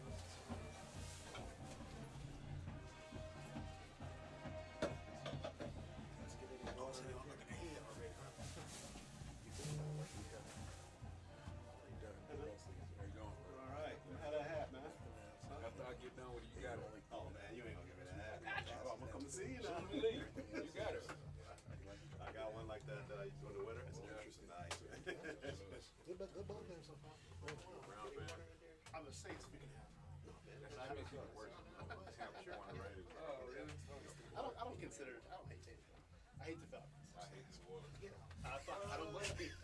Let's get it Oh, so y'all looking ahead already, huh? How you doing? All right. How that hat, man? After I get done with it, you got it. Oh man, you ain't gonna give me that hat. I'm gonna come and see you now. You got it. I got one like that I used to in the winter. It's interesting. Nice. Good ball game so far. Brown band. I'm a Saints fan. That makes it worse. Oh, really? I don't consider it. I don't hate it. I hate the Falcons. I hate this water. I don't blame you.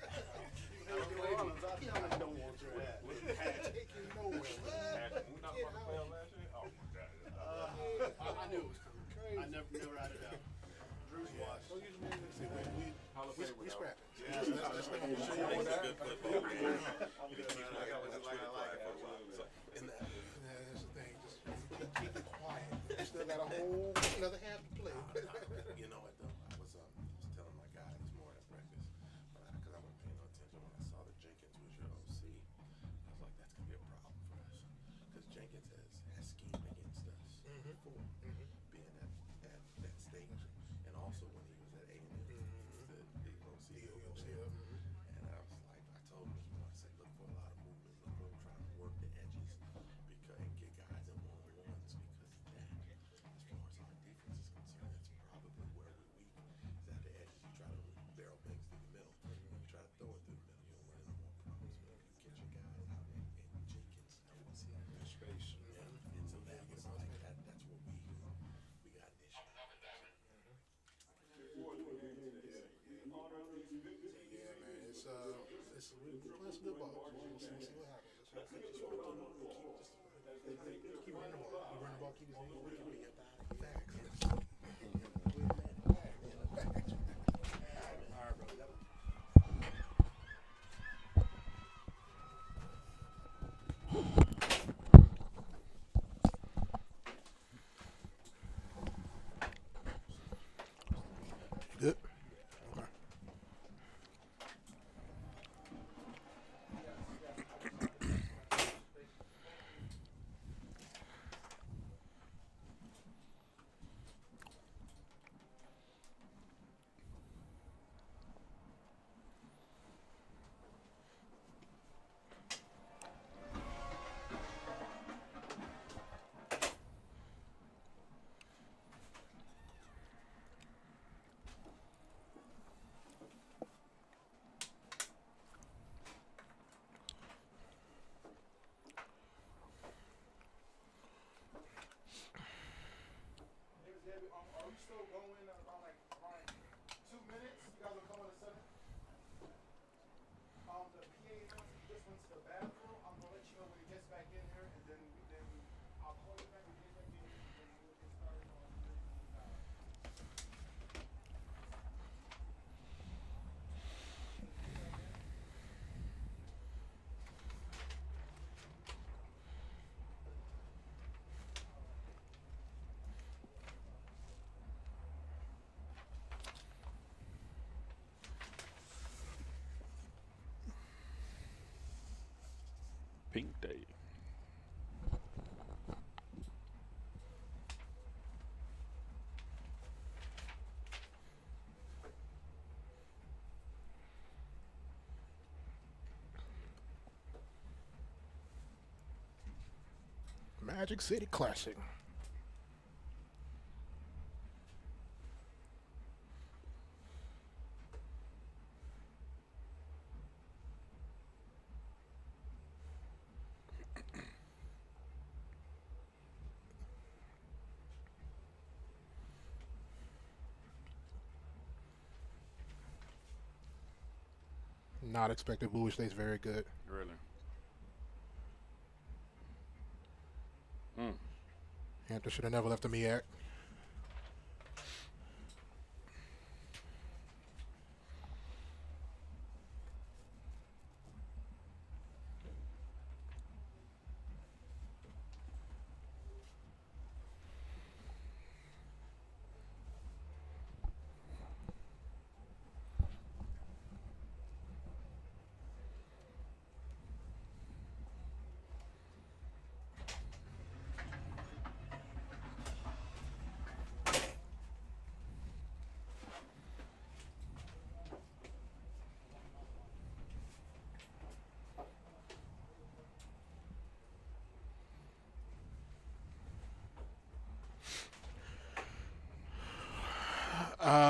I don't want your hat. Take you nowhere. We not about to play on last year? Oh my God. I knew it was coming. I never write it out. Drew's watch. Don't use me as we Hall of Fame we without. scrap. Yeah, Let's think I'm Good sure. football game. I'm good, man. I got what you like. I like it. And that's the thing. Just keep it quiet. We still got a whole another half to play. You know what though? I was telling my guy this morning at breakfast, because I wasn't paying no attention when I saw that Jenkins was your OC. I was like, that's gonna be a problem for us, because Jenkins has schemed against us before, being at that stage, and also when he was at A&M, he was the OC. And I was like, I told him this morning, I said, look for a lot of movement, look for him trying to work the edges, and get guys in one-on-ones, because that, as far as our defense is concerned, that's probably where we're weak. Is at the edges. You try to barrel things through the middle. When you try to throw it through the middle, you'll run into more problems. But if you get your guys out and Jenkins, I would see space. And so that was like that's what we got an issue. Yeah, man. It's we're playing some good ball. We'll see what happens. I just want to Keep running the ball. Keep running the ball. Keep his knees working. be about it. Facts. All right, bro. Good. Okay. Are we still going around like 2 minutes? You guys will come in a second. The PA just went to the bathroom. I'm gonna let you know when he gets back in here, and then I'll call you back when he gets back in here, and then we'll get started on the Pink Day. Magic City Classic. Not expected. Bowie State's very good. Really. Mm. Hampton should have never left the MEAC.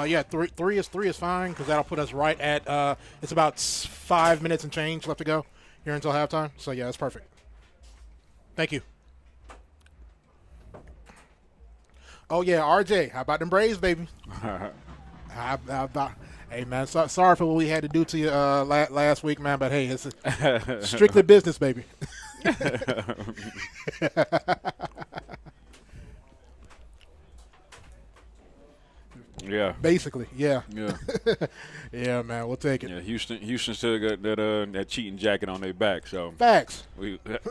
Yeah, three is fine because that'll put us right at it's about 5 minutes and change left to go here until halftime. So yeah, that's perfect. Thank you. Oh yeah, RJ, how about them Braves, baby? How about? Hey man, sorry for what we had to do to you last week, man. But hey, it's strictly business, baby. Yeah. Basically, yeah. Yeah. Yeah, man, we'll take it. Yeah. Houston still got that cheating jacket on their back. So Facts.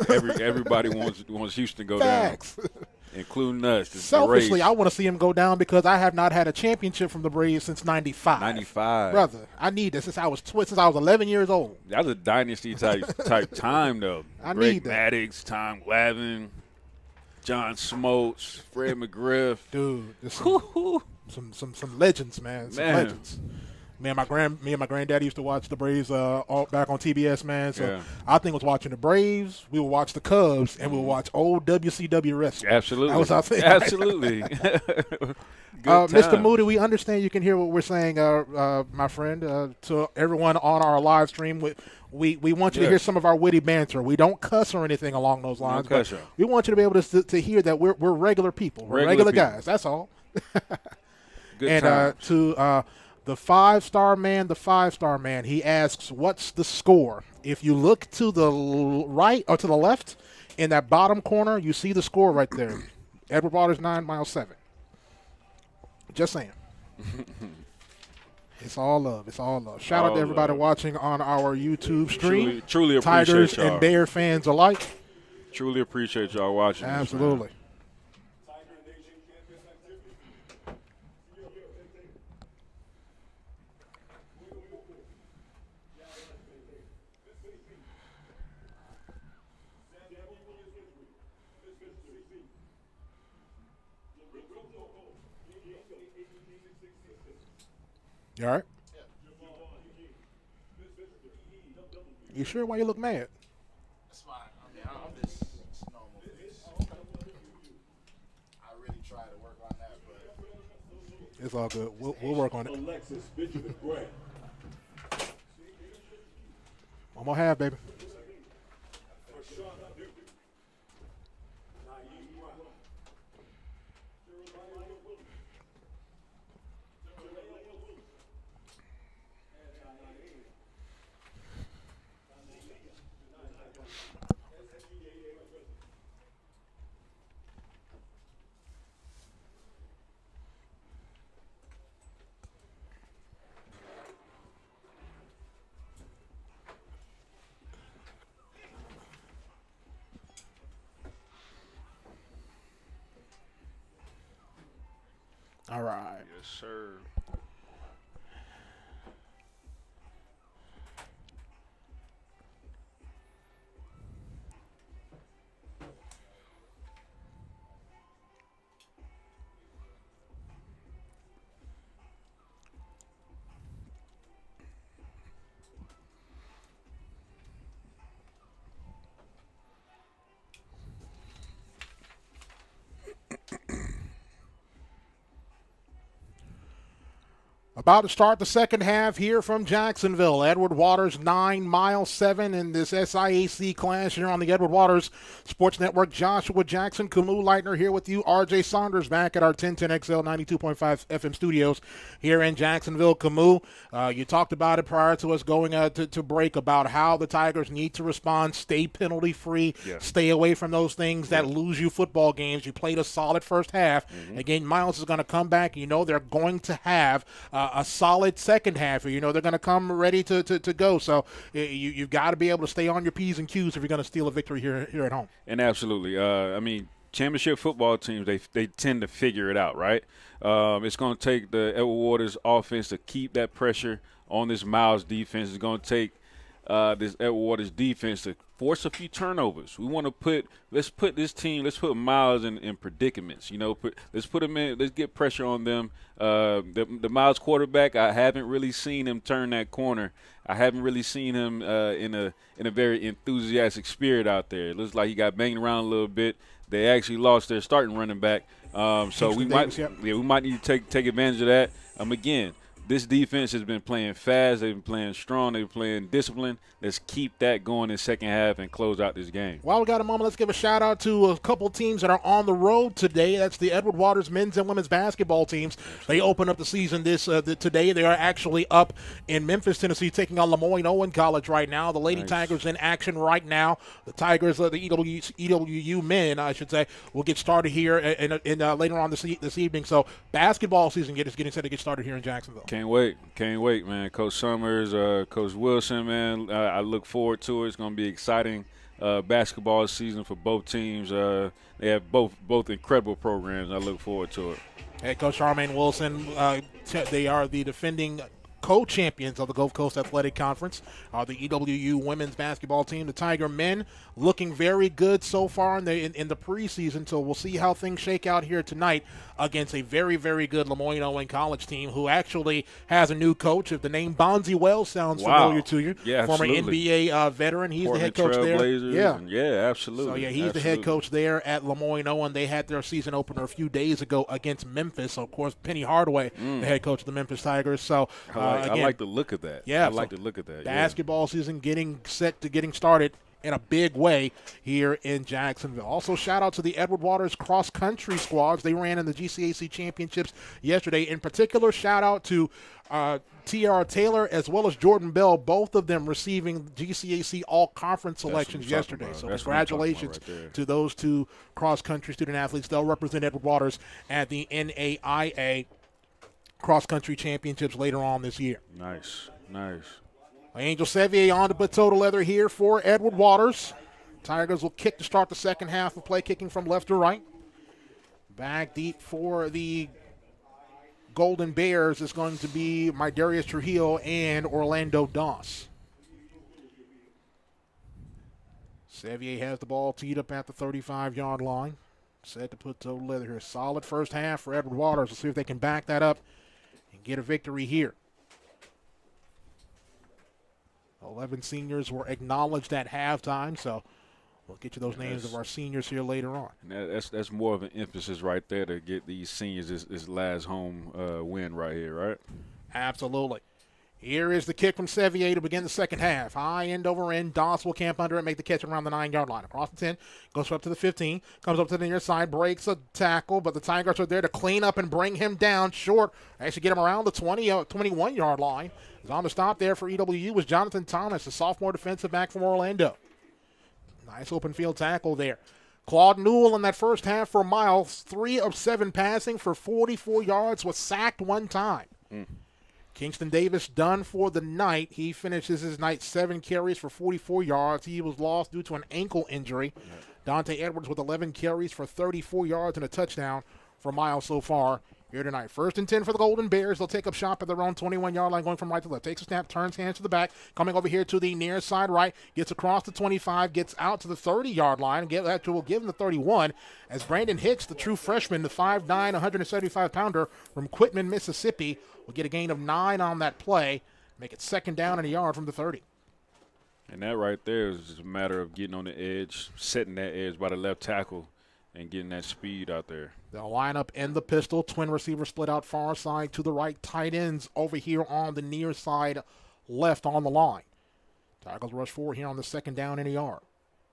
Everybody wants Houston to go Facts. down, including us. Selfishly, I want to see him go down because I have not had a championship from the Braves since '95. 95. Brother, I need this since I was 11 years old. That was a dynasty type time though. I Greg need that. Maddux, Tom Glavine, John Smoltz, Fred McGriff. Dude, just some legends, man. Some legends. Me and my granddaddy used to watch the Braves all back on TBS, man. So Yeah. I think was watching the Braves. We would watch the Cubs, and we would watch old WCW wrestling. Absolutely. That was our thing. Absolutely. Mr. times. Moody, we understand you can hear what we're saying, my friend. To everyone on our live stream, we want you to hear some of our witty banter. We don't cuss or anything along those lines, but cuss. we want you to be able to hear that we're regular people. We're regular people. guys. That's all. Good And times. to the five-star man, he asks, what's the score? If you look to the right or to the left in that bottom corner, you see the score right there. Edward Waters 9, Miles 7. Just saying. It's all love. It's all love. Shout out to everybody watching on our YouTube stream. Truly appreciate Tigers y'all. and Bear fans alike. Truly appreciate y'all watching. this, man. Absolutely. You all right? You sure? Why you look mad? That's fine. I mean, I'm just it's normal. I really try to work on that, but It's all good. We'll work on it. Alexis Benjamin Gray. One more half, baby. All right. Yes, sir. About to start the second half here from Jacksonville. Edward Waters 9, Miles 7 in this SIAC class here on the Edward Waters Sports Network. Joshua Jackson, Camus Leitner here with you. RJ Saunders back at our 1010XL 92.5 FM studios here in Jacksonville. Camus, you talked about it prior to us going to break about how the Tigers need to respond, stay penalty free, stay away from those things that lose you football games. You played a solid first half. Again, Miles is going to come back. You know they're going to have a solid second half. You know they're going to come ready to go. So you've got to be able to stay on your P's and Q's if you're going to steal a victory here at home. And absolutely. I mean, championship football teams, they tend to figure it out, right? It's going to take the Edward Waters offense to keep that pressure on this Miles defense. It's going to take this Edward Waters defense to force a few turnovers. We want to let's put Miles in predicaments. You know, let's put them in. Let's get pressure on them. The Miles quarterback, I haven't really seen him turn that corner. I haven't really seen him in a very enthusiastic spirit out there. It looks like he got banged around a little bit. They actually lost their starting running back, so we might need to take advantage of that. Again, this defense has been playing fast. They've been playing strong. They've been playing disciplined. Let's keep that going in the second half and close out this game. While we got a moment, let's give a shout-out to a couple teams that are on the road today. That's the Edward Waters men's and women's basketball teams. They open up the season today. They are actually up in Memphis, Tennessee, taking on Lemoyne-Owen College right now. The Lady Tigers in action right now. The Tigers, the EWU men, I should say, will get started here later on this evening. So basketball season is getting set to get started here in Jacksonville. Can't wait, man. Coach Summers, Coach Wilson, man. I look forward to it. It's going to be exciting basketball season for both teams. They have both incredible programs. I look forward to it. Head Coach Charmaine Wilson, they are the defending co-champions of the Gulf Coast Athletic Conference, the EWU women's basketball team. The Tiger men looking very good so far in the preseason, so we'll see how things shake out here tonight against a very, very good Lemoyne-Owen College team who actually has a new coach. If the name Bonzi Wells sounds familiar to you, former NBA veteran, he's the head coach there. Yeah, absolutely. So, he's the head coach there at Lemoyne-Owen. They had their season opener a few days ago against Memphis. So, of course, Penny Hardaway, the head coach of the Memphis Tigers. So, I like the look of that. Yeah, I like the look of that. Basketball season getting started in a big way here in Jacksonville. Also, shout out to the Edward Waters cross-country squads. They ran in the GCAC championships yesterday. In particular, shout out to T.R. Taylor as well as Jordan Bell, both of them receiving GCAC all-conference selections yesterday. So congratulations to those two cross-country student-athletes. They'll represent Edward Waters at the NAIA cross-country championships later on this year. Nice. Angel Sevier on to put total leather here for Edward Waters. Tigers will kick to start the second half of play, kicking from left to right. Back deep for the Golden Bears is going to be Mydarius Trujillo and Orlando Doss. Sevier has the ball teed up at the 35-yard line. Set to put total leather here. Solid first half for Edward Waters. Let's see if they can back that up and get a victory here. 11 seniors were acknowledged at halftime, so we'll get you those names of our seniors here later on. And that's more of an emphasis right there to get these seniors this last home win right here, right? Absolutely. Here is the kick from Sevier to begin the second half. High end over end. Doss will camp under it, make the catch around the 9-yard line. Across the 10, goes up to the 15, comes up to the near side, breaks a tackle, but the Tigers are there to clean up and bring him down short. Actually get him around the 21-yard line. On the stop there for EWU was Jonathan Thomas, the sophomore defensive back from Orlando. Nice open field tackle there. Claude Newell in that first half for Miles, 3 of 7 passing for 44 yards, was sacked one time. Kingston Davis done for the night. He finishes his night 7 carries for 44 yards. He was lost due to an ankle injury. Dante Edwards with 11 carries for 34 yards and a touchdown for Miles so far here tonight. 1st and 10 for the Golden Bears. They'll take up shop at their own 21-yard line, going from right to left. Takes a snap, turns hands to the back, coming over here to the near side right, gets across the 25, gets out to the 30-yard line, and will give him the 31 as Brandon Hicks, the true freshman, the 5'9", 175-pounder from Quitman, Mississippi, will get a gain of 9 on that play, make it 2nd down and a yard from the 30. And that right there is just a matter of getting on the edge, setting that edge by the left tackle, and getting that speed out there. They'll line up in the pistol. Twin receiver split out far side to the right. Tight ends over here on the near side left on the line. Tigers rush forward here on the second down in a yard.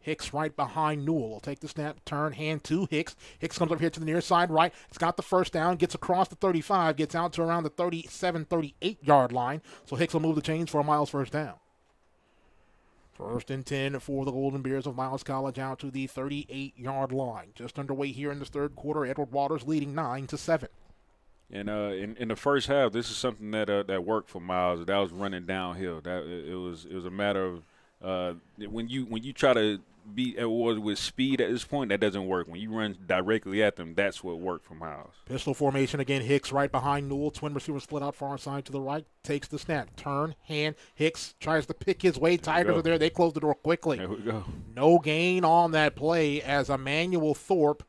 Hicks right behind Newell. Will take the snap, turn, hand to Hicks. Hicks comes up here to the near side right. It's got the first down, gets across the 35, gets out to around the 37, 38-yard line. So Hicks will move the chains for a Miles first down. First and 10 for the Golden Bears of Miles College out to the 38-yard line. Just underway here in this third quarter. Edward Waters leading 9-7. And in the first half, this is something that worked for Miles. That was running downhill. That it was a matter of when you try to beat Edward with speed at this point, that doesn't work. When you run directly at them, that's what worked for Miles. Pistol formation again. Hicks right behind Newell. Twin receiver split out far side to the right. Takes the snap. Turn, hand. Hicks tries to pick his way. Tigers are there. They close the door quickly. There we go. No gain on that play as Emmanuel Thorpe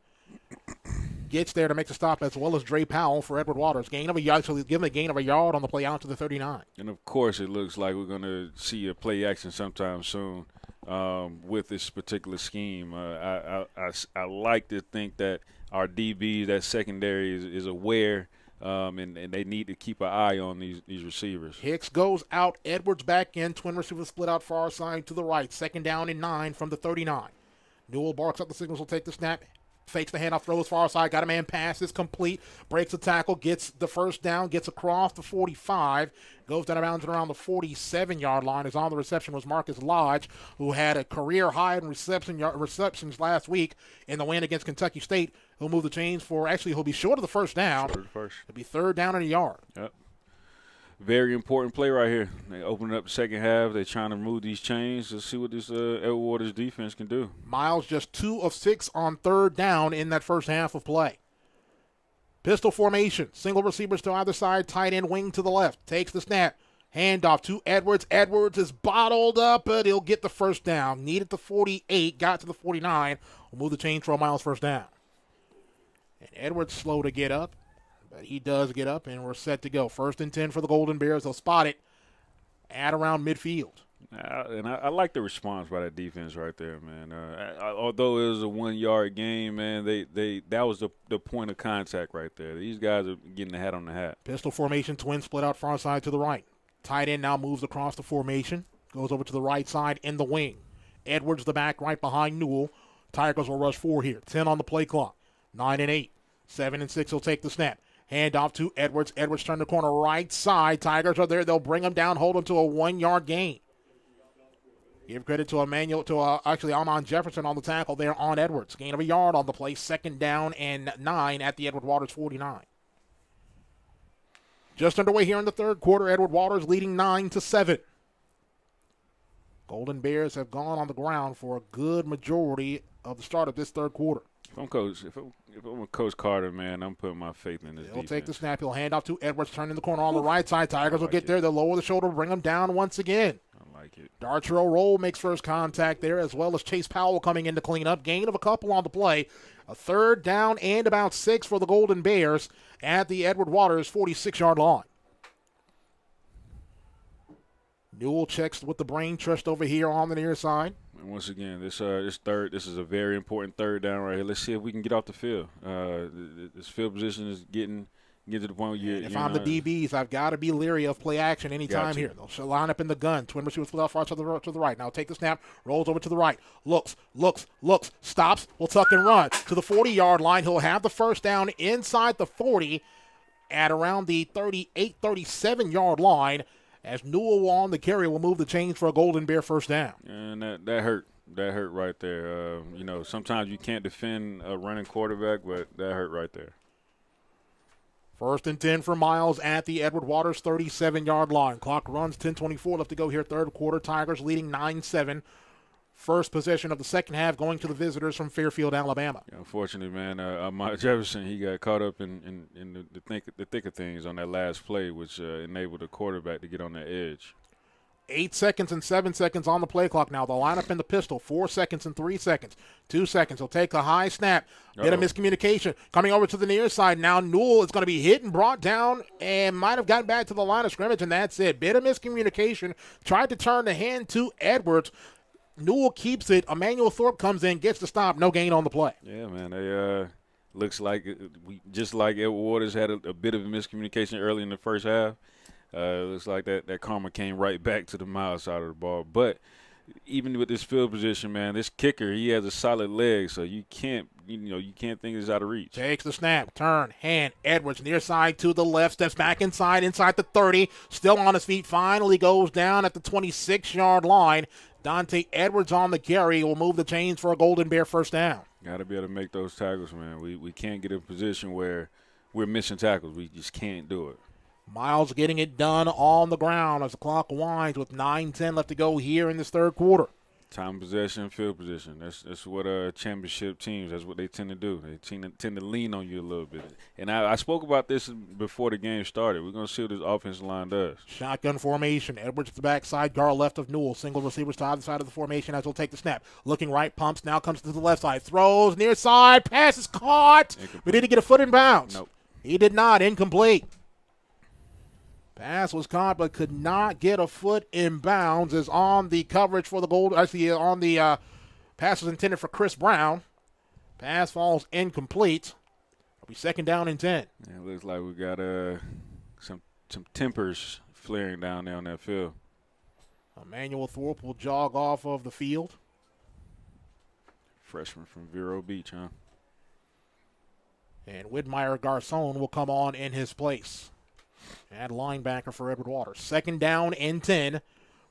gets there to make the stop, as well as Dre Powell for Edward Waters. Gain of a yard, so give him a gain of a yard on the play out to the 39. And, of course, it looks like we're going to see a play action sometime soon with this particular scheme. I like to think that our DBs, that secondary, is aware, and they need to keep an eye on these receivers. Hicks goes out. Edwards back in. Twin receiver split out far side to the right. Second down and 9 from the 39. Newell barks up the signals. Will take the snap. Fakes the handoff, throws far side, got a man pass, is complete, breaks the tackle, gets the first down, gets across the 45, goes down around the 47-yard line. As on the reception was Marcus Lodge, who had a career high in receptions last week in the win against Kentucky State. He'll move the chains for, actually, he'll be short of the first down. It'll be third down and a yard. Yep. Very important play right here. They open up the second half. They're trying to move these chains to see what this Edward Waters defense can do. Miles just 2 of 6 on third down in that first half of play. Pistol formation. Single receivers to either side. Tight end wing to the left. Takes the snap. Handoff to Edwards. Edwards is bottled up, but he'll get the first down. Needed the 48. Got to the 49. We'll move the chains for a Miles first down. And Edwards slow to get up. But he does get up, and we're set to go. First and 10 for the Golden Bears. They'll spot it at around midfield. And I like the response by that defense right there, man. Although it was a 1-yard game, man, that was the point of contact right there. These guys are getting the hat on the hat. Pistol formation, twin split out far side to the right. Tight end now moves across the formation, goes over to the right side in the wing. Edwards the back right behind Newell. Tigers will rush 4 here. 10 on the play clock. 9 and 8. 7 and 6 will take the snap. Hand off to Edwards. Edwards turn the corner right side. Tigers are there. They'll bring him down, hold him to a 1-yard gain. Give credit to Amon Jefferson on the tackle there on Edwards. Gain of a yard on the play. Second down and 9 at the Edward Waters 49. Just underway here in the third quarter. Edward Waters leading 9-7. Golden Bears have gone on the ground for a good majority of the start of this third quarter. If I'm Coach Carter, man, I'm putting my faith in this defense. He'll take the snap. He'll hand off to Edwards, turning the corner on the right side. Tigers will get there. They'll lower the shoulder, bring him down once again. I like it. Dartrell Roll makes first contact there, as well as Chase Powell coming in to clean up. Gain of a couple on the play. A third down and about 6 for the Golden Bears at the Edward Waters 46-yard line. Newell checks with the brain trust over here on the near side. And once again, this is a very important third down right here. Let's see if we can get off the field. This field position is getting to the point where if I'm the DBs, I've got to be leery of play action anytime here. They'll line up in the gun. Twin receivers split out far to the right. Now take the snap, rolls over to the right, looks, stops, will tuck and run to the 40-yard line. He'll have the first down inside the 40 at around the 38, 37-yard line. As Newell on the carry will move the chains for a Golden Bear first down. And that hurt. That hurt right there. Sometimes you can't defend a running quarterback, but that hurt right there. First and 10 for Miles at the Edward Waters 37-yard line. Clock runs, 10:24 left to go here, third quarter. Tigers leading 9-7. First possession of the second half going to the visitors from Fairfield, Alabama. Yeah, unfortunately, man, Mike Jefferson, he got caught up in the thick of things on that last play, which enabled the quarterback to get on that edge. 8 seconds and 7 seconds on the play clock now. They'll line up in the pistol. 4 seconds and 3 seconds. 2 seconds. He'll take a high snap. Bit of miscommunication. Coming over to the near side. Now Newell is going to be hit and brought down and might have gotten back to the line of scrimmage, and that's it. Bit of miscommunication. Tried to turn the hand to Edwards. Newell keeps it. Emmanuel Thorpe comes in, gets the stop, no gain on the play. Yeah, man. They looks like just like Edward Waters had a bit of a miscommunication early in the first half. Looks like that karma came right back to the Miles side of the ball. But even with this field position, man, this kicker, he has a solid leg, so you can't think it's out of reach. Takes the snap, turn, hand, Edwards near side to the left, steps back inside the 30, still on his feet, finally goes down at the 26-yard line. Dante Edwards on the carry will move the chains for a Golden Bear first down. Got to be able to make those tackles, man. We can't get in a position where we're missing tackles. We just can't do it. Miles getting it done on the ground as the clock winds with 9:10 left to go here in this third quarter. Time possession, field position. That's what championship teams, that's what they tend to do. They tend to lean on you a little bit. And I spoke about this before the game started. We're going to see what this offensive line does. Shotgun formation. Edwards to the backside, guard left of Newell. Single receivers to either side of the formation as he'll take the snap. Looking right, pumps, now comes to the left side. Throws, near side, pass is caught. But did he get a foot in bounds? Nope. He did not. Incomplete. Pass was caught, but could not get a foot in bounds. Is on the coverage for the goal. Actually, on the pass was intended for Chris Brown. Pass falls incomplete. It'll be second down and 10. Yeah, it looks like we got some tempers flaring down there on that field. Emmanuel Thorpe will jog off of the field. Freshman from Vero Beach, huh? And Widmeyer Garcon will come on in his place. At linebacker for Edward Waters. Second down and 10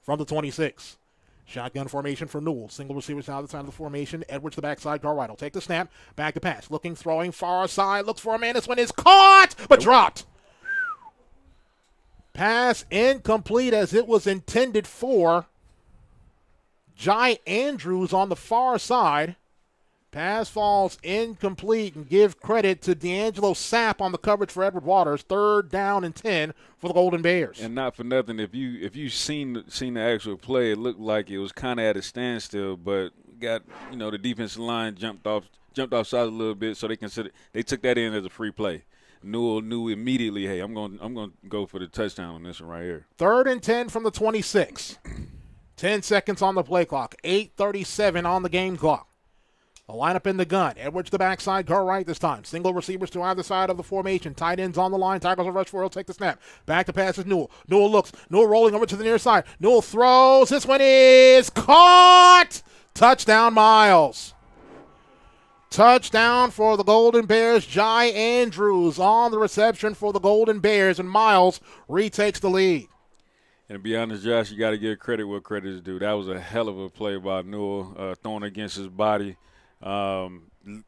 from the 26. Shotgun formation for Newell. Single receivers out the side of the formation. Edwards the backside. Guard right. Will take the snap. Back to pass. Looking, throwing, far side. Looks for a man. This one is caught, but dropped. Pass incomplete as it was intended for Jai Andrews on the far side. Pass falls incomplete, and give credit to D'Angelo Sapp on the coverage for Edward Waters. Third down and 10 for the Golden Bears. And not for nothing, if you seen the actual play, it looked like it was kind of at a standstill, but got the defensive line jumped offside a little bit, so they took that in as a free play. Newell knew immediately, hey, I'm going to go for the touchdown on this one right here. Third and 10 from the 26. 10 seconds on the play clock. 8:37 on the game clock. The lineup in the gun. Edwards the backside, guard right this time. Single receivers to either side of the formation. Tight ends on the line. Tackles a rush for. He'll take the snap. Back to pass is Newell. Newell looks. Newell rolling over to the near side. Newell throws. This one is caught. Touchdown, Miles. Touchdown for the Golden Bears. Jai Andrews on the reception for the Golden Bears, and Miles retakes the lead. And to be honest, Josh, you got to give credit where credit is due. That was a hell of a play by Newell, throwing against his body.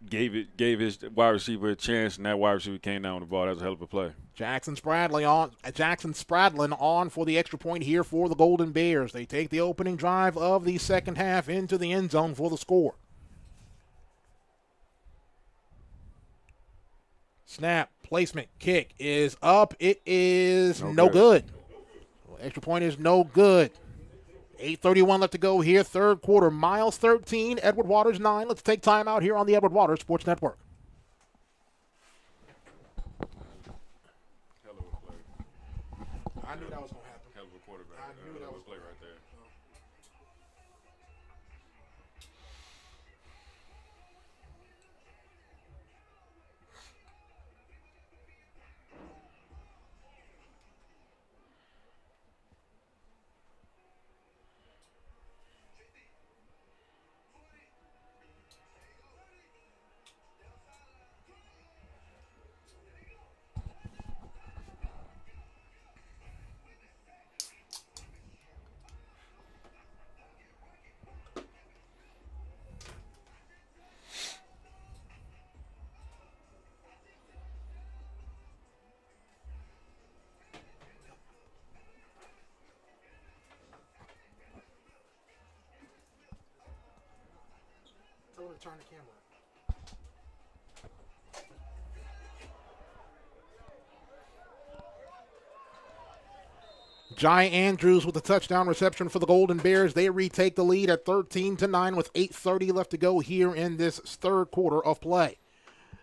Gave his wide receiver a chance, and that wide receiver came down with the ball. That was a hell of a play. Jackson Spradlin on for the extra point here for the Golden Bears. They take the opening drive of the second half into the end zone for the score. Snap, placement, kick is up. It is no good. Extra point is no good. 8:31 left to go here, third quarter. Miles 13, Edward Waters 9. Let's take time out here on the Edward Waters Sports Network. Hell of a play. I knew that was going to happen. Hell of a quarterback. I knew that was a play right there. Tell her to turn the camera. Jai Andrews with the touchdown reception for the Golden Bears. They retake the lead at 13-9 with 8:30 left to go here in this third quarter of play.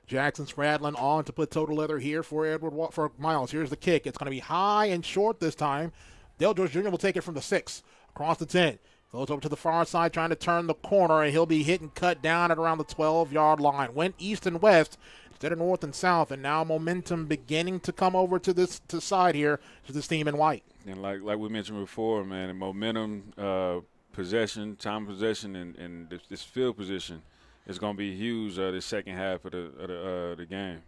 Jackson Spradlin on to put total leather here for Miles. Here's the kick. It's going to be high and short this time. Dale George Jr. will take it from the 6, across the 10, Goes over to the far side trying to turn the corner, and he'll be hit and cut down at around the 12-yard line. Went east and west instead of north and south, and now momentum beginning to come over to this side here to this team in white. And like we mentioned before, man, the momentum, possession, time possession, and this field position is going to be huge the second half of the game.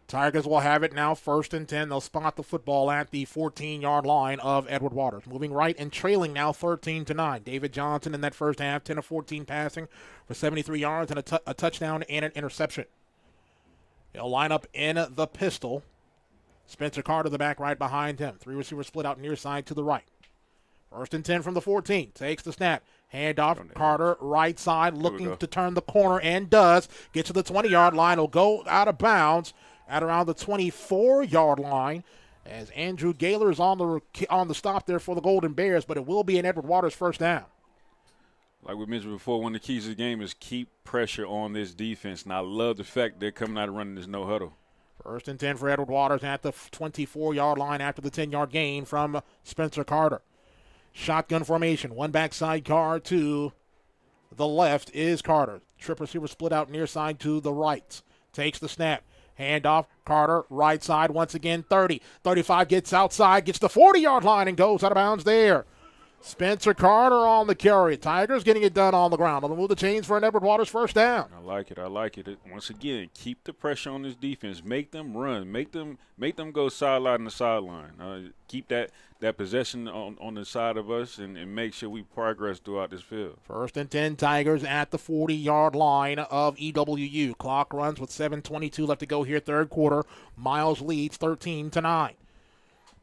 Tigers will have it now, 1st and 10. They'll spot the football at the 14-yard line of Edward Waters. Moving right and trailing now 13-9. David Johnson in that first half, 10 of 14 passing for 73 yards and a touchdown and an interception. He'll line up in the pistol. Spencer Carter, the back right behind him. 3 receivers split out near side to the right. 1st and 10 from the 14. Takes the snap. Handoff. Carter, right side, looking to turn the corner, and does. Gets to the 20-yard line. Will go out of bounds at around the 24-yard line, as Andrew Gaylor is on the stop there for the Golden Bears, but it will be an Edward Waters first down. Like we mentioned before, one of the keys to the game is keep pressure on this defense, and I love the fact they're coming out and running this no huddle. 1st and 10 for Edward Waters at the 24-yard line after the 10-yard gain from Spencer Carter. Shotgun formation, one backside car to the left is Carter. Trip receiver split out near side to the right. Takes the snap. Handoff, Carter, right side once again, 30. 35 gets outside, gets the 40-yard line and goes out of bounds there. Spencer Carter on the carry. Tigers getting it done on the ground. They'll move the chains for an Edward Waters first down. I like it. Once again, keep the pressure on this defense. Make them run. Make them go sideline to sideline. Keep that possession on the side of us and make sure we progress throughout this field. 1st and 10, Tigers at the 40-yard line of EWU. Clock runs with 7:22 left to go here, third quarter. Miles leads 13-9.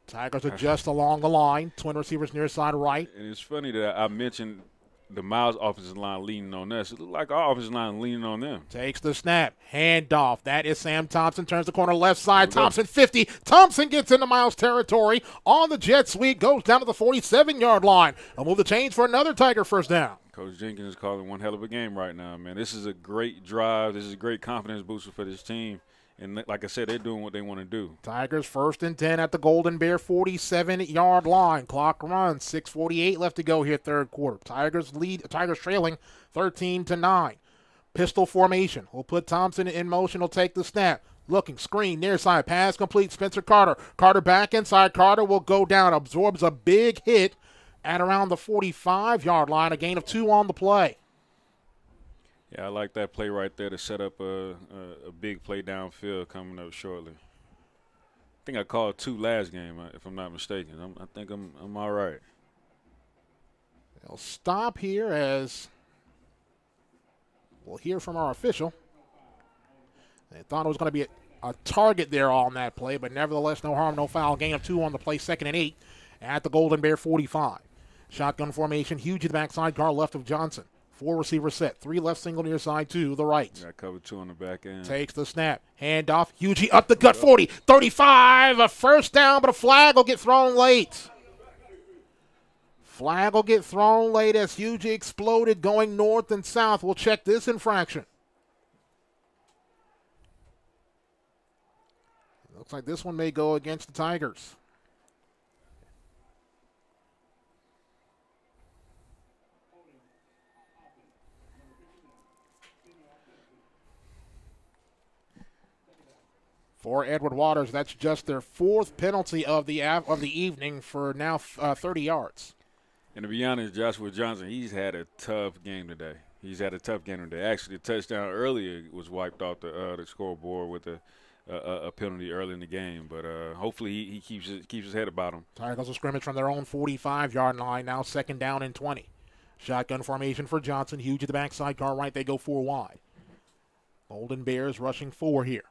Tigers are just along the line. Twin receivers near side right. And it's funny that I mentioned the Miles offensive line leaning on us. It looked like our offensive line leaning on them. Takes the snap. Handoff. That is Sam Thompson. Turns the corner left side. Thompson 50. Thompson gets into Miles territory on the jet sweep. Goes down to the 47-yard line. They'll move the chains for another Tiger first down. Coach Jenkins is calling one hell of a game right now, man. This is a great drive. This is a great confidence booster for this team. And like I said, they're doing what they want to do. Tigers 1st and 10 at the Golden Bear 47-yard line. Clock runs, 6:48 left to go here, third quarter. Tigers trailing 13-9. Pistol formation. We'll put Thompson in motion. He'll take the snap. Looking, screen, near side, pass complete. Spencer Carter. Carter back inside. Carter will go down. Absorbs a big hit at around the 45-yard line. A gain of 2 on the play. Yeah, I like that play right there to set up a big play downfield coming up shortly. I think I called 2 last game, if I'm not mistaken. I think I'm all right. They'll stop here as we'll hear from our official. They thought it was going to be a target there on that play, but nevertheless, no harm, no foul. Gain of 2 on the play, 2nd and 8 at the Golden Bear 45. Shotgun formation, huge to the backside, car left of Johnson. 4 receiver set, 3 left single near side to the right. Got cover 2 on the back end. Takes the snap. Handoff. Hugie up the gut. 40. 35. A first down, but a flag will get thrown late. Flag will get thrown late as Hugie exploded going north and south. We'll check this infraction. Looks like this one may go against the Tigers. For Edward Waters, that's just their 4th penalty of the evening for now 30 yards. And to be honest, Joshua Johnson, he's had a tough game today. Actually, the touchdown earlier was wiped off the scoreboard with a penalty early in the game. But hopefully he keeps his head about him. Tigers will scrimmage from their own 45-yard line now, 2nd down and 20. Shotgun formation for Johnson. Huge at the backside, car right. They go 4 wide. Golden Bears rushing 4 here.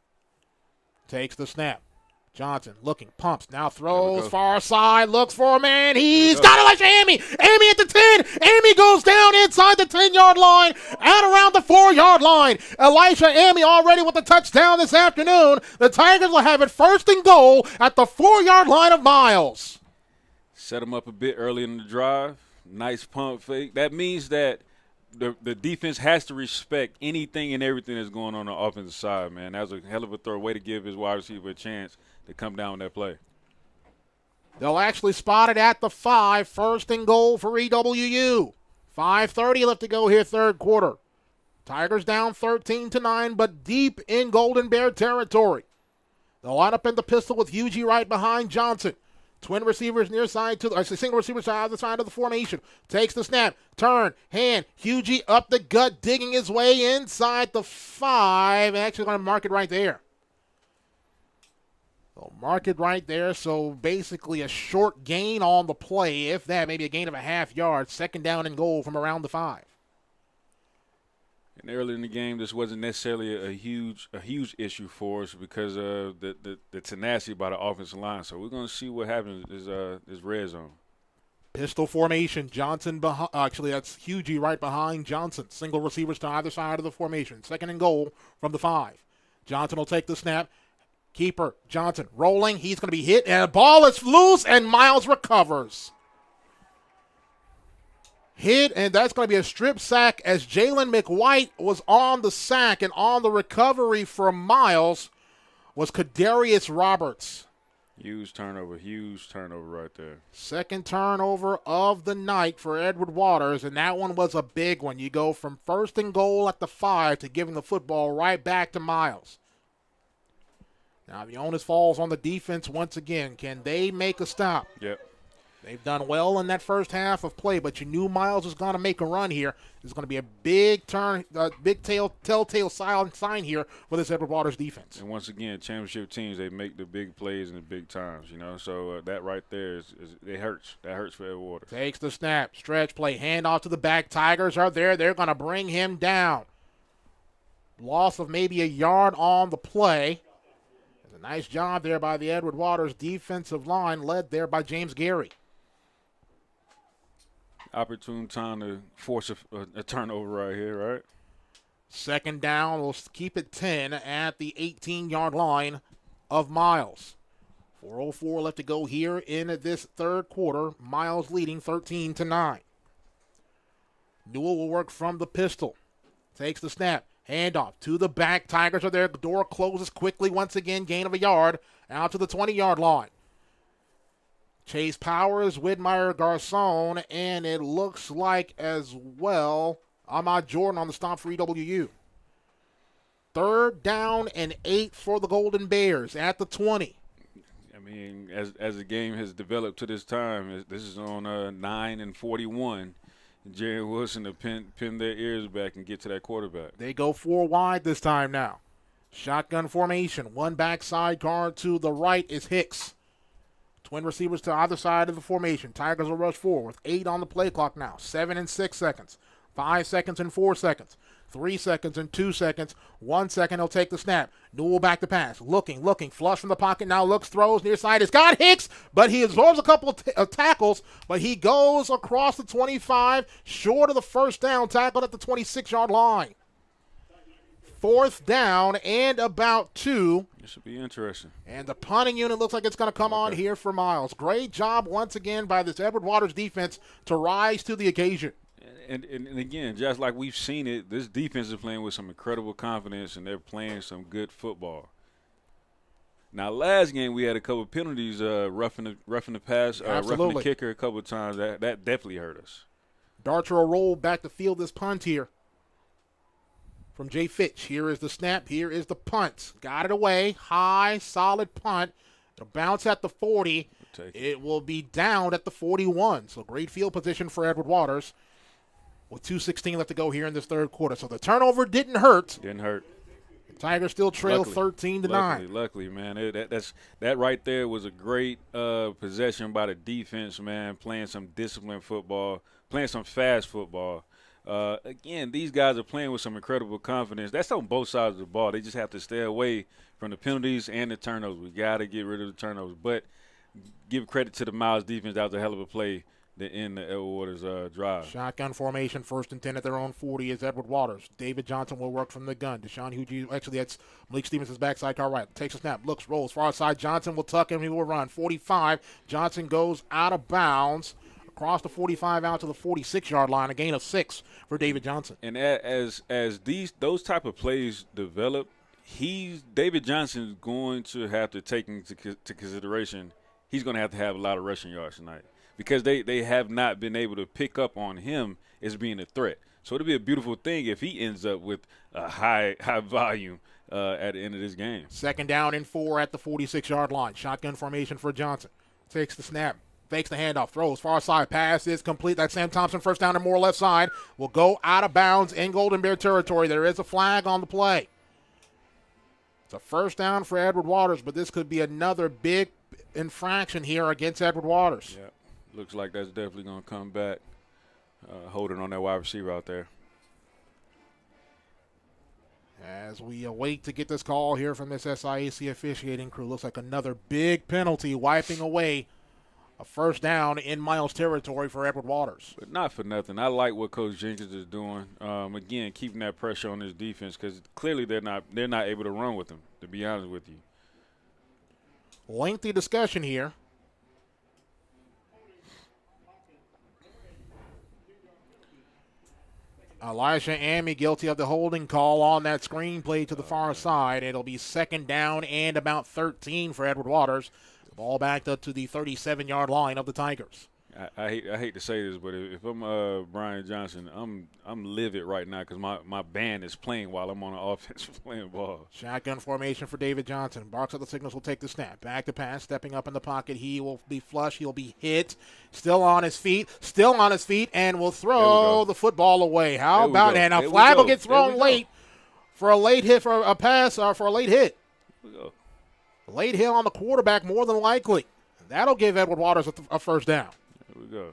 Takes the snap. Johnson looking, pumps, now throws far side, looks for a man. He's got Elisha Amy. Amy at the 10. Amy goes down inside the 10-yard line at around the 4-yard line. Elisha Amy already with the touchdown this afternoon. The Tigers will have it 1st and goal at the 4-yard line of Miles. Set him up a bit early in the drive. Nice pump fake. That means that the defense has to respect anything and everything that's going on the offensive side, man. That was a hell of a throw. Way to give his wide receiver a chance to come down with that play. They'll actually spot it at the 5. First and goal for EWU. 5:30 left to go here, third quarter. Tigers down 13-9, but deep in Golden Bear territory. They'll line up in the pistol with Hugie right behind Johnson. Twin receivers near side to single receivers to either side of the formation. Takes the snap, turn, hand. Hugie up the gut, digging his way inside the 5. Actually going to mark it right there. They'll mark it right there, so basically a short gain on the play, if that, maybe a gain of a half yard. Second down and goal from around the 5. And early in the game, this wasn't necessarily a huge issue for us because of the tenacity by the offensive line. So we're going to see what happens this red zone. Pistol formation. Johnson actually that's Hugie right behind Johnson. Single receivers to either side of the formation. Second and goal from the 5. Johnson will take the snap. Keeper Johnson rolling. He's going to be hit, and the ball is loose, and Miles recovers. Hit, and that's going to be a strip sack as Jalen McWhite was on the sack, and on the recovery from Miles was Kadarius Roberts. Huge turnover right there. Second turnover of the night for Edward Waters, and that one was a big one. You go from first and goal at the 5 to giving the football right back to Miles. Now the onus falls on the defense once again. Can they make a stop? Yep. They've done well in that first half of play, but you knew Miles was going to make a run here. There's going to be a big telltale sign here for this Edward Waters defense. And once again, championship teams, they make the big plays in the big times, So that right there it hurts. That hurts for Edward Waters. Takes the snap, stretch play, handoff to the back. Tigers are there. They're going to bring him down. Loss of maybe a yard on the play. A nice job there by the Edward Waters defensive line, led there by James Gary. Opportune time to force a turnover right here, right? Second down, we'll keep it 10 at the 18-yard line of Miles. 4:04 left to go here in this third quarter. Miles leading 13-9. Newell will work from the pistol. Takes the snap. Handoff to the back. Tigers are there. Door closes quickly once again. Gain of a yard out to the 20-yard line. Chase Powers, Widmeyer, Garcon, and it looks like as well Ahmad Jordan on the stop for EWU. Third down and 8 for the Golden Bears at the 20. I mean, as the game has developed to this time, this is on 9 and 41. Jerry Wilson to pin their ears back and get to that quarterback. They go 4 wide this time now. Shotgun formation. One backside guard to the right is Hicks. Twin receivers to either side of the formation. Tigers will rush forward with 8 on the play clock now. 7 and 6 seconds. 5 seconds and 4 seconds. 3 seconds and 2 seconds. 1 second, he'll take the snap. Newell back to pass. Looking. Flush from the pocket now. Looks, throws, near side. It's got Hicks, but he absorbs a couple of tackles, but he goes across the 25, short of the first down, tackled at the 26-yard line. Fourth down and about 2. This should be interesting. And the punting unit looks like it's going to come on here for Miles. Great job once again by this Edward Waters defense to rise to the occasion. And again, just like we've seen it, this defense is playing with some incredible confidence, and they're playing some good football. Now, last game we had a couple of penalties, roughing the pass, roughing the kicker a couple of times. That definitely hurt us. Darcher will roll back to field this punt here from Jay Fitch. Here is the snap. Here is the punt. Got it away. High, solid punt. It'll bounce at the 40. It will be down at the 41. So great field position for Edward Waters with 2:16 left to go here in this third quarter. So the turnover didn't hurt. Didn't hurt. The Tigers still trail 13-9. Luckily, man. That right there was a great possession by the defense, man, playing some disciplined football, playing some fast football. Again, these guys are playing with some incredible confidence. That's on both sides of the ball. They just have to stay away from the penalties and the turnovers. We got to get rid of the turnovers. But give credit to the Miles defense. That was a hell of a play to end the Edward Waters drive. Shotgun formation, 1st and 10 at their own 40 is Edward Waters. David Johnson will work from the gun. Deshaun Hugie, actually that's Malik Stevens' backside car right. Takes a snap, looks, rolls, far side. Johnson will tuck him. He will run. 45. Johnson goes out of bounds. Across the 45 out to the 46-yard line, a gain of 6 for David Johnson. And as those type of plays develop, David Johnson is going to have to take into consideration he's going to have a lot of rushing yards tonight because they have not been able to pick up on him as being a threat. So it'll be a beautiful thing if he ends up with a high volume at the end of this game. 2nd down and 4 at the 46-yard line. Shotgun formation for Johnson. Takes the snap. Fakes the handoff. Throws far side. Pass is complete. That's Sam Thompson. First down and more left side. Will go out of bounds in Golden Bear territory. There is a flag on the play. It's a first down for Edward Waters, but this could be another big infraction here against Edward Waters. Yeah, looks like that's definitely going to come back. Holding on that wide receiver out there. As we await to get this call here from this SIAC officiating crew, looks like another big penalty wiping away a first down in Miles territory for Edward Waters. But not for nothing. I like what Coach Jenkins is doing. Again, keeping that pressure on his defense because clearly they're not able to run with him, to be honest with you. Lengthy discussion here. Elisha Amy guilty of the holding call on that screen play to the far side. It'll be 2nd down and about 13 for Edward Waters. The ball backed up to the 37-yard line of the Tigers. I hate to say this, but if I'm Brian Johnson, I'm livid right now because my band is playing while I'm on the offense playing ball. Shotgun formation for David Johnson. Barks at the signals, will take the snap. Back to pass, stepping up in the pocket. He will be flush. He'll be hit. Still on his feet, and will throw the football away. How about it? And a flag will get thrown late for a late hit, for a pass, or for a late hit. Late hit on the quarterback, more than likely. That'll give Edward Waters a first down. There we go.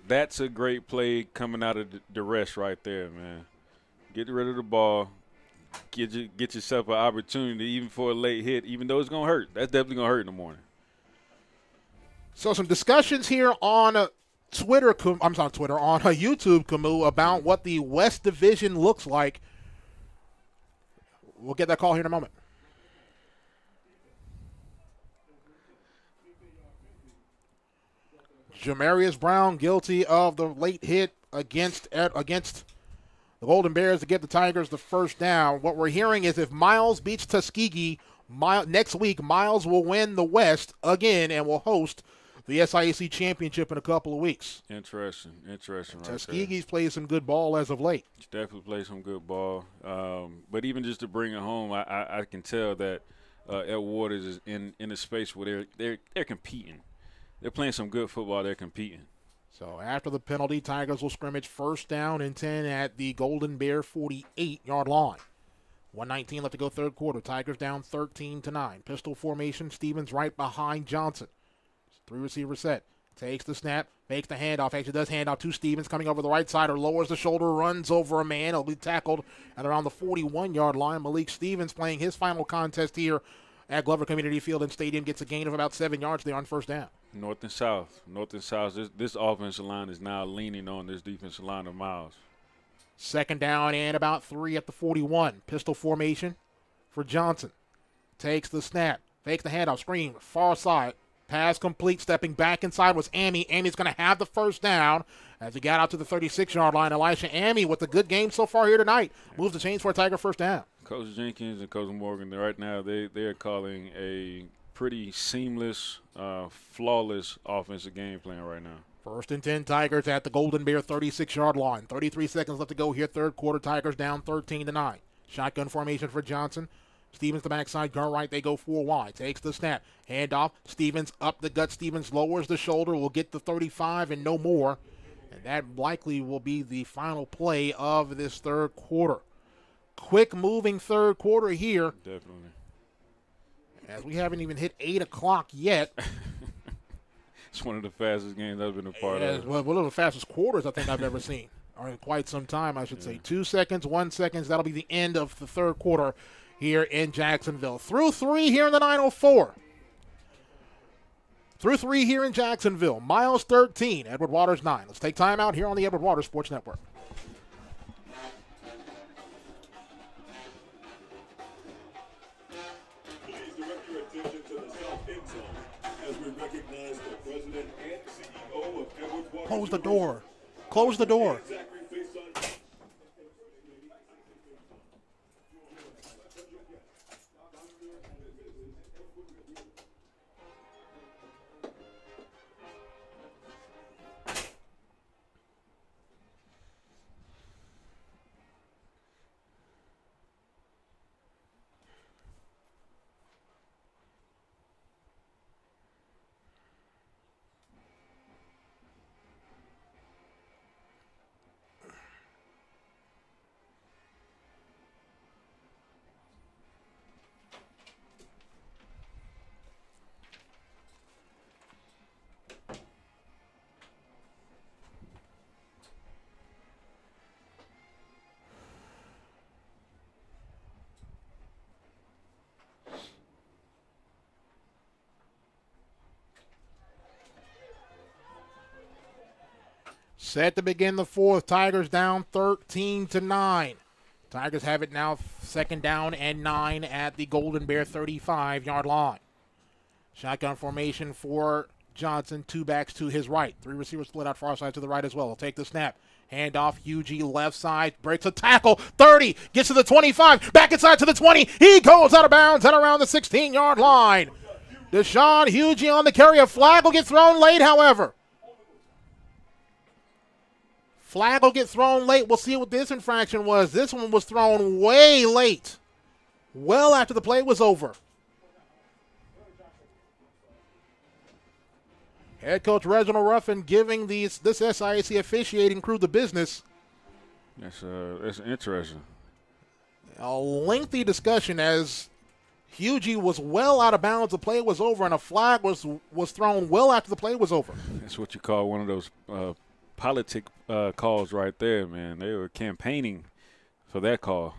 That's a great play coming out of the rest right there, man. Get rid of the ball. Get yourself an opportunity, even for a late hit, even though it's going to hurt. That's definitely going to hurt in the morning. So some discussions here on Twitter, on YouTube, Camus, about what the West Division looks like. We'll get that call here in a moment. Jamarius Brown guilty of the late hit against the Golden Bears to get the Tigers the first down. What we're hearing is if Miles beats Tuskegee next week, Miles will win the West again and will host the SIAC championship in a couple of weeks. Interesting. Tuskegee's played some good ball as of late. Definitely played some good ball. But even just to bring it home, I can tell that Ed Waters is in a space where they're competing. They're playing some good football. They're competing. So after the penalty, Tigers will scrimmage 1st down and 10 at the Golden Bear 48-yard line. 1:19 left to go third quarter. Tigers down 13-9. Pistol formation. Stevens right behind Johnson. 3-receiver set. Takes the snap. Makes the handoff. Actually does hand off to Stevens coming over the right side, or lowers the shoulder, runs over a man. He'll be tackled at around the 41-yard line. Malik Stevens playing his final contest here at Glover Community Field and Stadium gets a gain of about 7 yards there on first down. North and South. This offensive line is now leaning on this defensive line of Miles. 2nd down and about 3 at the 41. Pistol formation for Johnson. Takes the snap. Fakes the handoff. Screen. Far side. Pass complete. Stepping back inside was Amy. Amy's going to have the first down as he got out to the 36-yard line. Elisha Amy with a good game so far here tonight. Moves the chains for a Tiger first down. Coach Jenkins and Coach Morgan, right now they're calling a pretty seamless, flawless offensive game plan right now. 1st and 10 Tigers at the Golden Bear 36-yard line. 33 seconds left to go here. Third quarter, Tigers down 13-9. Shotgun formation for Johnson. Stevens the backside, gun right. They go 4 wide. Takes the snap. Handoff. Stevens up the gut. Stevens lowers the shoulder. Will get the 35 and no more. And that likely will be the final play of this third quarter. Quick moving third quarter here. Definitely. As we haven't even hit 8 o'clock yet. It's one of the fastest games I've been a part of. Well, one of the fastest quarters I think I've ever seen. Or in quite some time, I should say. 2 seconds, 1 second. That'll be the end of the third quarter here in Jacksonville. Through 3 here in the 904. Through 3 here in Jacksonville. Miles 13, Edward Waters 9. Let's take time out here on the Edward Waters Sports Network. Close the door. Close the door. Set to begin the fourth. Tigers down 13-9. Tigers have it now 2nd down and 9 at the Golden Bear 35-yard line. Shotgun formation for Johnson. 2 backs to his right. 3 receivers split out far side to the right as well. He'll take the snap. Hand off. Hugie left side. Breaks a tackle. 30. Gets to the 25. Back inside to the 20. He goes out of bounds at around the 16-yard line. Deshaun Hugie on the carry. A flag will get thrown late, however. Flag will get thrown late. We'll see what this infraction was. This one was thrown way late. Well after the play was over. Head coach Reginald Ruffin giving this SIAC officiating crew the business. That's interesting. A lengthy discussion as Hugie was well out of bounds. The play was over, and a flag was thrown well after the play was over. That's what you call one of those politic calls right there, man. They were campaigning for that call.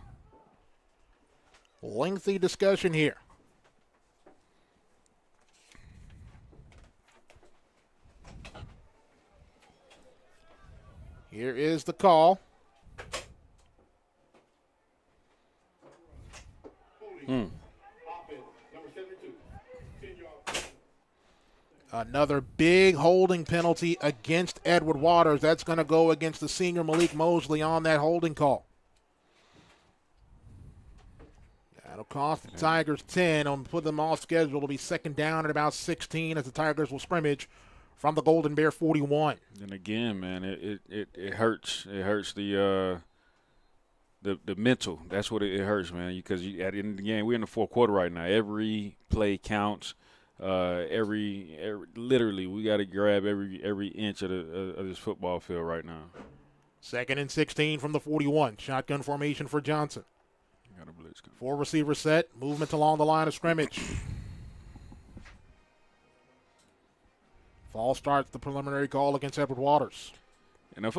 Lengthy discussion here. Here is the call. Another big holding penalty against Edward Waters. That's going to go against the senior Malik Mosley on that holding call. That'll cost the Tigers 10 and put them off schedule. It'll be 2nd down at about 16 as the Tigers will scrimmage from the Golden Bear 41. And again, man, it hurts. It hurts the mental. That's what it hurts, man. Because at the end of the game, we're in the fourth quarter right now. Every play counts. Literally, we got to grab every inch of this football field right now. 2nd and 16 from the 41. Shotgun formation for Johnson. Got a blitz. 4 receiver set. Movement along the line of scrimmage. Fall starts the preliminary call against Edward Waters. And if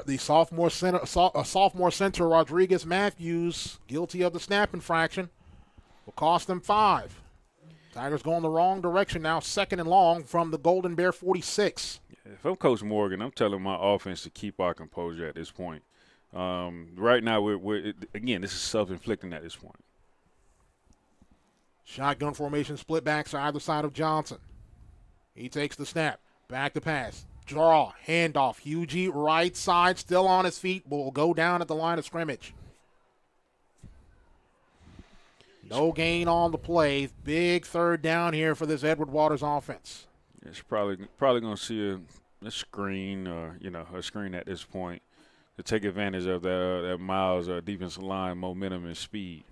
the sophomore center Rodriguez Matthews, guilty of the snap infraction, will cost them 5. Tigers going the wrong direction now, 2nd and long from the Golden Bear 46. If I'm Coach Morgan, I'm telling my offense to keep our composure at this point. Right now, we're again, this is self-inflicting at this point. Shotgun formation, split backs to either side of Johnson. He takes the snap, back to pass, draw, handoff. Hugie right side, still on his feet, will go down at the line of scrimmage. No gain on the play. Big 3rd down here for this Edward Waters offense. It's probably going to see a screen, a screen at this point, to take advantage of that Miles defensive line momentum and speed.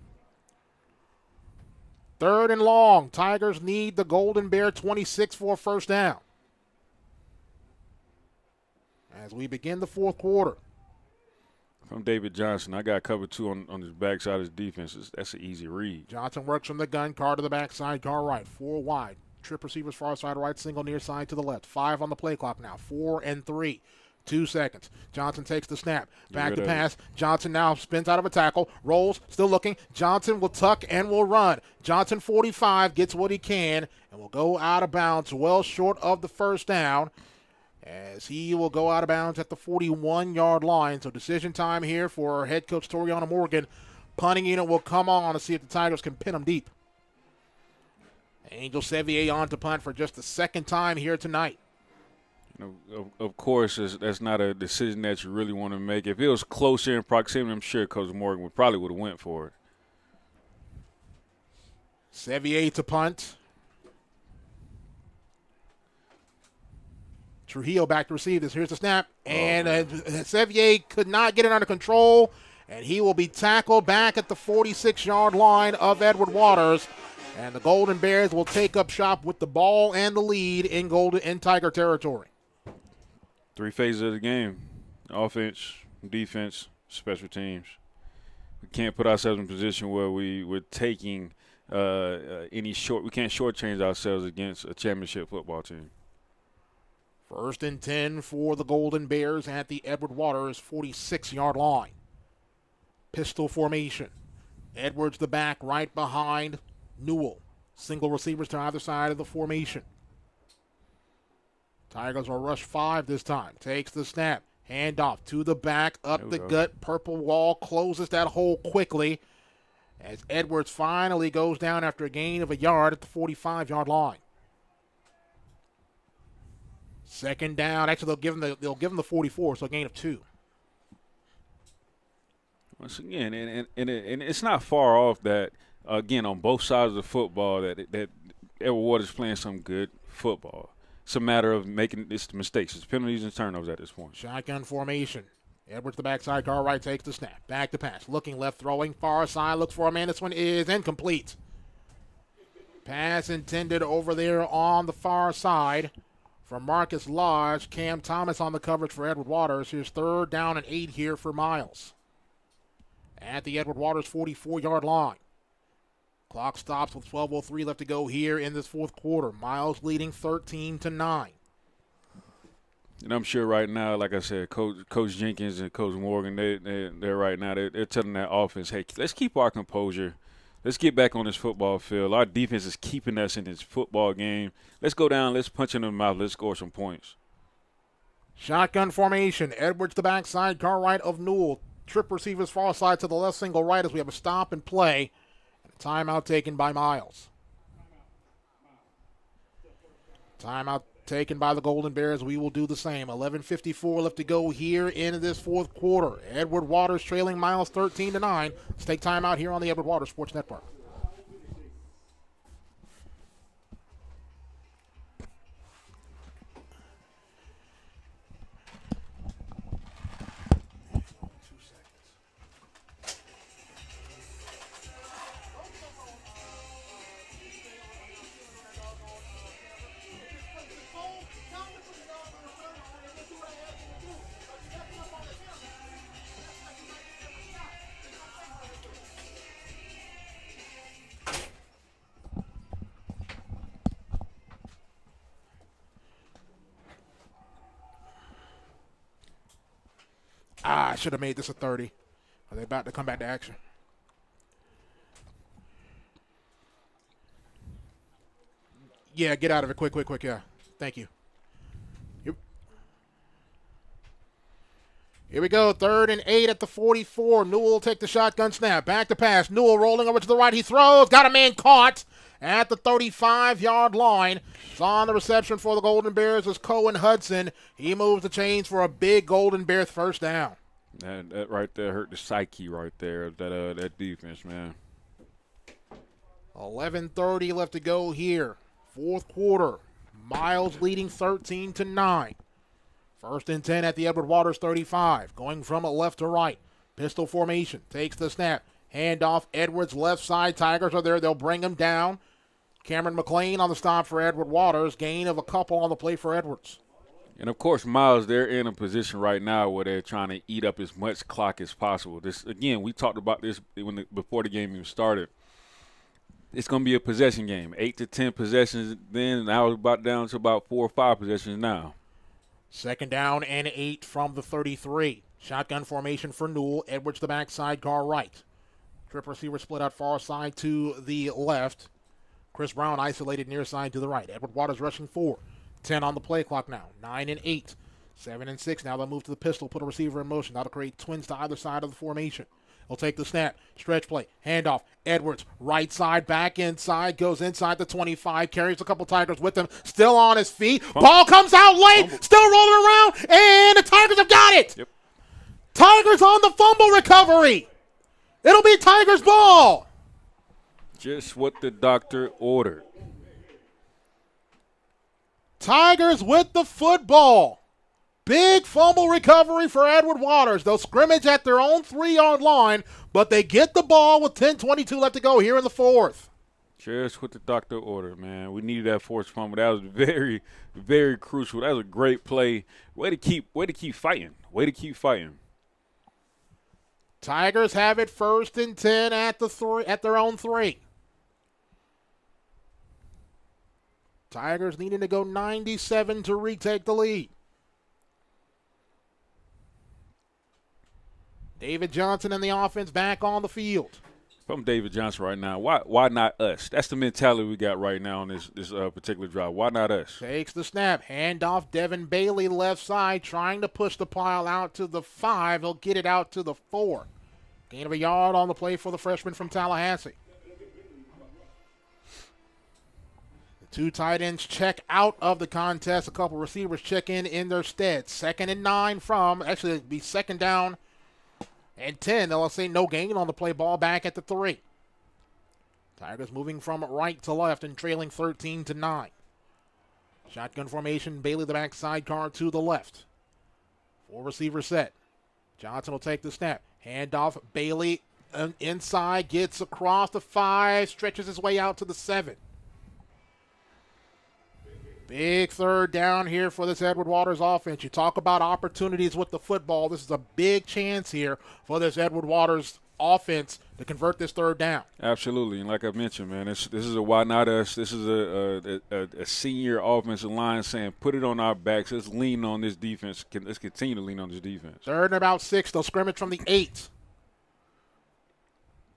3rd and long. Tigers need the Golden Bear 26 for a 1st down. As we begin the 4th quarter. From David Johnson, I got cover 2 on his backside of his defense. That's an easy read. Johnson works from the gun, car to the backside, car right, 4 wide. Trip receivers far side right, single near side to the left. 5 on the play clock now, 4 and 3. 2 seconds. Johnson takes the snap. Back to pass. Johnson now spins out of a tackle. Rolls. Still looking. Johnson will tuck and will run. Johnson 45 gets what he can and will go out of bounds well short of the 1st down as he will go out of bounds at the 41-yard line. So decision time here for head coach Toriana Morgan. Punting unit will come on to see if the Tigers can pin them deep. Angel Sevier on to punt for just the 2nd time here tonight. Of course, that's not a decision that you really want to make. If it was closer in proximity, I'm sure Coach Morgan would have went for it. Sevier to punt. Trujillo back to receive this. Here's the snap. And Sevier could not get it under control, and he will be tackled back at the 46-yard line of Edward Waters. And the Golden Bears will take up shop with the ball and the lead in Tiger territory. 3 phases of the game: offense, defense, special teams. We can't put ourselves in a position where we're taking we can't shortchange ourselves against a championship football team. 1st and 10 for the Golden Bears at the Edward Waters 46-yard line. Pistol formation. Edwards the back right behind Newell. Single receivers to either side of the formation. Tigers will rush 5 this time. Takes the snap. Handoff to the back, up the gut. Purple wall closes that hole quickly as Edwards finally goes down after a gain of a yard at the 45-yard line. Second down. Actually, they'll give him the 44, so a gain of 2. Once again, and it's not far off that, again, on both sides of the football, that Edward Waters is playing some good football. It's a matter of making mistakes. It's penalties and turnovers at this point. Shotgun formation. Edwards the backside, car right, takes the snap. Back to pass. Looking left, throwing far side. Looks for a man. This one is incomplete. Pass intended over there on the far side from Marcus Lodge. Cam Thomas on the coverage for Edward Waters. Here's 3rd down and 8 here for Miles. At the Edward Waters 44-yard line. Clock stops with 12:03 left to go here in this fourth quarter. Miles leading 13-9. And I'm sure right now, like I said, Coach Jenkins and Coach Morgan, they're right now, they're telling that offense, hey, let's keep our composure. Let's get back on this football field. Our defense is keeping us in this football game. Let's go down. Let's punch in the mouth. Let's score some points. Shotgun formation. Edwards the backside, car right of Newell. Trip receivers far side to the left, single right as we have a stop and play. And a timeout taken by Miles. Timeout taken by the Golden Bears. We will do the same. 11:54 left to go here in this fourth quarter. Edward Waters trailing Miles 13-9. Let's take timeout here on the Edward Waters Sports Network. I should have made this a 30. Are they about to come back to action? Yeah, get out of it. Quick, yeah. Thank you. Yep. Here we go. 3rd and 8 at the 44. Newell will take the shotgun snap. Back to pass. Newell rolling over to the right. He throws. Got a man caught at the 35-yard line. It's on the reception for the Golden Bears is Cohen Hudson. He moves the chains for a big Golden Bears first down. That right there hurt the psyche right there, that defense, man. 11:30 left to go here. Fourth quarter. Miles leading 13-9. 1st and 10 at the Edward Waters 35. Going from left to right. Pistol formation. Takes the snap. Handoff. Edwards left side. Tigers are there. They'll bring him down. Cameron McLean on the stop for Edward Waters. Gain of a couple on the play for Edwards. And, of course, Miles, they're in a position right now where they're trying to eat up as much clock as possible. This, again, we talked about this before the game even started. It's going to be a possession game, 8 to 10 possessions then. Now it's about down to about 4 or 5 possessions now. 2nd down and 8 from the 33. Shotgun formation for Newell. Edwards the backside, car right. Trip receiver split out far side to the left. Chris Brown isolated near side to the right. Edward Waters rushing 4. 10 on the play clock now. 9 and 8. 7 and 6. Now they'll move to the pistol, put a receiver in motion. That'll create twins to either side of the formation. He'll take the snap. Stretch play. Handoff. Edwards, right side, back inside. Goes inside the 25. Carries a couple Tigers with him. Still on his feet. Ball comes out late. Still rolling around. And the Tigers have got it. Yep. Tigers on the fumble recovery. It'll be Tigers ball. Just what the doctor ordered. Tigers with the football. Big fumble recovery for Edward Waters. They'll scrimmage at their own 3-yard line, but they get the ball with 10:22 left to go here in the fourth. Just what the doctor ordered, man. We needed that forced fumble. That was very, very crucial. That was a great play. Way to keep fighting. Way to keep fighting. Tigers have it 1st and 10 at their own 3. Tigers needing to go 97 to retake the lead. David Johnson and the offense back on the field. I'm David Johnson right now. Why not us? That's the mentality we got right now on this particular drive. Why not us? Takes the snap. Handoff Devin Bailey left side, trying to push the pile out to the 5. He'll get it out to the 4. Gain of a yard on the play for the freshman from Tallahassee. The 2 tight ends check out of the contest. A couple receivers check in their stead. 2nd and 9 from, actually it'll be 2nd down and 10. They'll say no gain on the play, ball back at the 3. Tigers moving from right to left and trailing 13-9. Shotgun formation, Bailey the back sidecar to the left. 4 receiver set. Johnson will take the snap. Handoff, Bailey inside, gets across the 5, stretches his way out to the 7. Big 3rd down here for this Edward Waters offense. You talk about opportunities with the football. This is a big chance here for this Edward Waters offense to convert this 3rd down. Absolutely, and like I mentioned, man, this is a why not us. This is a senior offensive line saying, put it on our backs. Let's lean on this defense. Let's continue to lean on this defense. 3rd and about 6. They'll scrimmage from the 8.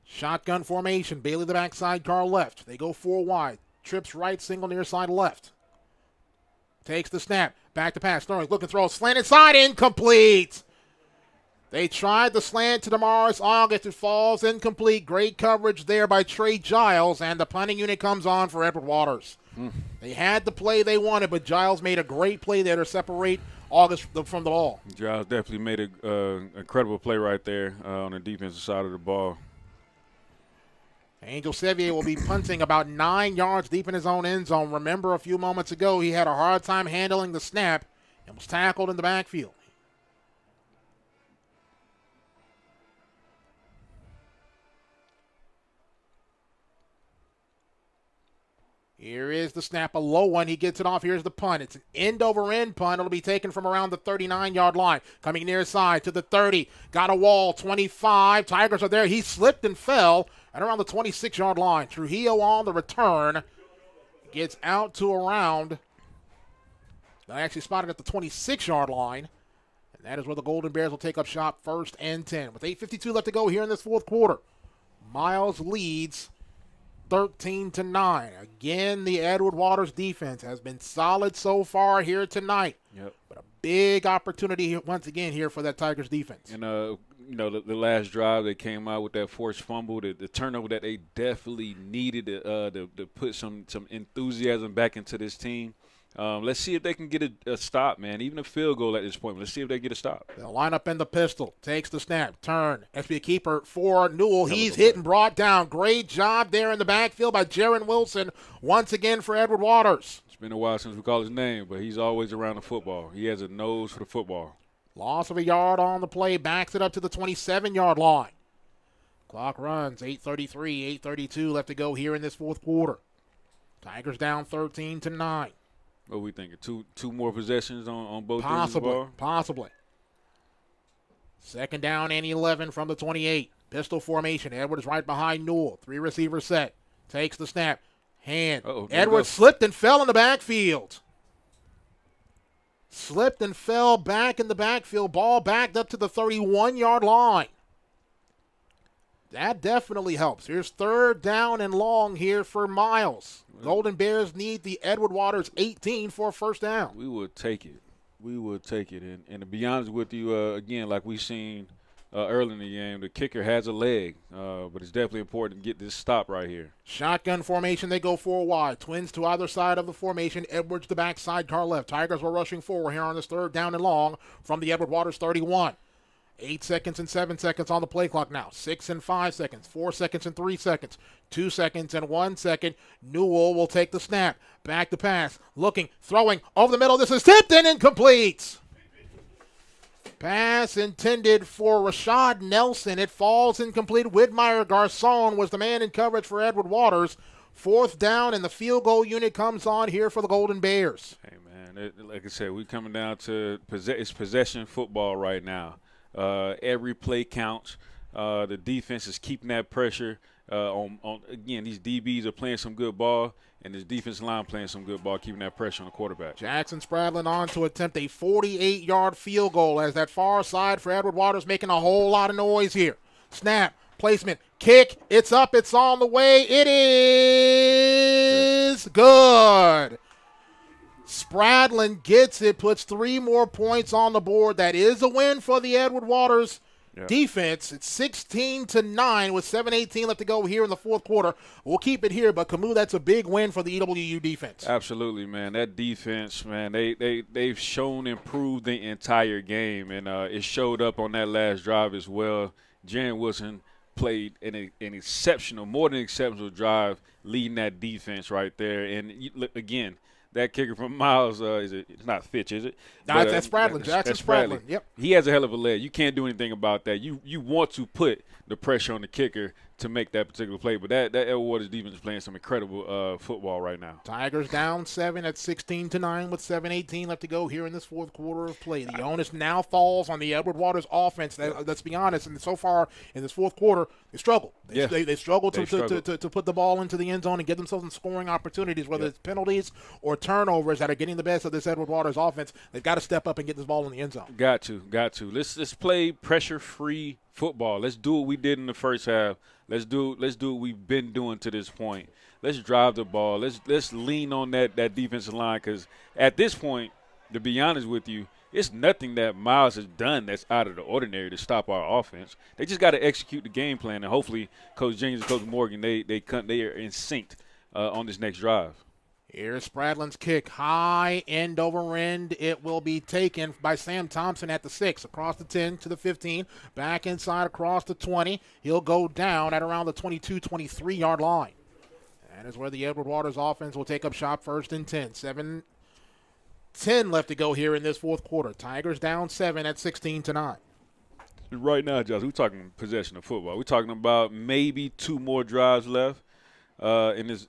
Shotgun formation. Bailey the backside car left. They go 4 wide. Trips right, single near side left. Takes the snap. Back to pass. Throwing, looking, throw. Slant inside. Incomplete. They tried the slant to DeMaris August. It falls incomplete. Great coverage there by Trey Giles, and the punting unit comes on for Edward Waters. They had the play they wanted, but Giles made a great play there to separate August from the ball. Giles definitely made an incredible play right there on the defensive side of the ball. Angel Sevier will be punting about 9 yards deep in his own end zone. Remember, a few moments ago, he had a hard time handling the snap and was tackled in the backfield. Here is the snap, a low one. He gets it off. Here's the punt. It's an end-over-end punt. It'll be taken from around the 39-yard line. Coming near side to the 30. Got a wall, 25. Tigers are there. He slipped and fell at around the 26-yard line. Trujillo on the return. Gets out to around. They actually spotted at the 26-yard line. And that is where the Golden Bears will take up shop, 1st and 10. With 8:52 left to go here in this 4th quarter. Miles leads 13-9. Again, the Edward Waters defense has been solid so far here tonight. Yep. But a big opportunity once again here for that Tigers defense. And the last drive they came out with that forced fumble, the turnover that they definitely needed to put some enthusiasm back into this team. Let's see if they can get a stop, man. Even a field goal at this point. Let's see if they get a stop. They'll line up in the pistol. Takes the snap. Turn. SB keeper for Newell. He's hit and brought down. Great job there in the backfield by Jaron Wilson. Once again for Edward Waters. It's been a while since we called his name, but he's always around the football. He has a nose for the football. Loss of a yard on the play. Backs it up to the 27-yard line. Clock runs. 8:33, 8:32 left to go here in this 4th quarter. Tigers down 13-9. What are we thinking? Two more possessions on both ends of the ball? Possibly. 2nd down and 11 from the 28. Pistol formation. Edwards right behind Newell. 3 receiver set. Takes the snap. Edwards slipped and fell in the backfield. Slipped and fell back in the backfield. Ball backed up to the 31-yard line. That definitely helps. Here's 3rd down and long here for Miles. Golden Bears need the Edward Waters 18 for a 1st down. We will take it. We will take it. And to be honest with you, again, like we've seen early in the game, the kicker has a leg, but it's definitely important to get this stop right here. Shotgun formation, they go 4 wide. Twins to either side of the formation. Edwards the backside, car left. Tigers were rushing forward here on this 3rd down and long from the Edward Waters 31. 8 seconds and 7 seconds on the play clock now. 6 and 5 seconds. 4 seconds and 3 seconds. 2 seconds and 1 second. Newell will take the snap. Back to pass. Looking. Throwing. Over the middle. This is tipped and incomplete. Pass intended for Rashad Nelson. It falls incomplete. Widmeyer Garcon was the man in coverage for Edward Waters. 4th down, and the field goal unit comes on here for the Golden Bears. Hey, man, like I said, we're coming down to it's possession football right now. Every play counts. The defense is keeping that pressure on. Again, these DBs are playing some good ball, and this defensive line playing some good ball, keeping that pressure on the quarterback. Jackson Spradlin on to attempt a 48-yard field goal as that far side for Edward Waters making a whole lot of noise here. Snap. Placement. Kick. It's up. It's on the way. It is good. Spradlin gets it, puts 3 more points on the board. That is a win for the Edward Waters defense. It's 16-9 with 7:18 left to go here in the fourth quarter. We'll keep it here, but Camus, that's a big win for the EWU defense. Absolutely, man. That defense, man, they've shown improved the entire game, and it showed up on that last drive as well. Jaren Wilson played an exceptional, more than exceptional drive, leading that defense right there. And again, that kicker from Miles, it's not Fitch, is it? That's Spradlin. Jackson Spradlin. Yep. He has a hell of a leg. You can't do anything about that. You want to put the pressure on the kicker to make that particular play. But that Edward Waters defense is playing some incredible football right now. Tigers down 7 at 16-9 with 7:18 left to go here in this fourth quarter of play. The onus now falls on the Edward Waters offense. Let's be honest, and so far in this fourth quarter, they struggle. They struggle to put the ball into the end zone and get themselves in scoring opportunities, whether it's penalties or turnovers that are getting the best of this Edward Waters offense. They've got to step up and get this ball in the end zone. Got to. Let's play pressure-free football. Let's do what we did in the first half. Let's do what we've been doing to this point. Let's drive the ball. Let's lean on that defensive line, because at this point, to be honest with you, it's nothing that Miles has done that's out of the ordinary to stop our offense. They just got to execute the game plan, and hopefully Coach Jenkins and Coach Morgan, they are in sync on this next drive. Here's Spradlin's kick, high, end over end. It will be taken by Sam Thompson at the 6, across the 10 to the 15, back inside across the 20. He'll go down at around the 22, 23-yard line. That is where the Edward Waters offense will take up shop, 1st and 10. 7:10 left to go here in this fourth quarter. Tigers down 7 at 16-9. Right now, Josh, we're talking possession of football. We're talking about maybe 2 more drives left. In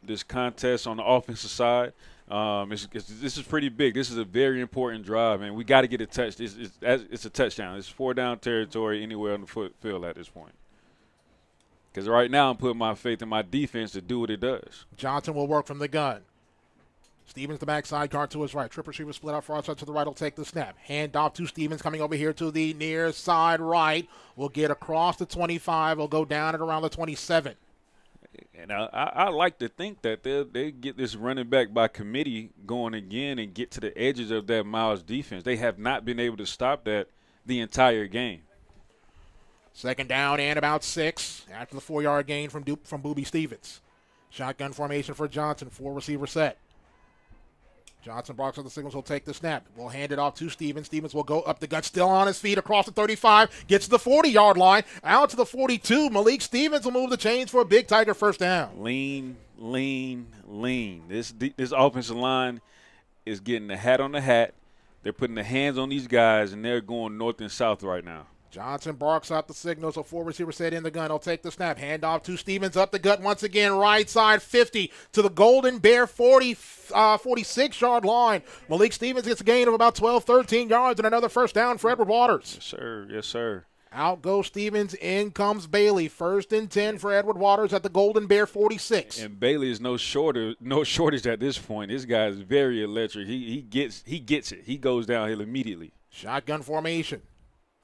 this contest on the offensive side. This is pretty big. This is a very important drive, and we got to get a touch. It's a touchdown. It's 4-down territory anywhere on the field at this point. Because right now I'm putting my faith in my defense to do what it does. Johnson will work from the gun. Stevens, the backside guard to his right. Trip receiver split out far side to the right. Will take the snap. Hand off to Stevens coming over here to the near side right. Will get across the 25. Will go down at around the 27. And I like to think that they get this running back by committee going again and get to the edges of that Miles defense. They have not been able to stop that the entire game. 2nd down and about 6 after the 4-yard gain from Boobie Stevens. Shotgun formation for Johnson, 4-receiver set. Johnson blocks with the signals, will take the snap. We'll hand it off to Stevens. Stevens will go up the gut, still on his feet, across the 35, gets to the 40-yard line, out to the 42. Malik Stevens will move the chains for a big Tiger 1st down. Lean. This offensive line is getting the hat on the hat. They're putting the hands on these guys, and they're going north and south right now. Johnson barks out the signals, a 4-receiver set in the gun. He'll take the snap. Hand off to Stevens, up the gut once again, right side 50 to the Golden Bear 46-yard line. Malik Stevens gets a gain of about 12, 13 yards and another 1st down for Edward Waters. Yes, sir. Out goes Stevens, in comes Bailey. 1st and 10 for Edward Waters at the Golden Bear 46. And Bailey is no shortage at this point. This guy is very electric. He gets it. He goes downhill immediately. Shotgun formation.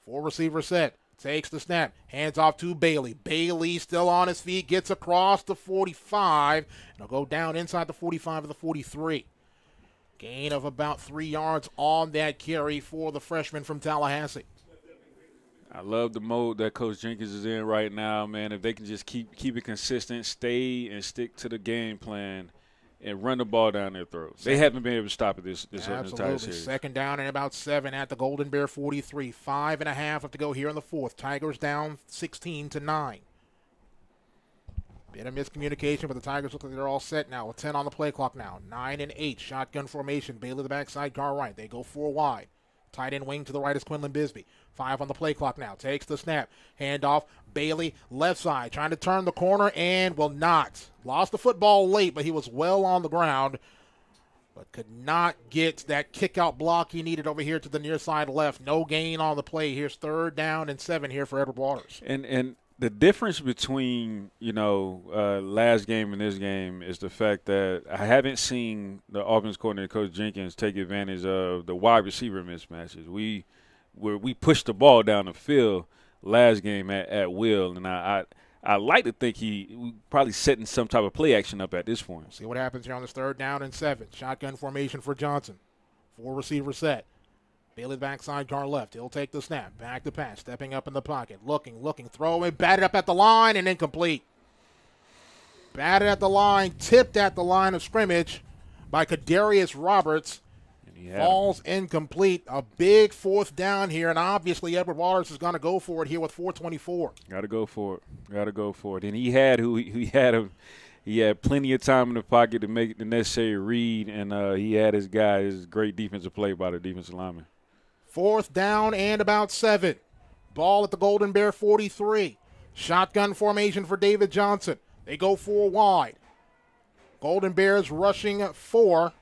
4-receiver set. Takes the snap. Hands off to Bailey. Bailey still on his feet. Gets across the 45. And he'll go down inside the 45 of the 43. Gain of about 3 yards on that carry for the freshman from Tallahassee. I love the mode that Coach Jenkins is in right now, man. If they can just keep it consistent, stay and stick to the game plan, and run the ball down their throats. They haven't been able to stop it this entire series. 2nd down and about 7 at the Golden Bear 43. 5.5 left to go here in the fourth. Tigers down 16-9. Bit of miscommunication, but the Tigers look like they're all set now with 10 on the play clock now. 9 and 8. Shotgun formation. Bailey the backside, guard right. They go 4 wide. Tight end wing to the right is Quinlan Bisbee. 5 on the play clock now. Takes the snap. Handoff. Bailey left side. Trying to turn the corner and will not. Lost the football late, but he was well on the ground. But could not get that kick out block he needed over here to the near side left. No gain on the play. Here's 3rd down and 7 here for Edward Waters. And the difference between, last game and this game is the fact that I haven't seen the offense coordinator, Coach Jenkins, take advantage of the wide receiver mismatches. We pushed the ball down the field, last game at will, and I like to think he probably setting some type of play action up at this point. See what happens here on this 3rd down and 7. Shotgun formation for Johnson. 4 receiver set. Bailey backside, guard left. He'll take the snap. Back to pass. Stepping up in the pocket. Looking. Throwing. Batted up at the line and incomplete. Batted at the line. Tipped at the line of scrimmage by Kadarius Roberts. Falls incomplete. A big 4th down here, and obviously Edward Waters is going to go for it here with 4:24. Got to go for it. And he had he had plenty of time in the pocket to make the necessary read, and he had his guy, his great defensive play by the defensive lineman. 4th down and about 7. Ball at the Golden Bear 43. Shotgun formation for David Johnson. They go 4 wide. Golden Bears rushing 4.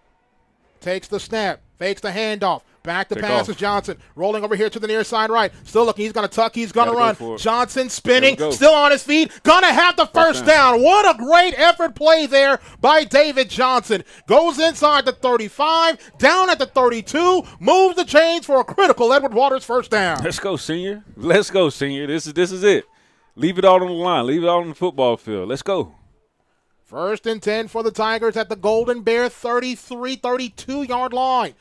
Takes the snap. Fakes the handoff. Back to pass is Johnson. Rolling over here to the near side right. Still looking. He's going to tuck. He's going to run. Johnson spinning. Still on his feet. Going to have the first down. What a great effort play there by David Johnson. Goes inside the 35. Down at the 32. Moves the chains for a critical Edward Waters first down. Let's go, senior. Let's go, senior. This is it. Leave it all on the line. Leave it all on the football field. Let's go. 1st and 10 for the Tigers at the Golden Bear 32-yard line.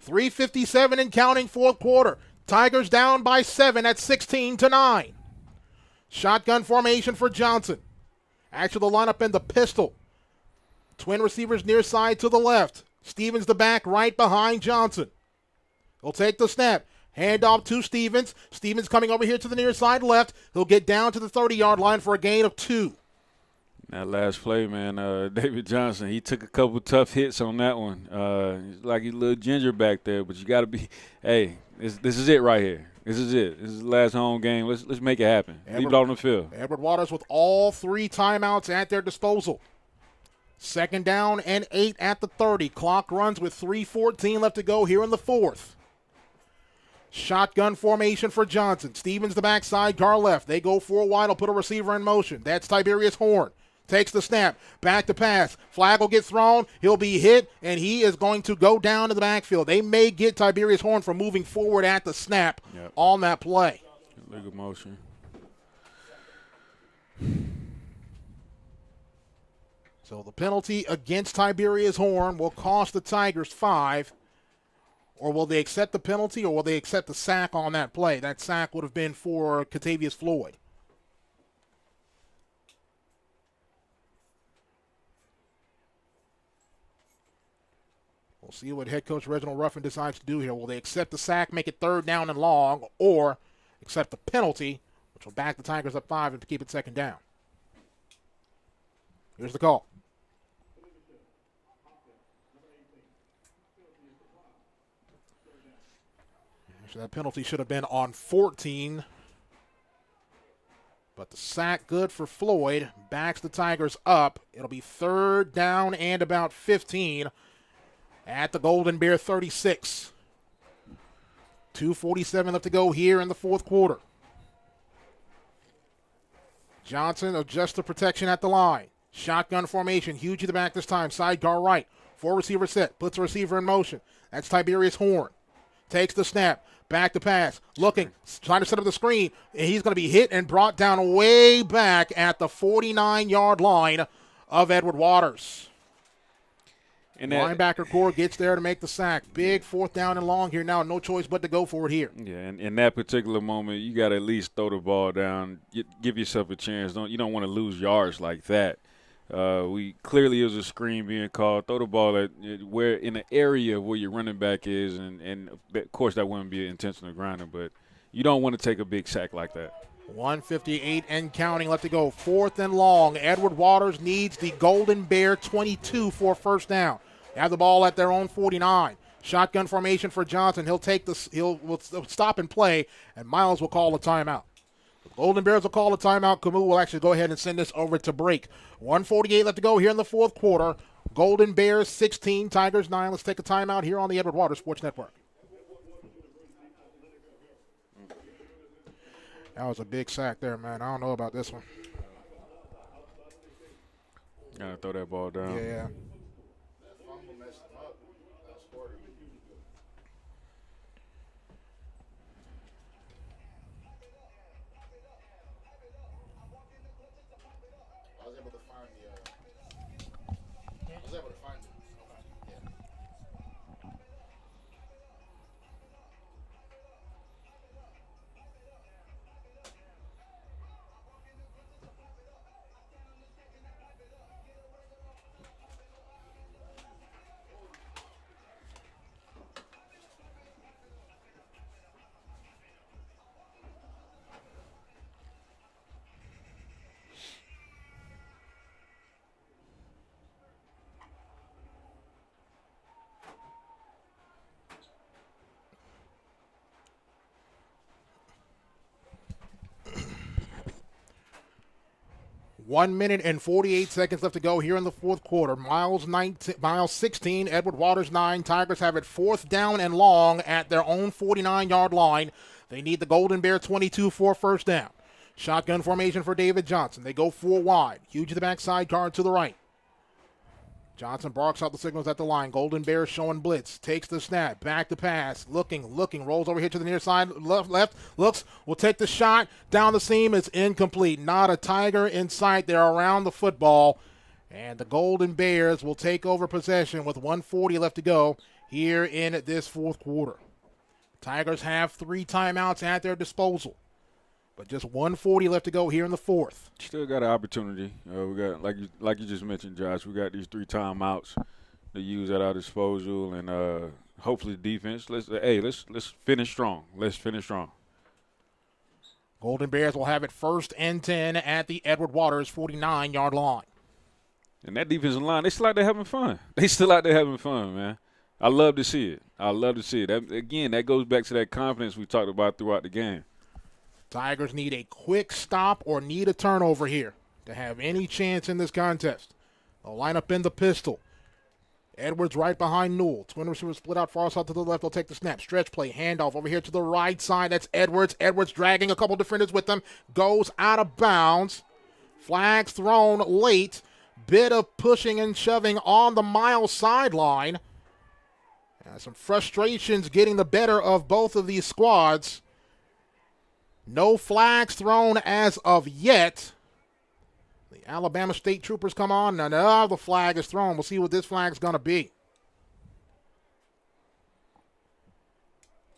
3:57 and counting 4th quarter. Tigers down by 7 at 16-9. Shotgun formation for Johnson. Actually, the lineup in the pistol. Twin receivers near side to the left. Stevens the back right behind Johnson. He'll take the snap. Handoff to Stevens. Stevens coming over here to the near side left. He'll get down to the 30-yard line for a gain of 2. That last play, man, David Johnson, he took a couple tough hits on that one. He's like he's a little ginger back there, but you got to be, hey, this is it right here. This is it. This is the last home game. Let's make it happen. Leave it on the field. Edward Waters with all 3 timeouts at their disposal. 2nd down and 8 at the 30. Clock runs with 3:14 left to go here in the 4th. Shotgun formation for Johnson. Stevens the backside, guard left. They go 4 wide. I'll put a receiver in motion. That's Tiberius Horn. Takes the snap. Back to pass. Flag will get thrown. He'll be hit, and he is going to go down to the backfield. They may get Tiberius Horn for moving forward at the snap on that play. Legal motion. So the penalty against Tiberius Horn will cost the Tigers 5. Or will they accept the penalty, or will they accept the sack on that play? That sack would have been for Katavius Floyd. We'll see what head coach Reginald Ruffin decides to do here. Will they accept the sack, make it 3rd down and long, or accept the penalty, which will back the Tigers up 5 and keep it 2nd down? Here's the call. Actually, that penalty should have been on 14. But the sack good for Floyd. Backs the Tigers up. It'll be 3rd down and about 15. At the Golden Bear 36. 2:47 left to go here in the 4th quarter. Johnson adjusts the protection at the line. Shotgun formation. Huge to the back this time. Sidecar right. 4 receiver set. Puts a receiver in motion. That's Tiberius Horn. Takes the snap. Back to pass. Looking. Trying to set up the screen. And he's going to be hit and brought down way back at the 49-yard line of Edward Waters. And linebacker core gets there to make the sack. Big 4th down and long here now. No choice but to go for it here. Yeah, and in that particular moment, you got to at least throw the ball down. Give yourself a chance. You don't want to lose yards like that. We clearly it was a screen being called. Throw the ball at where in the area where your running back is, and of course that wouldn't be an intentional grinder, but you don't want to take a big sack like that. 1:58 and counting left to go. 4th and long. Edward Waters needs the Golden Bear 22 for a first down. They have the ball at their own 49. Shotgun formation for Johnson. He'll stop and play, and Miles will call a timeout. The Golden Bears will call a timeout. Camus will actually go ahead and send this over to break. 1:48 left to go here in the 4th quarter. Golden Bears 16, Tigers 9. Let's take a timeout here on the Edward Waters Sports Network. That was a big sack there, man. I don't know about this one. Gotta throw that ball down. Yeah. 1 minute and 48 seconds left to go here in the fourth quarter. Miles 16, Edward Waters 9. Tigers have it 4th down and long at their own 49-yard line. They need the Golden Bear 22 for a first down. Shotgun formation for David Johnson. They go 4 wide. Huge to the backside, guard to the right. Johnson barks out the signals at the line. Golden Bears showing blitz. Takes the snap. Back to pass. Looking. Rolls over here to the near side. Left. Looks. Will take the shot. Down the seam. It's incomplete. Not a Tiger in sight. They're around the football. And the Golden Bears will take over possession with 1:40 left to go here in this fourth quarter. Tigers have 3 timeouts at their disposal. But just 1:40 left to go here in the fourth. Still got an opportunity. We got like you just mentioned, Josh. We got these 3 timeouts to use at our disposal, and hopefully defense. Let's finish strong. Let's finish strong. Golden Bears will have it 1st and 10 at the Edward Waters 49-yard line. And that defensive line, they still out there having fun. They still out there having fun, man. I love to see it. That goes back to that confidence we talked about throughout the game. Tigers need a quick stop or need a turnover here to have any chance in this contest. They'll line up in the pistol. Edwards right behind Newell. Twin receivers split out far side to the left. They'll take the snap. Stretch play. Handoff over here to the right side. That's Edwards. Edwards dragging a couple defenders with them. Goes out of bounds. Flags thrown late. Bit of pushing and shoving on the Miles sideline. Some frustrations getting the better of both of these squads. No flags thrown as of yet. The Alabama State Troopers come on. Now the flag is thrown. We'll see what this flag's going to be.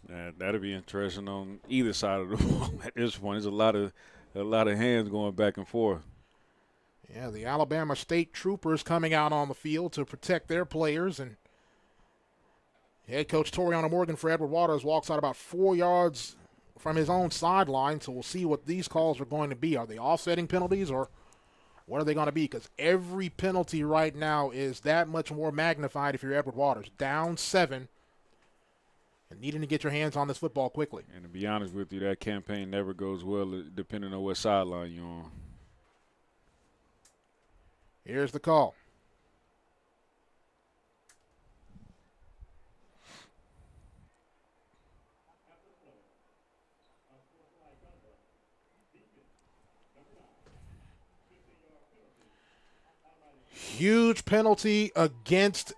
That'll be interesting on either side of the ball at this point. There's a lot of hands going back and forth. Yeah, the Alabama State Troopers coming out on the field to protect their players. And head coach Toriano Morgan for Edward Waters walks out about 4 yards from his own sideline, so we'll see what these calls are going to be. Are they offsetting penalties, or what are they going to be? Because every penalty right now is that much more magnified if you're Edward Waters. Down 7 and needing to get your hands on this football quickly. And to be honest with you, that campaign never goes well depending on what sideline you're on. Here's the call. Huge penalty against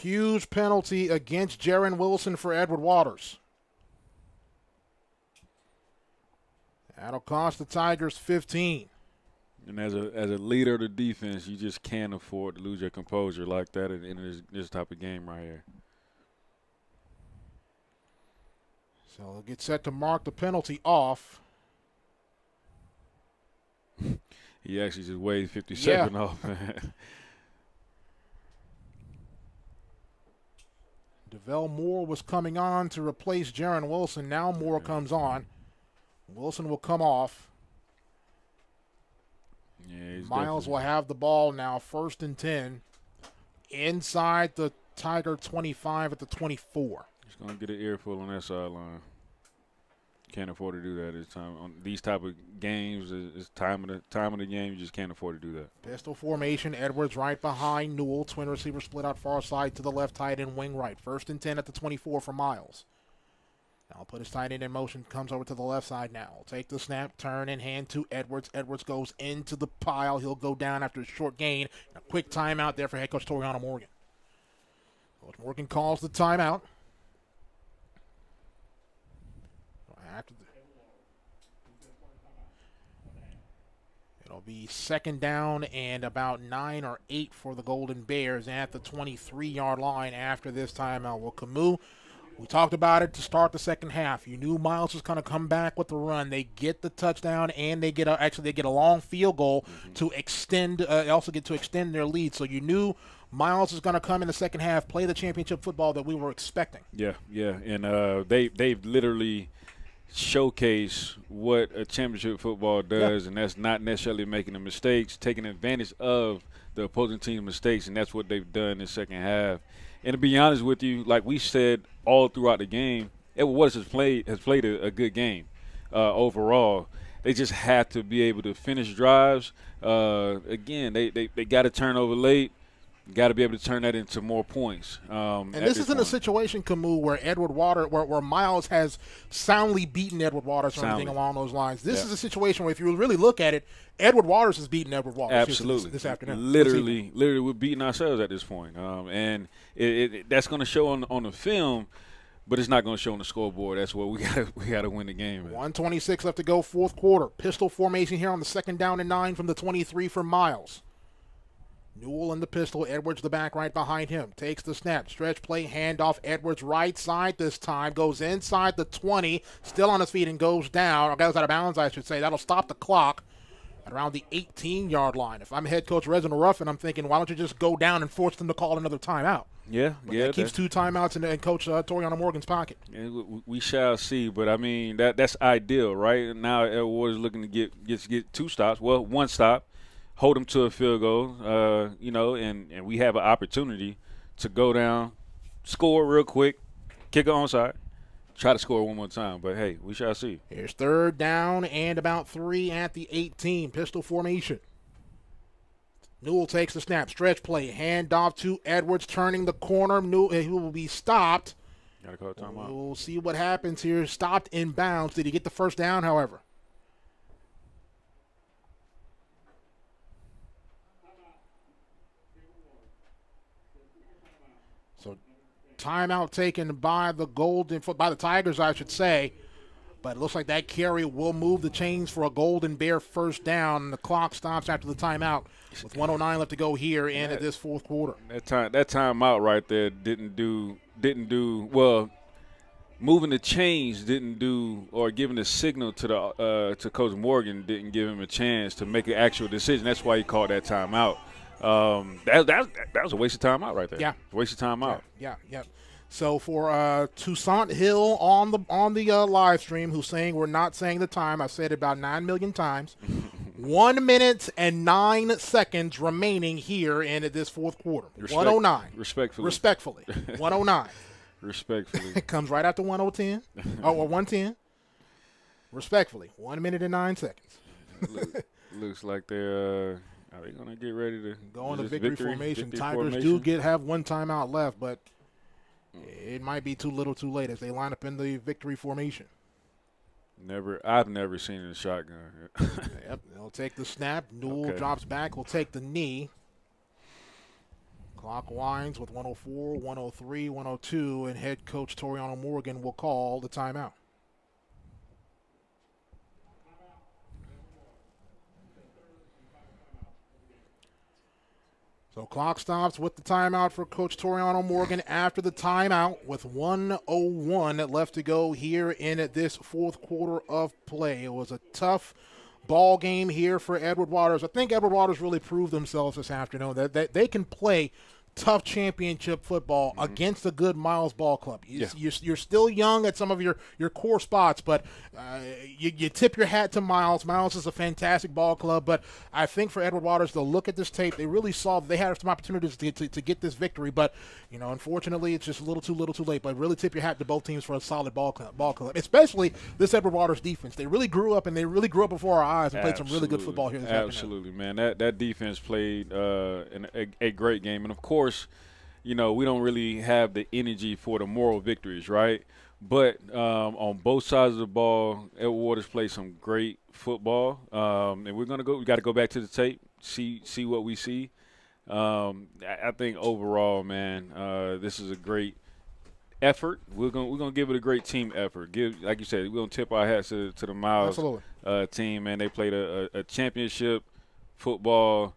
Jaron Wilson for Edward Waters. That'll cost the Tigers 15. And as a leader of the defense, you just can't afford to lose your composure like that in this type of game right here. So they'll get set to mark the penalty off. He actually just weighed 57 off. DeVell Moore was coming on to replace Jaron Wilson. Now Moore comes on. Wilson will come off. Yeah, Miles will have the ball now, 1st and 10, inside the Tiger 25 at the 24. He's going to get an earful on that sideline. Can't afford to do that this time. On these type of games, it's time of the game. You just can't afford to do that. Pistol formation. Edwards right behind Newell. Twin receiver split out far side to the left, tight end wing right. 1st and 10 at the 24 for Miles. Now put his tight end in motion. Comes over to the left side now. Will take the snap, turn, and hand to Edwards. Edwards goes into the pile. He'll go down after a short gain. A quick timeout there for head coach Toriano Morgan. Coach Morgan calls the timeout. It'll be 2nd down and about 9 or 8 for the Golden Bears at the 23-yard line after this timeout. Well, Camus, we talked about it to start the second half. You knew Miles was going to come back with the run. They get the touchdown, and they get a long field goal to extend. Also get to extend their lead. So you knew Miles is going to come in the second half, play the championship football that we were expecting. Yeah, and they've literally showcase what a championship football does, and that's not necessarily making the mistakes, taking advantage of the opposing team's mistakes, and that's what they've done in the second half. And to be honest with you, like we said all throughout the game, Edward Waters has played a good game. overall. They just have to be able to finish drives. Again, they got to turn over late. Got to be able to turn that into more points. And this isn't a situation, Camus, where Miles has soundly beaten Edward Waters or anything along those lines. This is a situation where, if you really look at it, Edward Waters has beaten Edward Waters. Absolutely. This afternoon. Literally, we're beating ourselves at this point. And that's going to show on the film, but it's not going to show on the scoreboard. That's what we got to win the game. 1:26 left to go, fourth quarter. Pistol formation here on the 2nd down and 9 from the 23 for Miles. Newell in the pistol, Edwards the back right behind him. Takes the snap, stretch play, handoff, Edwards right side this time. Goes inside the 20, still on his feet and goes down. Or goes out of bounds, I should say. That'll stop the clock at around the 18-yard line. If I'm head coach Reginald Ruffin, I'm thinking, why don't you just go down and force them to call another timeout? But that keeps 2 timeouts in Coach Toriano Morgan's pocket. Yeah, we shall see, but I mean that's ideal, right? Now Edwards is looking to get 2 stops. Well, 1 stop. Hold them to a field goal, and we have an opportunity to go down, score real quick, kick it onside, try to score one more time. But, hey, we shall see. Here's 3rd down and about 3 at the 18. Pistol formation. Newell takes the snap, stretch play, handoff to Edwards, turning the corner. He will be stopped. Got to call timeout. We'll see what happens here. Stopped in bounds. Did he get the first down, however? So timeout taken by the Tigers, I should say. But it looks like that carry will move the chains for a Golden Bear first down. And the clock stops after the timeout with 1:09 left to go here in this fourth quarter. That timeout right there didn't do well. Moving the chains didn't do, or giving the signal to Coach Morgan didn't give him a chance to make an actual decision. That's why he called that timeout. That was a waste of timeout right there. Yeah, waste of timeout. Yeah. So for Toussaint Hill on the live stream, who's saying we're not saying the time, I've said it about 9 million times. 1 minute and 9 seconds remaining here in this fourth quarter. 1:09. Respectfully. 1:09. Respectfully. It comes right after 1:10 or 1:10. Respectfully, 1 minute and 9 seconds. Looks like they're. Are they going to get ready to go into victory formation? Tigers do have 1 timeout left, but it might be too little too late as they line up in the victory formation. I've never seen a shotgun. Yep, they'll take the snap. Newell drops back. Will take the knee. Clock winds with 104, 103, 102, and head coach Toriano Morgan will call the timeout. So clock stops with the timeout for Coach Toriano Morgan after the timeout with 1:01 left to go here in this fourth quarter of play. It was a tough ball game here for Edward Waters. I think Edward Waters really proved themselves this afternoon that they can play tough championship football against a good Miles ball club. You're still young at some of your core spots, but you tip your hat to Miles. Miles is a fantastic ball club, but I think for Edward Waters to look at this tape, they really saw that they had some opportunities to get this victory, but unfortunately it's just a little too late. But really tip your hat to both teams for a solid ball club, especially this Edward Waters defense. They really grew up, before our eyes and played some really good football here this afternoon. Absolutely, man. That defense played a great game, and of course, we don't really have the energy for the moral victories, right? But on both sides of the ball, Edward Waters played some great football, and we got to go back to the tape, see what we see. I think overall, man, this is a great effort. We're gonna give it a great team effort. Like you said, we're gonna tip our hats to the Miles team, man. They played a championship football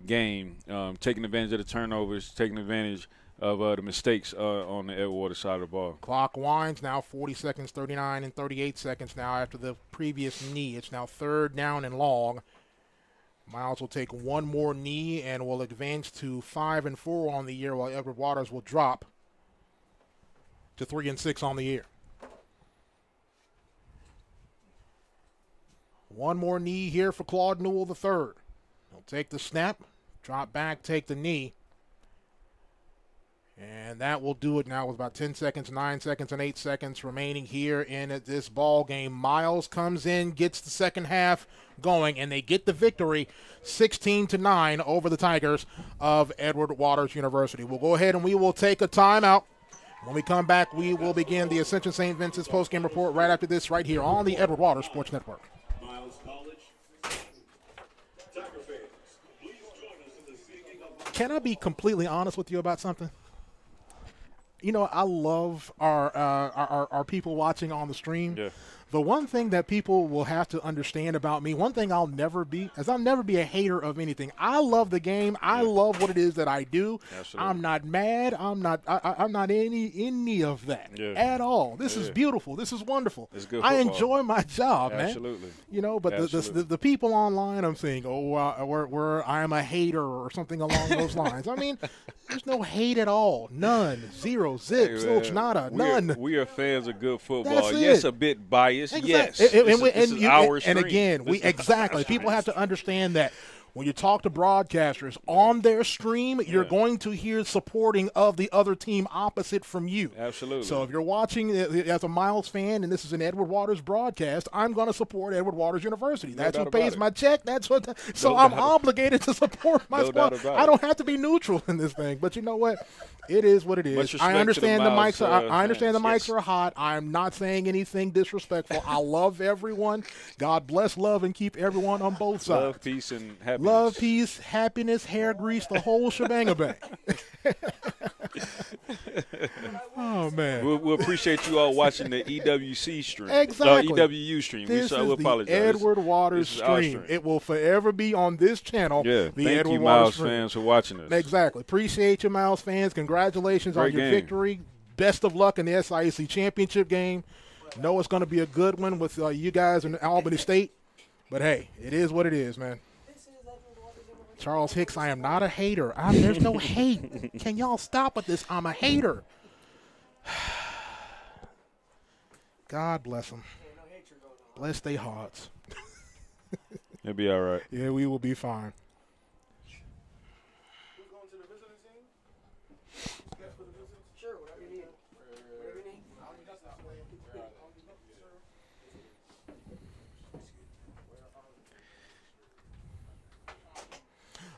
game, taking advantage of the turnovers, taking advantage of the mistakes on the Edward Waters side of the ball. Clock winds now 40 seconds, 39 and 38 seconds now after the previous knee. It's now 3rd down and long. Miles will take one more knee and will advance to 5-4 on the year, while Edward Waters will drop to 3-6 on the year. One more knee here for Claude Newell III. He'll take the snap, drop back, take the knee. And that will do it now with about 10 seconds, 9 seconds, and 8 seconds remaining here in this ball game. Miles comes in, gets the second half going, and they get the victory 16-9 over the Tigers of Edward Waters University. We'll go ahead and we will take a timeout. When we come back, we will begin the Ascension St. Vincent's postgame report right after this right here on the Edward Waters Sports Network. Miles College. Tiger fans, please join us in the singing of Can I be completely honest with you about something? You know, I love our people watching on the stream. Yeah. The one thing that people will have to understand about me, one thing I'll never be a hater of anything. I love the game. I love what it is that I do. Absolutely. I'm not mad. I'm not any of that at all. This is beautiful. This is wonderful. It's good I football. enjoy my job, man. Absolutely. You know, but the people online, I'm saying, I'm a hater or something along those lines. I mean, there's no hate at all. None. Zero. Zip. Hey, Zilch. Nada. None. We are fans of good football. That's Yes, it. a bit biased. Yes. This This is our and stream. again, This is exactly. our People stream. have to understand that when you talk to broadcasters on their stream, you're going to hear supporting of the other team opposite from you. Absolutely. So if you're watching as a Miles fan and this is an Edward Waters broadcast, I'm going to support Edward Waters University. That's doubt what pays about it. my check. That's what. So No I'm doubt. obligated to support my No squad. doubt about I it. don't have to be neutral in this thing. But you know what? It is what it is. Much respect I to the understand the Miles, mics. I understand the fans. mics Yes. are hot. I'm not saying anything disrespectful. I love everyone. God bless, love, and keep everyone on both sides. Love, peace, and happiness. Love, peace, happiness, hair grease, the whole shebang-a-bang. Oh, man. We'll appreciate you all watching the EWC stream. Exactly. EWU stream. This we is the apologize. Edward Waters this is our stream. It will forever be on this channel. Yeah. The Thank Edward you, Waters Miles stream. fans, for watching us. Exactly. Appreciate you, Miles fans. Congratulations on Great your game. victory. Best of luck in the SIAC championship game. Know it's going to be a good one with you guys in Albany State. But, hey, it is what it is, man. Charles Hicks, I am not a hater. There's no hate. Can y'all stop with this? I'm a hater. God bless them. Bless their hearts. It'll be all right. Yeah, we will be fine. Who's going to the visiting team? Guess for the visitors? Sure, whatever you need. Whatever you need. I mean, that's not way.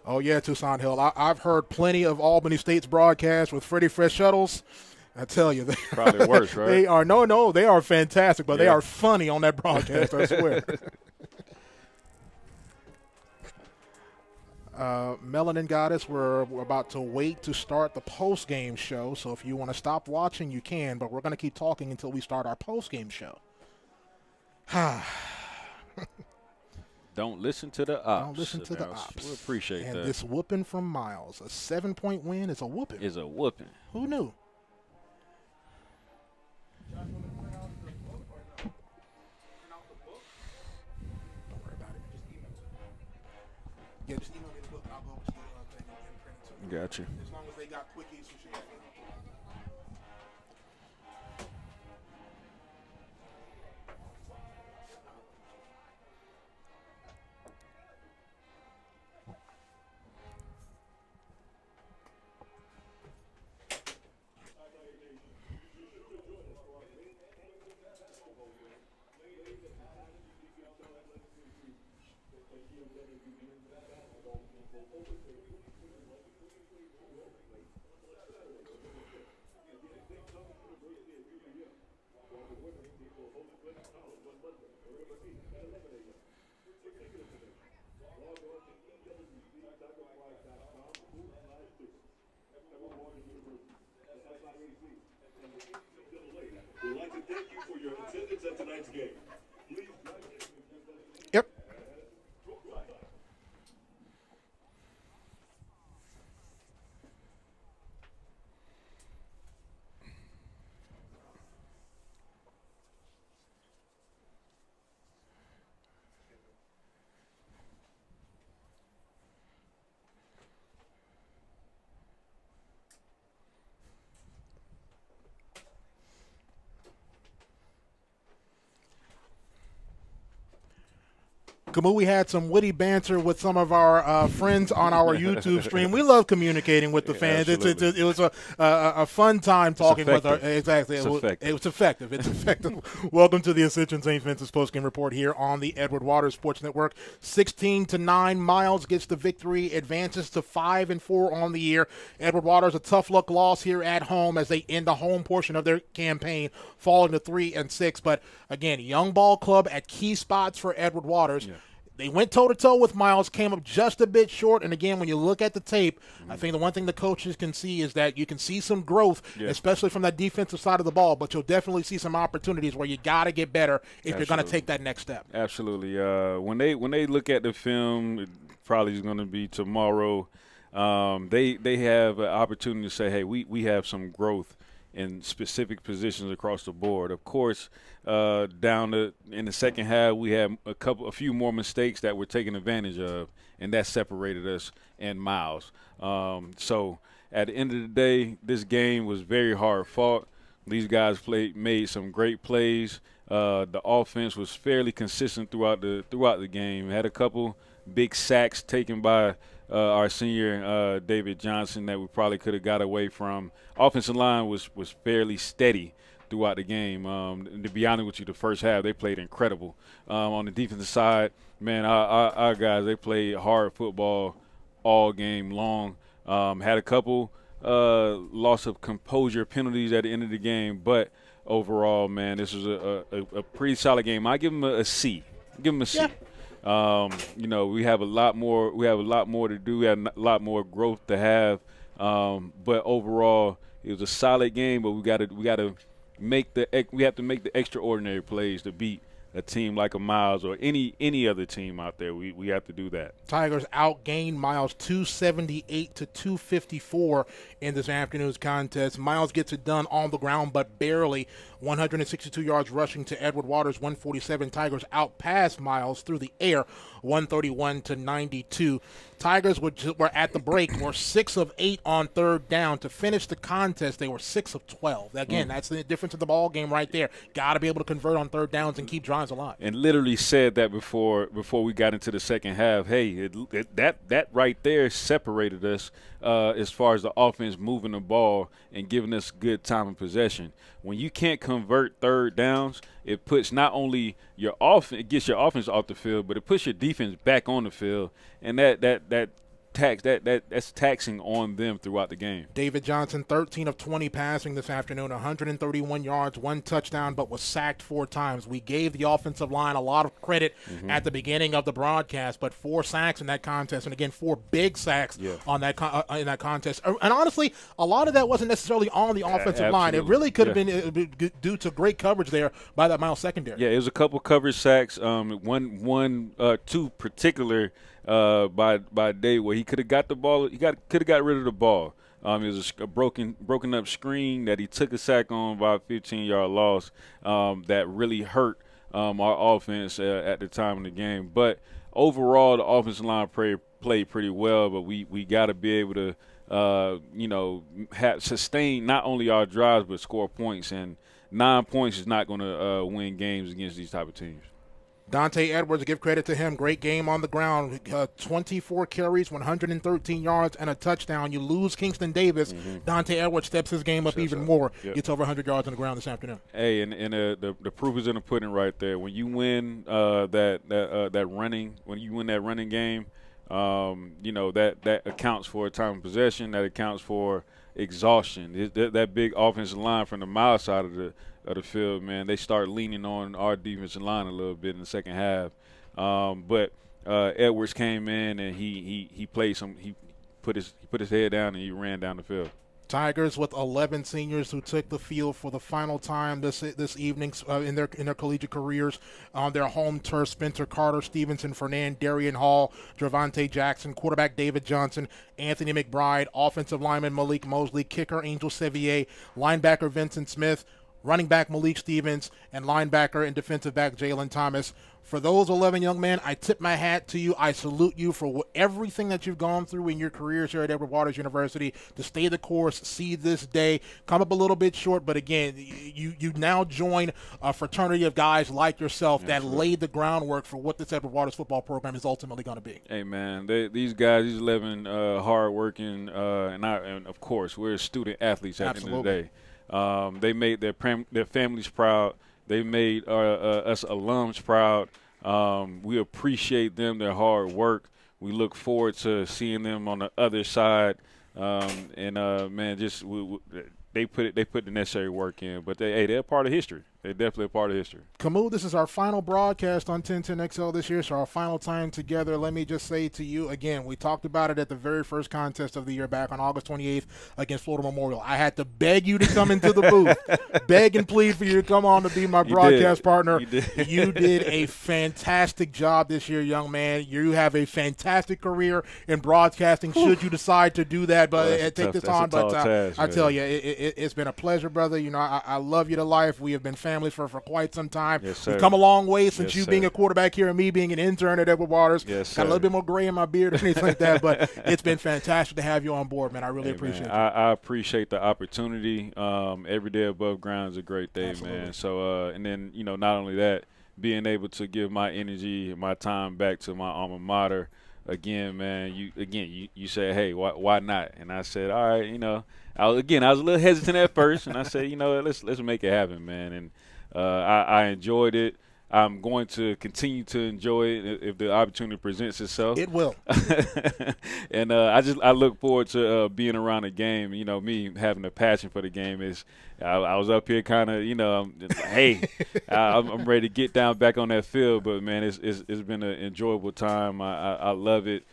Oh, yeah, Tucson Hill. I've heard plenty of Albany State's broadcasts with Freddie Fresh Shuttles. I tell you, Probably worse, right? they are they are fantastic, but they Yeah. are funny on that broadcast, I swear. Melanin Goddess, we're about to wait to start the post-game show, so if you want to stop watching, you can, but we're going to keep talking until we start our post-game show. Don't listen to the ops. Don't listen to the Now, ops. We appreciate and that. this whooping from Miles, a 7-point win is a whooping. Is a whooping. Who knew? Don't worry about it. Yeah, just email me the book and I'll go to the thing and print it to you. Got you. As long as they got quickies for sure. We'd like to thank you for your attendance at tonight's game. Please Yep. Kamui had some witty banter with some of our friends on our YouTube stream. We love communicating with the fans. Absolutely. It was a fun time talking with our. Exactly. It's effective. It was effective. It's effective. Welcome to the Ascension St. Vincent's postgame report here on the Edward Waters Sports Network. 16-9, Miles gets the victory, advances to 5-4 on the year. Edward Waters, a tough luck loss here at home as they end the home portion of their campaign, falling to 3-6. But again, young ball club at key spots for Edward Waters. Yeah. They went toe-to-toe with Miles, came up just a bit short. And, again, when you look at the tape, I think the one thing the coaches can see is that you can see some growth, especially from that defensive side of the ball, but you'll definitely see some opportunities where you got to get better if you're going to take that next step. Absolutely. When they look at the film, it probably is going to be tomorrow, they have an opportunity to say, hey, we have some growth in specific positions across the board. Of course, in the second half, we had a few more mistakes that we're taking advantage of, and that separated us and Miles. So at the end of the day, this game was very hard fought. These guys made some great plays. The offense was fairly consistent throughout the game. Had a couple big sacks taken by our senior David Johnson that we probably could have got away from. Offensive line was fairly steady throughout the game. To be honest with you, the first half they played incredible. On the defensive side, man, our guys, they played hard football all game long. Had a couple loss of composure penalties at the end of the game, but overall, man, this was a pretty solid game. I give them a C. Give them a C. Yeah. We have a lot more. We have a lot more to do. We have a lot more growth to have. But overall, it was a solid game. But we have to make the extraordinary plays to beat a team like a Miles or any other team out there. We have to do that. Tigers outgained Miles 278 to 254 in this afternoon's contest. Miles gets it done on the ground, but barely. 162 yards rushing to Edward Waters, 147. Tigers outpassed Miles through the air, 131 to 92. Tigers were at the break, were 6 of 8 on third down. To finish the contest, they were 6 of 12. Again, that's the difference in the ball game right there. Got to be able to convert on third downs and keep drives alive. And literally said that before we got into the second half. Hey, that right there separated us as far as the offense moving the ball and giving us good time of possession. When you can't convert third downs, it puts not only your offense, it gets your offense off the field, but it puts your defense back on the field, and that's taxing on them throughout the game. David Johnson, 13 of 20 passing this afternoon, 131 yards, 1 touchdown, but was sacked 4 times. We gave the offensive line a lot of credit at the beginning of the broadcast, but 4 sacks in that contest, and again 4 big sacks on that in that contest. And honestly, a lot of that wasn't necessarily on the offensive line. It really could have been due to great coverage there by that Miles secondary. Yeah, it was a couple coverage sacks. Two particular by Day where he could have got the ball. Could have got rid of the ball. It was a broken up screen that he took a sack on by a 15-yard loss that really hurt our offense at the time of the game. But overall, the offensive line played pretty well. But we got to be able to sustain not only our drives but score points. And 9 points is not going to win games against these type of teams. Dante Edwards, give credit to him. Great game on the ground. 24 carries, 113 yards, and a touchdown. You lose Kingston Davis. Dante Edwards steps his game up even more. Gets over 100 yards on the ground this afternoon. Hey, and the proof is in the pudding right there. When you win that running game, that accounts for time of possession. That accounts for exhaustion. That big offensive line from the Miles side of the field, man, they start leaning on our defensive line a little bit in the second half. But Edwards came in and he played some. He put his head down and he ran down the field. Tigers with 11 seniors who took the field for the final time this evening in their collegiate careers on their home turf. Spencer Carter, Stevenson Fernand, Darian Hall, Javante Jackson, quarterback David Johnson, Anthony McBride, offensive lineman Malik Mosley, kicker Angel Sevier, linebacker Vincent Smith, running back Malik Stevens, and linebacker and defensive back Jalen Thomas. For those 11 young men, I tip my hat to you. I salute you for everything that you've gone through in your careers here at Edward Waters University to stay the course, see this day, come up a little bit short, but again, you now join a fraternity of guys like yourself that laid the groundwork for what this Edward Waters football program is ultimately going to be. Hey, man, these guys, these 11 hard-working, and of course, we're student athletes at the end of the day. They made their families proud. They made us alums proud. We appreciate them, their hard work. We look forward to seeing them on the other side. Man, they put the necessary work in. But they're part of history. They're definitely a part of history. Camus, this is our final broadcast on 1010XL this year, so our final time together. Let me just say to you, again, we talked about it at the very first contest of the year back on August 28th against Florida Memorial. I had to beg you to come into the booth, beg and plead for you to come on to be my broadcast partner. You did a fantastic job this year, young man. You have a fantastic career in broadcasting should you decide to do that. But take this on. But I tell you, it's been a pleasure, brother. You know, I love you to life. We have been family for quite some time. Yes, sir. We've come a long way since you being a quarterback here and me being an intern at Edward Waters. Yes, got a little bit more gray in my beard or anything like that, but it's been fantastic to have you on board, man. I really appreciate it. I appreciate the opportunity. Every day above ground is a great day, Absolutely. man. So, and then, you know, not only that, being able to give my energy, my time back to my alma mater. Again, man, you said, hey, why not? And I said, all right, you know, I was a little hesitant at first, and I said, you know, let's make it happen, man. And I enjoyed it. I'm going to continue to enjoy it if the opportunity presents itself. It will. And I look forward to being around the game. You know, me having a passion for the game is. I was up here kind of, you know, hey, I'm ready to get down back on that field. But man, it's been an enjoyable time. I love it.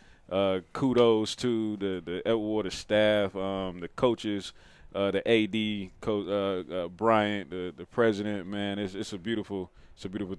Kudos to the Edward Waters staff, the coaches, the AD, Coach Bryant, the president. Man, it's a beautiful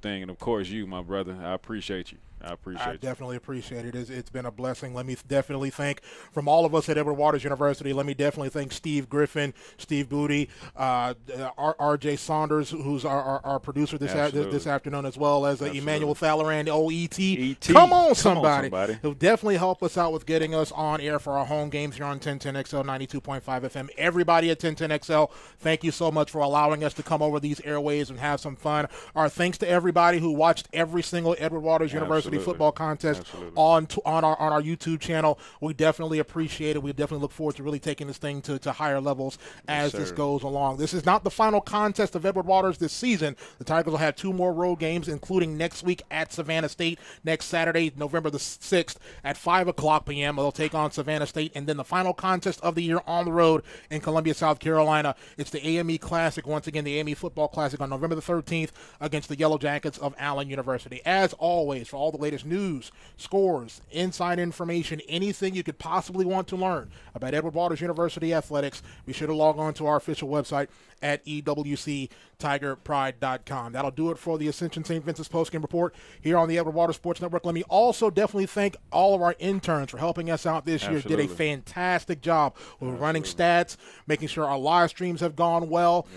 thing, and of course you, my brother. I appreciate you. I definitely appreciate it. It's been a blessing. Let me definitely thank, from all of us at Edward Waters University, let me definitely thank Steve Griffin, Steve Booty, R.J. Saunders, who's our producer this afternoon, as well as Emmanuel Falleran, OET. Come on, somebody. Who definitely help us out with getting us on air for our home games here on 1010XL 92.5 FM. Everybody at 1010XL, thank you so much for allowing us to come over these airways and have some fun. Our thanks to everybody who watched every single Edward Waters University football contest on our YouTube channel. We definitely appreciate it. We definitely look forward to really taking this thing to higher levels as this goes along. This is not the final contest of Edward Waters this season. The Tigers will have 2 more road games, including next week at Savannah State, next Saturday, November the 6th at 5:00 p.m. They'll take on Savannah State, and then the final contest of the year on the road in Columbia, South Carolina. It's the AME Classic, once again, the AME Football Classic on November the 13th against the Yellow Jackets of Allen University. As always, for all the latest news, scores, inside information, anything you could possibly want to learn about Edward Waters University athletics, be sure to log on to our official website at ewctigerpride.com. That'll do it for the Ascension St. Vincent's postgame report here on the Edward Waters Sports Network. Let me also definitely thank all of our interns for helping us out this year. Did a fantastic job with running stats, making sure our live streams have gone well,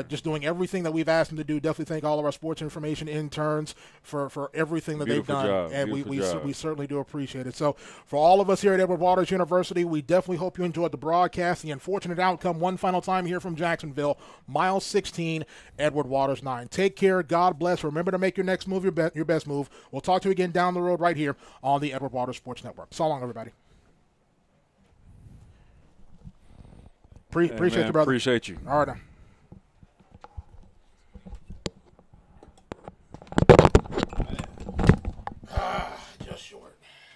just doing everything that we've asked them to do. Definitely thank all of our sports information interns for everything that they've done, and we certainly do appreciate it. So for all of us here at Edward Waters University, we definitely hope you enjoyed the broadcast. The unfortunate outcome one final time here from Jacksonville, Miles 16, Edward Waters 9. Take care. God bless. Remember to make your next move your best move. We'll talk to you again down the road right here on the Edward Waters Sports Network. So long, everybody. Appreciate you, brother. Appreciate you. All right.